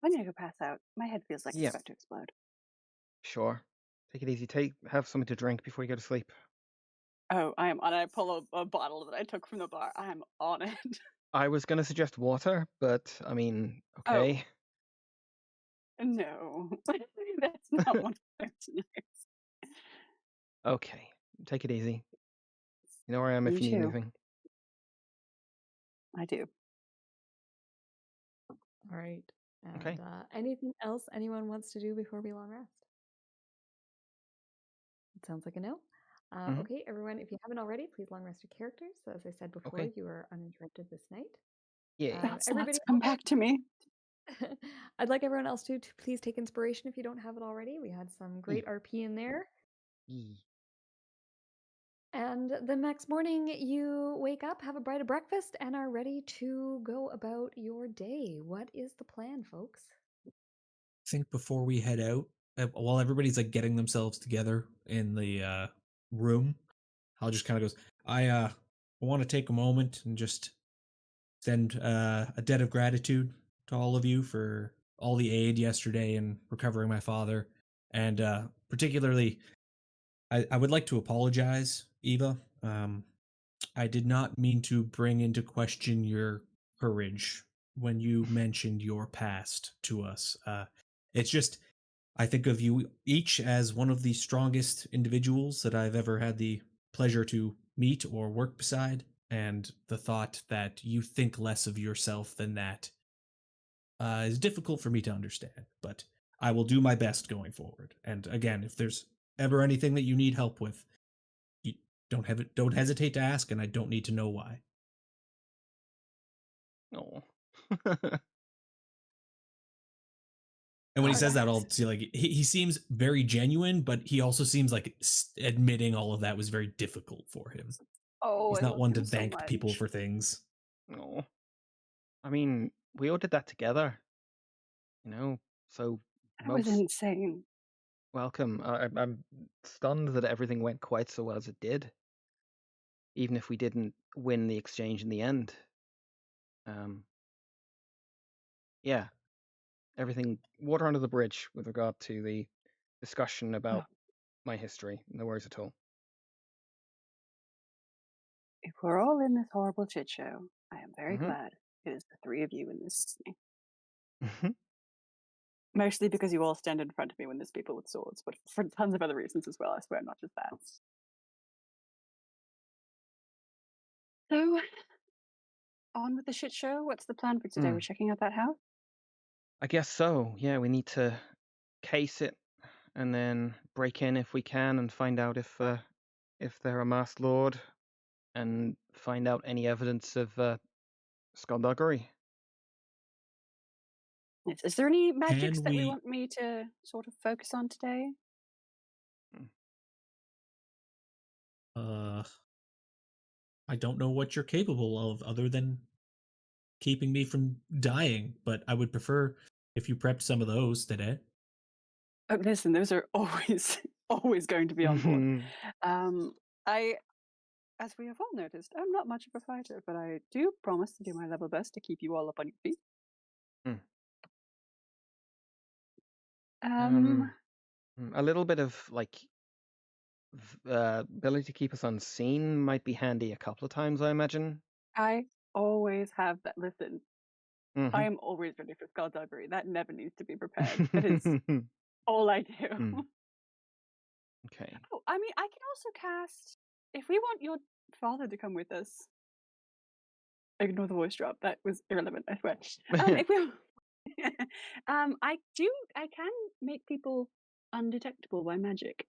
gonna go pass out. My head feels like it's about to explode. Sure. Take it easy. Have something to drink before you go to sleep. Oh, I am on it. I pull a bottle that I took from the bar. I'm on it. I was going to suggest water, but I mean, okay. Oh. No, that's not one of those scenarios. Okay, take it easy. You know where I am if you need anything. I do. All right. And Okay. anything else anyone wants to do before we long rest? It sounds like a no. Mhm. Okay, everyone, if you haven't already, please long rest your characters. So as I said before, Okay. you are uninterrupted this night. Yeah. That's Everybody, come back to me. I'd like everyone else to please take inspiration if you don't have it already. We had some great RP in there. Yee. And the next morning, you wake up, have a bite of breakfast, and are ready to go about your day. What is the plan, folks? I think before we head out, while everybody's like getting themselves together in the room, I'll just kind of goes, I want to take a moment and just send a debt of gratitude to all of you for all the aid yesterday in recovering my father. And particularly, I would like to apologize, Eva. I did not mean to bring into question your courage when you mentioned your past to us. It's just, I think of you each as one of the strongest individuals that I've ever had the pleasure to meet or work beside, and the thought that you think less of yourself than that is difficult for me to understand. But I will do my best going forward. And again, if there's ever anything that you need help with, you don't hesitate to ask, and I don't need to know why. Oh. And when he All says that, right. I'll see like he seems very genuine, but he also seems like admitting all of that was very difficult for him. Oh, He's I not love one to him so thank people much. for things. Oh. I mean, we all did that together, so That was most insane. welcome. I'm stunned that everything went quite so well as it did, even if we didn't win the exchange in the end. Yeah, everything water under the bridge with regard to the discussion about Oh, my history. No worries at all. if we're all in this horrible shit show, I am very Mhm. glad it is the three of you in this with me. Mhm. Mostly because you all stand in front of me when there's people with swords, but for tons of other reasons as well, I swear, not just that. So, on with the shit show. What's the plan for today? We're checking out that house? I guess so. Yeah, we need to case it and then break in if we can and find out if they're a masked lord and find out any evidence of skullduggery. Yes. Is there any magics Can that we we? want me to sort of focus on today? Uh, I don't know what you're capable of other than keeping me from dying, but I would prefer if you prepped some of those today. Oh, listen, those are always, always going to be on board. I, as we have all noticed, I'm not much of a fighter, but I do promise to do my level best to keep you all up on your feet. A little bit of ability to keep us unseen might be handy a couple of times, I imagine. I always have that. Listen, Mhm. I am always ready for skullduggery. That never needs to be prepared. That is all I do. Okay. Oh, I mean, I can also cast. If we want your father to come with us, ignore the voice drop. That was irrelevant. I swear. If we, I can make people undetectable by magic.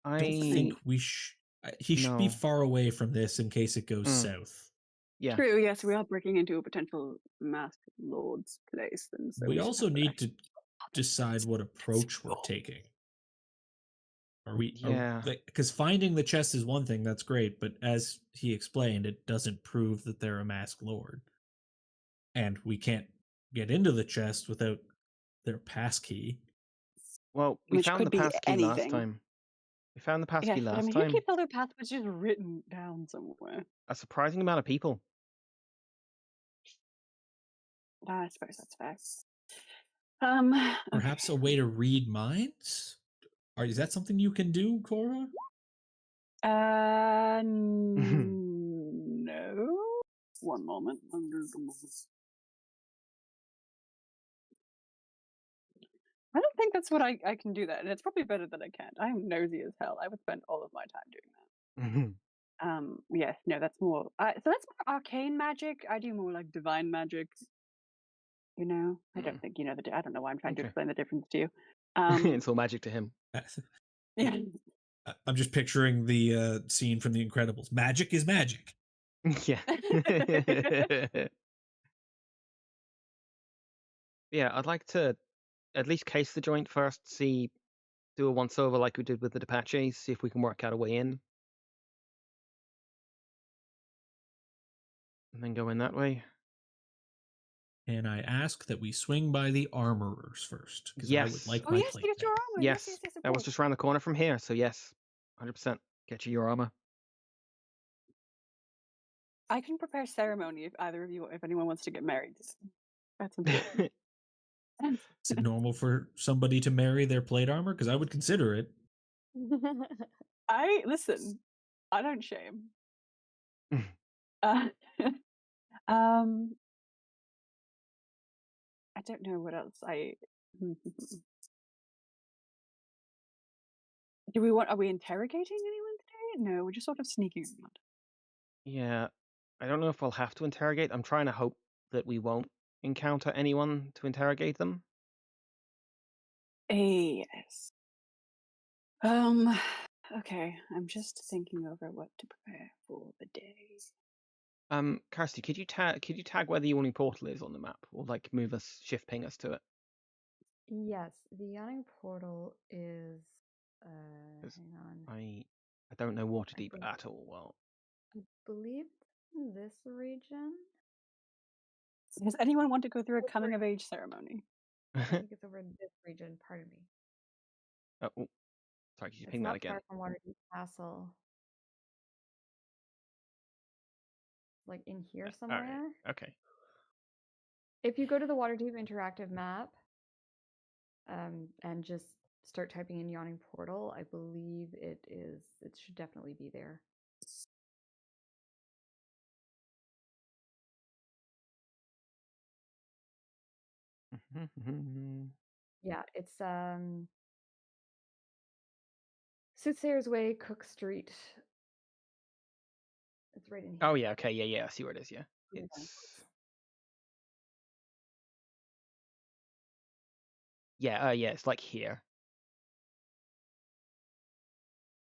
I don't think we he should be No. far away from this in case it goes south. Yeah. True. Yes, we are breaking into a potential masked lord's place, and so We should also have the need rest. to decide what approach we're taking. Are we? Yeah. Because finding the chest is one thing, that's great, but as he explained, it doesn't prove that they're a masked lord, and we can't get into the chest without their passkey. Well, we Which found could the be passkey last anything. time. We found the passkey Yes, but I last mean, who time. keeps all their passwords just written down somewhere? A surprising amount of people. I suppose that's fair. Perhaps Okay. a way to read minds? Is that something you can do, Cora? No. One moment. I don't think that's what I can do that, and it's probably better that I can't. I am nosy as hell. I would spend all of my time doing that. Yes, no, that's more. So that's more arcane magic. I do more like divine magic. I don't think you know I don't know why I'm trying to Okay. explain the difference to you. It's all magic to him. Yeah. I'm just picturing the scene from The Incredibles. Magic is magic. Yeah. Yeah, I'd like to at least case the joint first, do a once over like we did with the Apaches, see if we can work out a way in. And then go in that way. And I ask that we swing by the armorers first, because I would Yes. like Oh my yes, plate you get your made. armor. Yes. Yes, of That was course. just around the corner from here, so yes. 100%. Get you your armor. I can prepare ceremony if anyone wants to get married. That's important. Is it normal for somebody to marry their plate armor? Because I would consider it. Listen, I don't shame. Uh, I don't know what else are we interrogating anyone today? No, we're just sort of sneaking around. Yeah. I don't know if we'll have to interrogate. I'm trying to hope that we won't encounter anyone to interrogate them. Yes. Okay, I'm just thinking over what to prepare for the day. Kirsty, could you tag where the yawning portal is on the map, or like shift ping us to it? Yes, the yawning portal is. Hang on. I don't know Waterdeep believe- at all well. I believe in this region. Does anyone want to go through a coming of age ceremony? I think it's over in this region. Pardon me. Oh, sorry, could you It's ping that not again? far from Waterdeep Castle. Like in here somewhere. Okay. If you go to the Waterdeep interactive map, and just start typing in yawning portal, I believe it should definitely be there. Yeah, it's Soothsayer's Way, Cook Street. It's right in here. Oh yeah, okay, yeah, I see where it is, yeah. It's it's like here.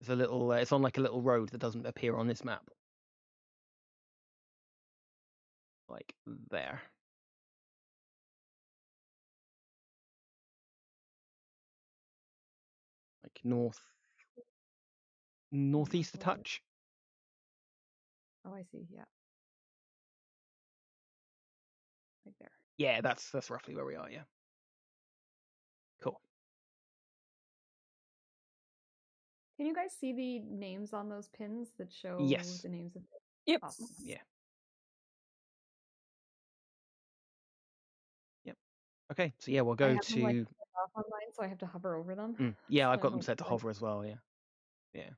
It's a little it's on like a little road that doesn't appear on this map. Like there. Like northeast a touch. Oh, I see. Yeah. Right there. Yeah, that's roughly where we are, yeah. Cool. Can you guys see the names on those pins that show Yes. the names of Yep. Awesome. Yeah. Yep. Okay, so yeah, we'll go them, to off online, so I have to hover over them. yeah, so I've I got them won't set to like- hover as well, yeah. Yeah.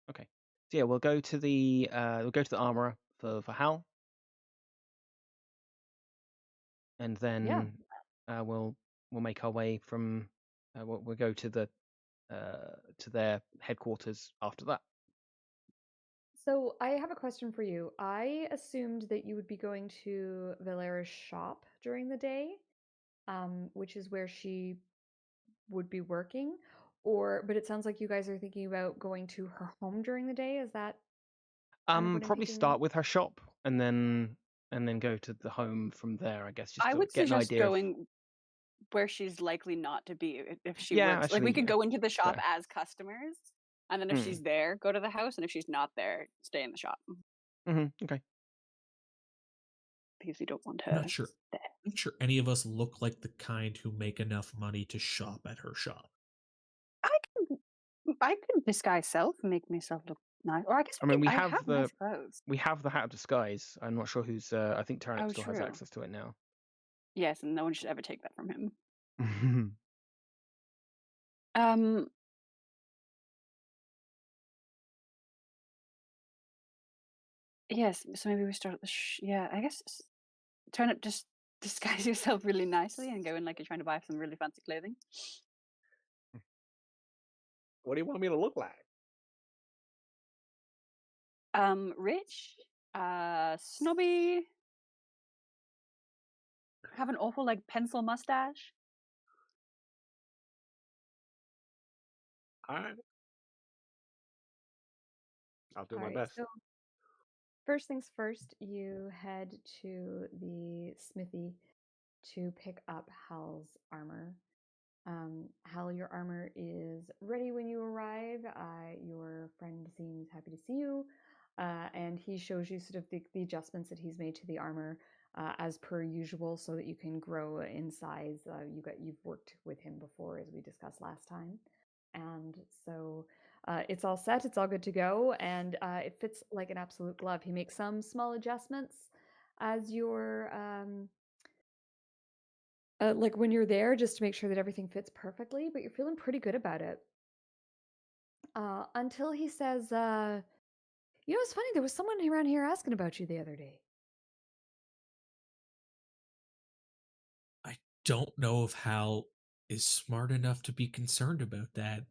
Okay. So yeah, we'll go to the armorer for Hal. And then we'll make our way from we'll go to their headquarters after that. So I have a question for you. I assumed that you would be going to Valera's shop during the day, which is where she would be working, but it sounds like you guys are thinking about going to her home during the day. Is that Probably start with her shop and then go to the home from there, I guess, just I to would get an suggest idea going where she's likely not to be if she Yeah, works. Like we actually, could yeah. go into the shop Fair. as customers, and then if Mm. she's there, go to the house, and if she's not there, stay in the shop Okay. because we don't want her. I'm not sure. I'm not sure any of us look like the kind who make enough money to shop at her shop. I could disguise self and make myself look nice. Or I guess I have nice clothes. We have the hat of disguise. I'm not sure who's I think Turnip still has true. access to it now. Yes, and no one should ever take that from him. Yes, so maybe we start at the I guess Turnip, just disguise yourself really nicely and go in like you're trying to buy some really fancy clothing. What do you want me to look like? Rich, snobby, have an awful like pencil mustache. All right. I'll do All my right, best. so first things first, you head to the smithy to pick up Hal's armor. Hal, your armor is ready when you arrive. Your friend seems happy to see you, and he shows you sort of the adjustments that he's made to the armor as per usual, so that you can grow in size. You've worked with him before, as we discussed last time, and so it's all set. It's all good to go, and it fits like an absolute glove. He makes some small adjustments as you're like when you're there, just to make sure that everything fits perfectly, but you're feeling pretty good about it. Until he says, you know, it's funny, there was someone around here asking about you the other day. I don't know if Hal is smart enough to be concerned about that.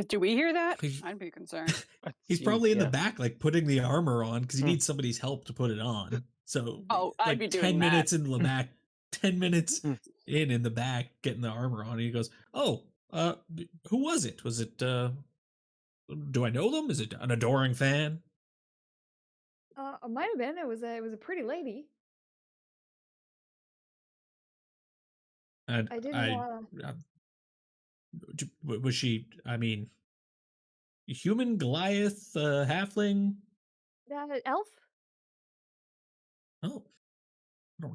Do we hear that? He's- I'd be concerned. He's probably in the back, like putting the armor on because he needs somebody's help to put it on. So, Oh, I'd like be 10 doing that. minutes in the back, 10 minutes in the back, getting the armor on. And he goes, "Oh, who was it? Was it, do I know them? Is it an adoring fan?" It might have been. It was a pretty lady. And I didn't. was she? I mean, human, Goliath, halfling? Elf? Oh,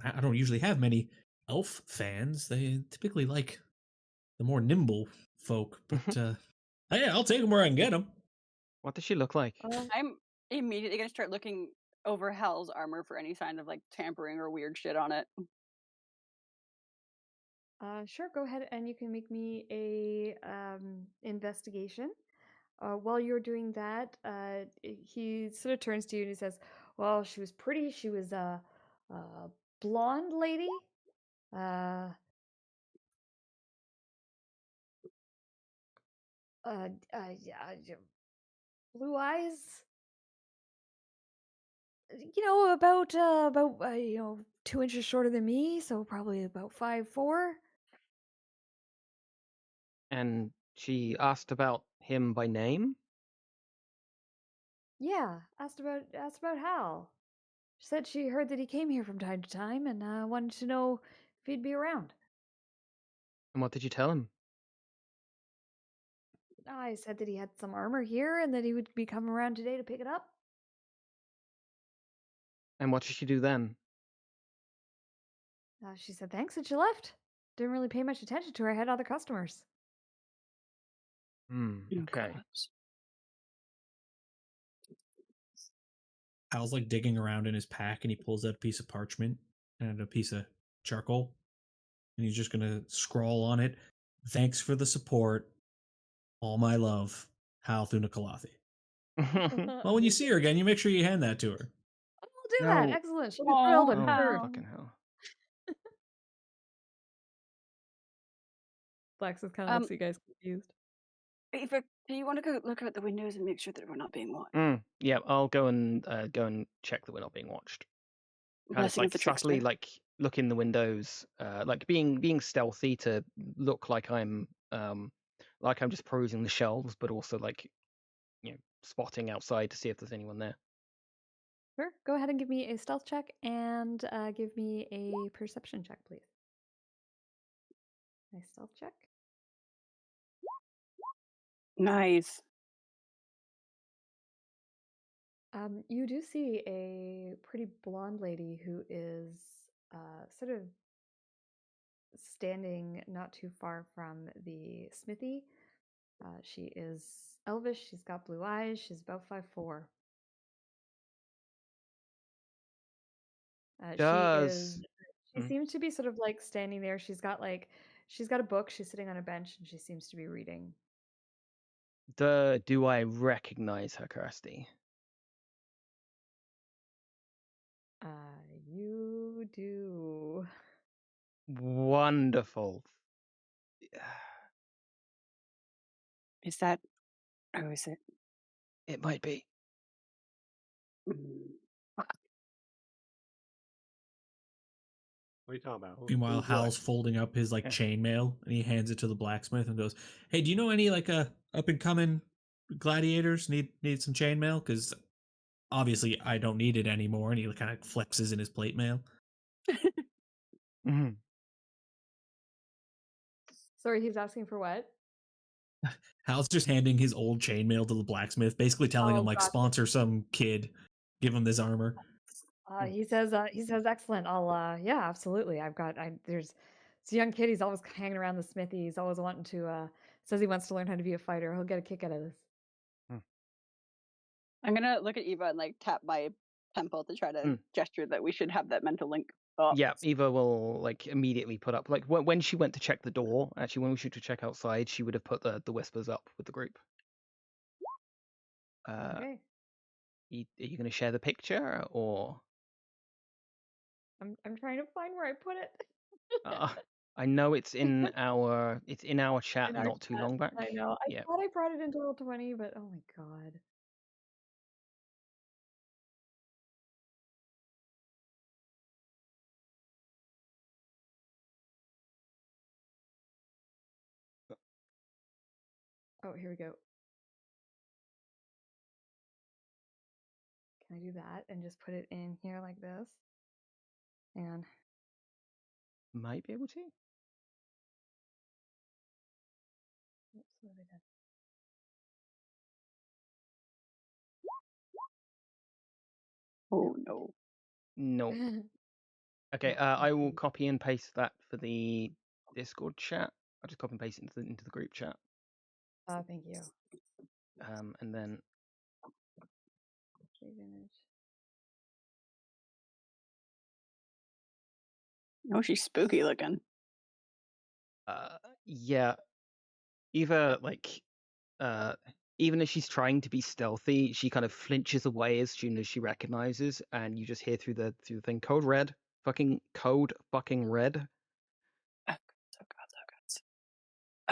I don't usually have many elf fans. They typically like the more nimble folk. But hey, I'll take them where I can get them. What does she look like? I'm immediately gonna start looking over Hal's armor for any sign of like tampering or weird shit on it. Sure, go ahead and you can make me a investigation. While you're doing that, he sort of turns to you and he says, "Well, she was pretty. She was a blonde lady. Uh, yeah, blue eyes. You know, about 2 inches shorter than me, so probably about 5'4". And she asked about him by name? Yeah, asked about Hal. She said she heard that he came here from time to time and wanted to know if he'd be around. And what did you tell him? I said that he had some armor here and that he would be coming around today to pick it up. And what did she do then? She said thanks and she left. Didn't really pay much attention to her. I had other customers. Okay. Hal's like digging around in his pack and he pulls out a piece of parchment and a piece of charcoal. And he's just going to scrawl on it. "Thanks for the support. All my love, Hal Thunakalathi." Well, when you see her again, you make sure you hand that to her. I'll do that. No. Excellent. She'll be thrilled, I'm Oh, sure. fucking hell. Flax is kind of looks at you guys confused. Ava, do you want to go look out the windows and make sure that we're not being watched? Yeah, I'll go and check that we're not being watched. Kind of Blessing like of the subtly, trickster. like look in the windows, like being stealthy to look like I'm just perusing the shelves, but also like spotting outside to see if there's anyone there. Sure. Go ahead and give me a stealth check and give me a perception check, please. Nice stealth check. Nice. You do see a pretty blonde lady who is sort of standing not too far from the smithy. She is elvish. She's got blue eyes. She's about 5'4". She seems to be sort of like standing there. She's got a book. She's sitting on a bench and she seems to be reading. Do I recognize her, Kirsty? You do. Wonderful. Is that? Oh, is it? It might be. What are you talking about? Meanwhile, Hal's folding up his chainmail and he hands it to the blacksmith and goes, "Hey, do you know any up and coming gladiators need some chainmail? Because obviously I don't need it anymore." And he kind of flexes in his plate mail. Mm-hmm. Sorry, he's asking for what? Hal's just handing his old chainmail to the blacksmith, basically telling him sponsor some kid, give him this armor. He says excellent. I'll yeah, absolutely. There's this young kid, he's always hanging around the smithy. He's always wanting to says he wants to learn how to be a fighter. He'll get a kick out of this. I'm gonna look at Eva and tap my temple to try to gesture that we should have that mental link up. Yeah, Eva will immediately put up when she went to check the door. Actually, when we should to check outside, she would have put the whispers up with the group. Okay. Are you going to share the picture or? I'm trying to find where I put it. I know it's in our chat not too long back. I know. I thought I brought it into Roll20, but oh my god. Oh, here we go. Can I do that and just put it in here like this? And might be able to. Oops, what did I do? Oh no. No. Okay, I will copy and paste that for the Discord chat. I'll just copy and paste it into the group chat. Thank you. And then Save image. Oh, she's spooky looking. Yeah. Eva even as she's trying to be stealthy, she kind of flinches away as soon as she recognizes, and you just hear through the thing, code red. Fucking red. Oh god.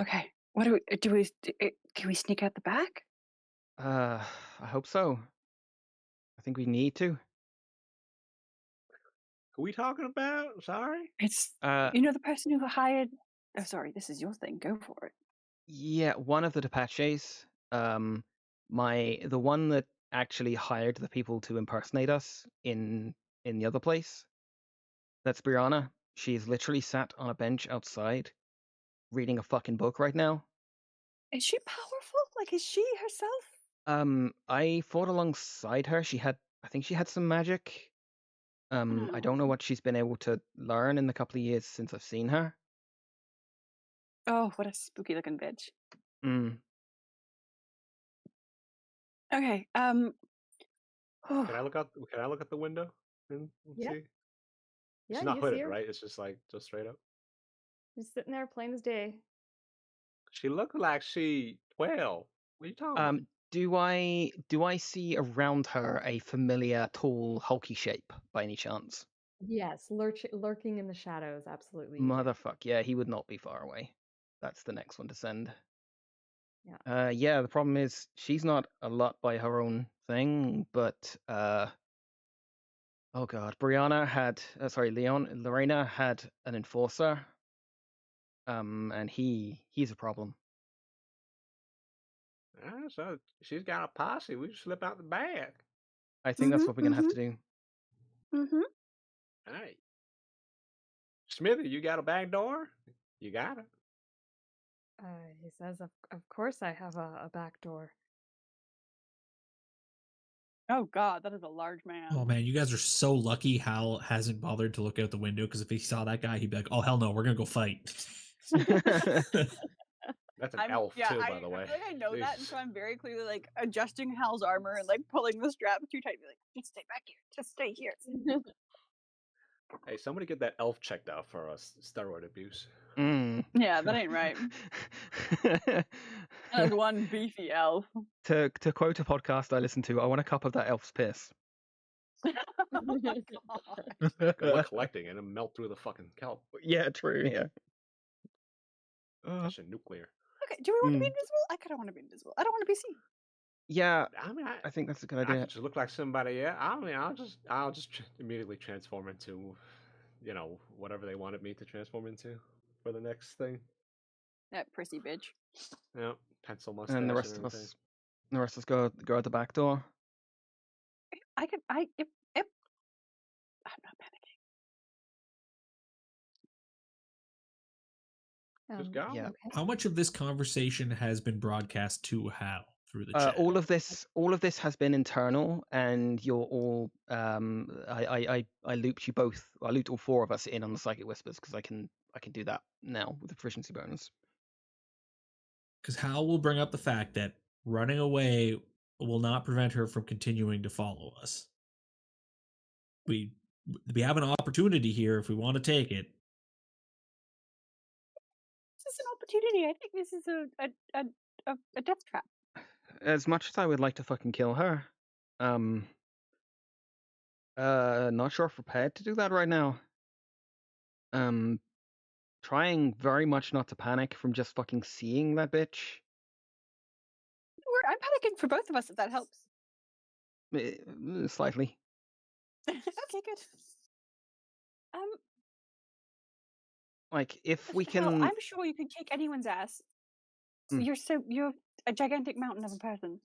Okay. What do we can we sneak out the back? I hope so. I think we need to. Who are we talking about? Sorry? It's the person who hired oh sorry, this is your thing. Go for it. Yeah, one of the Depaches. The one that actually hired the people to impersonate us in the other place. That's Brianna. She's literally sat on a bench outside reading a fucking book right now. Is she powerful? Is she herself? I fought alongside her. I think she had some magic. I don't know what she's been able to learn in the couple of years since I've seen her. Oh, what a spooky looking bitch. Okay. Can I look at the window and see? Yeah, it's not hooded, right? It's just just straight up. Just sitting there plain as day. She looked like she 12. What are you talking about? Do I see around her a familiar, tall, hulky shape by any chance? Yes, lurking in the shadows, absolutely. Motherfuck, yeah, he would not be far away. That's the next one to send. Yeah. Yeah, the problem is she's not a lot by her own thing, but oh god, Lorena had an enforcer. And he's a problem. So she's got a posse. We just slip out the back. I think that's what we're gonna have to do. Hey, Smithy, you got a back door? You got it. He says, of course I have a back door. Oh god, that is a large man. Oh man, you guys are so lucky Hal hasn't bothered to look out the window, because if he saw that guy, he'd be like, oh hell no, we're gonna go fight. That's an elf too, by the way. I feel like I know that, and so I'm very clearly adjusting Hal's armor and pulling the strap too tight. Just stay back here. Just stay here. Hey, somebody get that elf checked out for us. Steroid abuse. Yeah, that ain't right. That's one beefy elf. To quote a podcast I listen to, I want a cup of that elf's piss. Oh my god. Good luck collecting it and melt through the fucking kelp. Yeah, true, yeah. That's a nuclear. Okay, do we want to be invisible? I kind of want to be invisible. I don't want to be seen. Yeah, I think that's a good idea. I could just look like somebody. Yeah, I'll just immediately transform into whatever they wanted me to transform into for the next thing. That prissy bitch. Yeah, pencil mustache And the rest of us go out the back door. If I'm not panicking. Just go. Yeah. Okay. How much of this conversation has been broadcast to Hal through the chat? All of this has been internal, and you're all. I looped you both. I looped all four of us in on the psychic whispers because I can do that now with the proficiency bonus. Because Hal will bring up the fact that running away will not prevent her from continuing to follow us. We have an opportunity here if we want to take it. This is an opportunity. I think this is a death trap. As much as I would like to fucking kill her, not sure if prepared to do that right now. Trying very much not to panic from just fucking seeing that bitch. I'm panicking for both of us, if that helps. Slightly. Okay, good. Like, if we Hal, can... I'm sure you can kick anyone's ass. You're a gigantic mountain of a person.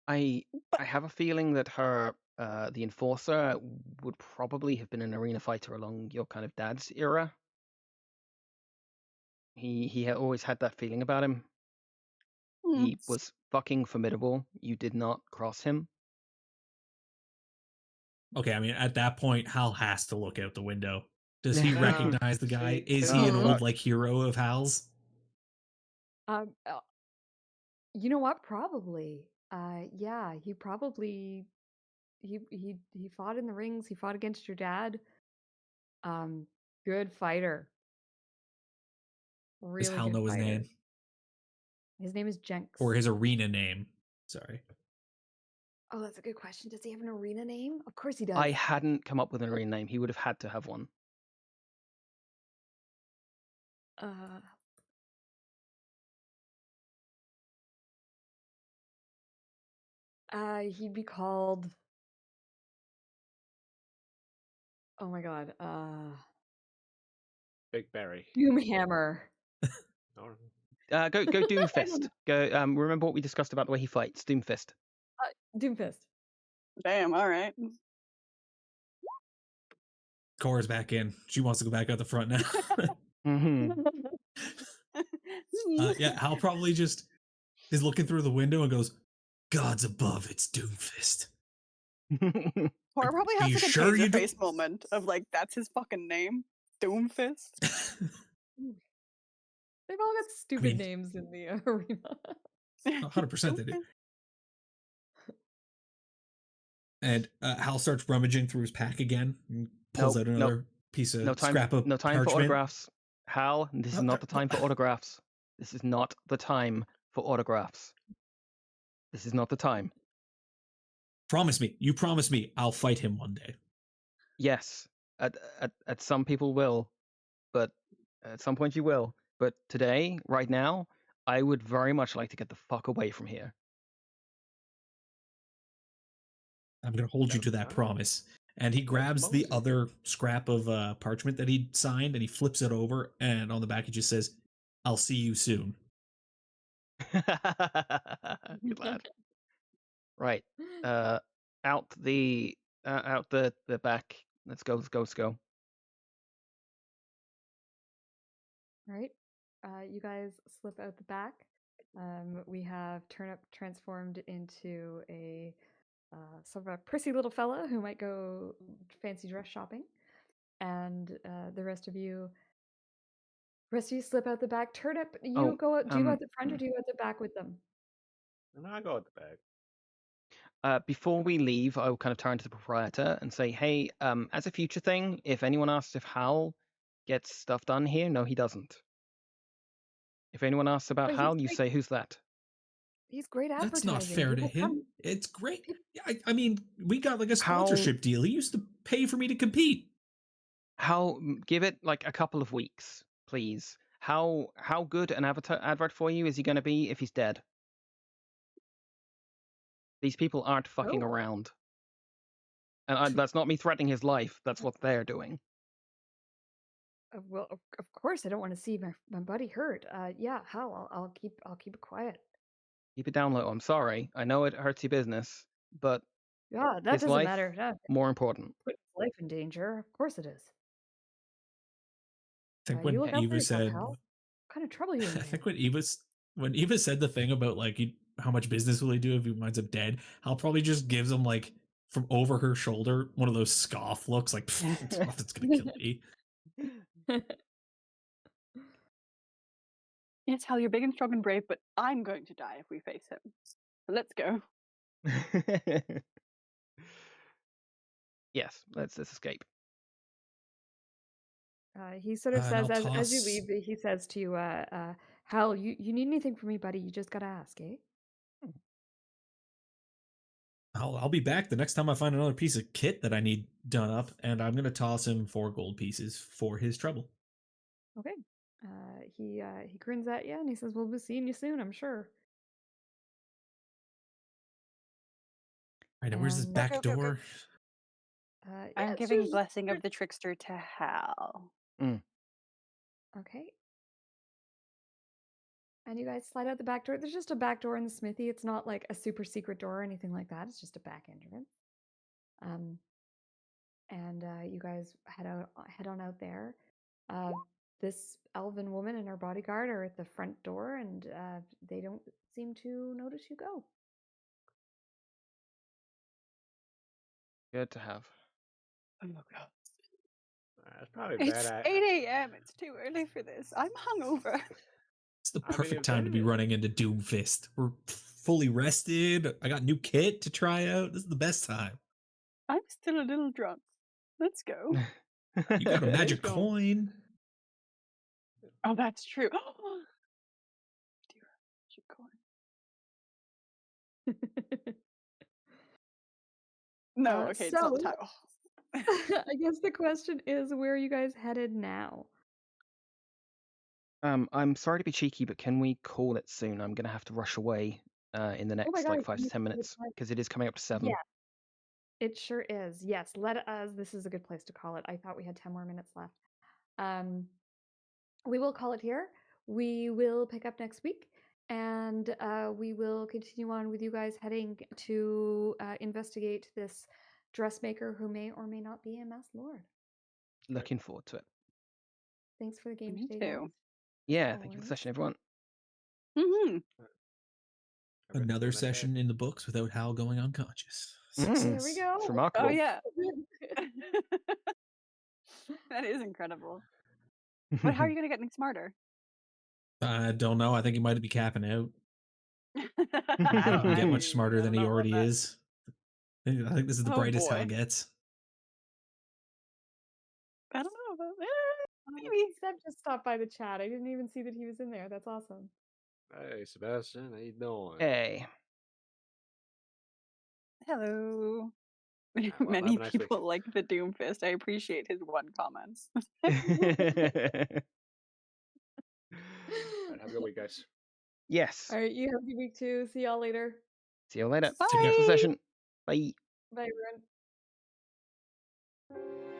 I have a feeling that her, the enforcer, would probably have been an arena fighter along your kind of dad's era. He had always had that feeling about him. He was fucking formidable. You did not cross him. Okay, I mean, at that point, Hal has to look out the window. Does he recognize the guy? Is he an old, hero of Hal's? You know what? Probably. Yeah, he probably he fought in the rings. He fought against your dad. Good fighter. Really Does Hal good know his fighter. name? His name is Jenks. Or his arena name? Sorry. Oh, that's a good question. Does he have an arena name? Of course he does. I hadn't come up with an arena name. He would have had to have one. He'd be called. Oh my god. Big Berry. Doomhammer. Go Doomfist. Go. Remember what we discussed about the way he fights. Doomfist. Doomfist. Damn. All right. Cora's back in. She wants to go back out the front now. Yeah, Hal probably just is looking through the window and goes, "God's above, it's Doomfist." Cora probably has you like a sure you taser face moment of like, that's his fucking name, Doomfist. They've all got stupid names in the arena. 100% they do. And Hal starts rummaging through his pack again and pulls out another piece of scrap of no time parchment. for autographs. Hal, this is not the time for autographs. This is not the time for autographs. This is not the time. Promise me. You promise me I'll fight him one day. Yes. At some people will. But at some point you will. But today, right now, I would very much like to get the fuck away from here. I'm going to hold you to that promise. And he grabs the other scrap of parchment that he signed and he flips it over. And on the back, it just says, "I'll see you soon." Good lad. Right. Out the back. Let's go. All right. You guys slip out the back. We have Turnip transformed into a sort of a prissy little fella who might go fancy dress shopping, and the rest of you slip out the back. Turnip, you go out. Do you go out the front or do you go out the back with them? And I go at the back. Before we leave, I'll kind of turn to the proprietor and say, "Hey, as a future thing, if anyone asks if Hal gets stuff done here, no, he doesn't. If anyone asks about Hal, you say, who's that?" He's great advertising. That's not fair to him. It's great. I mean, we got like a sponsorship deal. He used to pay for me to compete. Hal, give it like a couple of weeks, please. How good an advert for you is he going to be if he's dead? These people aren't fucking around. And that's not me threatening his life. That's what they're doing. Well, of course, I don't want to see my buddy hurt. Yeah, Hal, I'll keep it quiet. Keep it down low. I'm sorry. I know it hurts your business, but Yeah, that his doesn't life matter. No, more important. put his life in danger. Of course it is. I think You when look out for Eva yourself, said, Hal. What kind of trouble you I in think here? when Eva said the thing about like how much business will he do if he winds up dead, Hal probably just gives him like from over her shoulder one of those scoff looks, like nothing's gonna kill me. Yes, Hal, you're big and strong and brave, but I'm going to die if we face him. So let's go. Yes, let's escape. He sort of And says I'll as you toss. leave, he says to you, Hal, you need anything from me, buddy? You just gotta ask, eh? I'll be back the next time I find another piece of kit that I need done up, and I'm gonna toss him 4 gold pieces for his trouble. Okay. He grins at you and he says, "We'll be seeing you soon, I'm sure." Right, and where's this And back door? yeah, I'm it's giving just blessing of the trickster to Hal. okay. And you guys slide out the back door. There's just a back door in the smithy. It's not like a super secret door or anything like that. It's just a back entrance. And you guys head on out there. This elven woman and her bodyguard are at the front door, and they don't seem to notice you go. Good to have. Oh god. That's probably It's bad. 8 a.m. It's too early for this. I'm hungover. It's the I mean, perfect if time to be they- running into Doomfist. We're fully rested. I got new kit to try out. This is the best time. I'm still a little drunk. Let's go. You got a He's magic gonna- coin. Oh, that's true. Dear, magic coin. No, okay, it's not the time. I guess the question is, where are you guys headed now? I'm sorry to be cheeky, but can we call it soon? I'm gonna have to rush away in the next like God, 5 to 10 minutes because it is coming up to 7. Yeah, it sure is. Yes, let us. This is a good place to call it. I thought we had 10 more minutes left. We will call it here. We will pick up next week, and we will continue on with you guys heading to investigate this dressmaker who may or may not be a masked lord. Looking forward to it. Thanks for the game Me today, too. guys. Yeah, thank you for the session, everyone. Mm-hmm. Another session in the books without Hal going unconscious. There we Success. go. It's remarkable. Oh yeah. That is incredible. But how are you going to get any smarter? I don't know. I think he might be capping out. I He don't can get know. much smarter I than don't he know about already that. is. I think this is the Oh, brightest boy. Hal gets. I don't know about that. Maybe. Seb just stopped by the chat. I didn't even see that he was in there. That's awesome. Hey, Sebastian, how you doing? Hey. Hello. Well, have Many a nice week. people like the Doomfist. I appreciate his one comment. All right, have a good week, guys. Yes. All right, you have a good week too. See y'all later. See you later. Bye. Thanks for the session. Bye. Bye, everyone.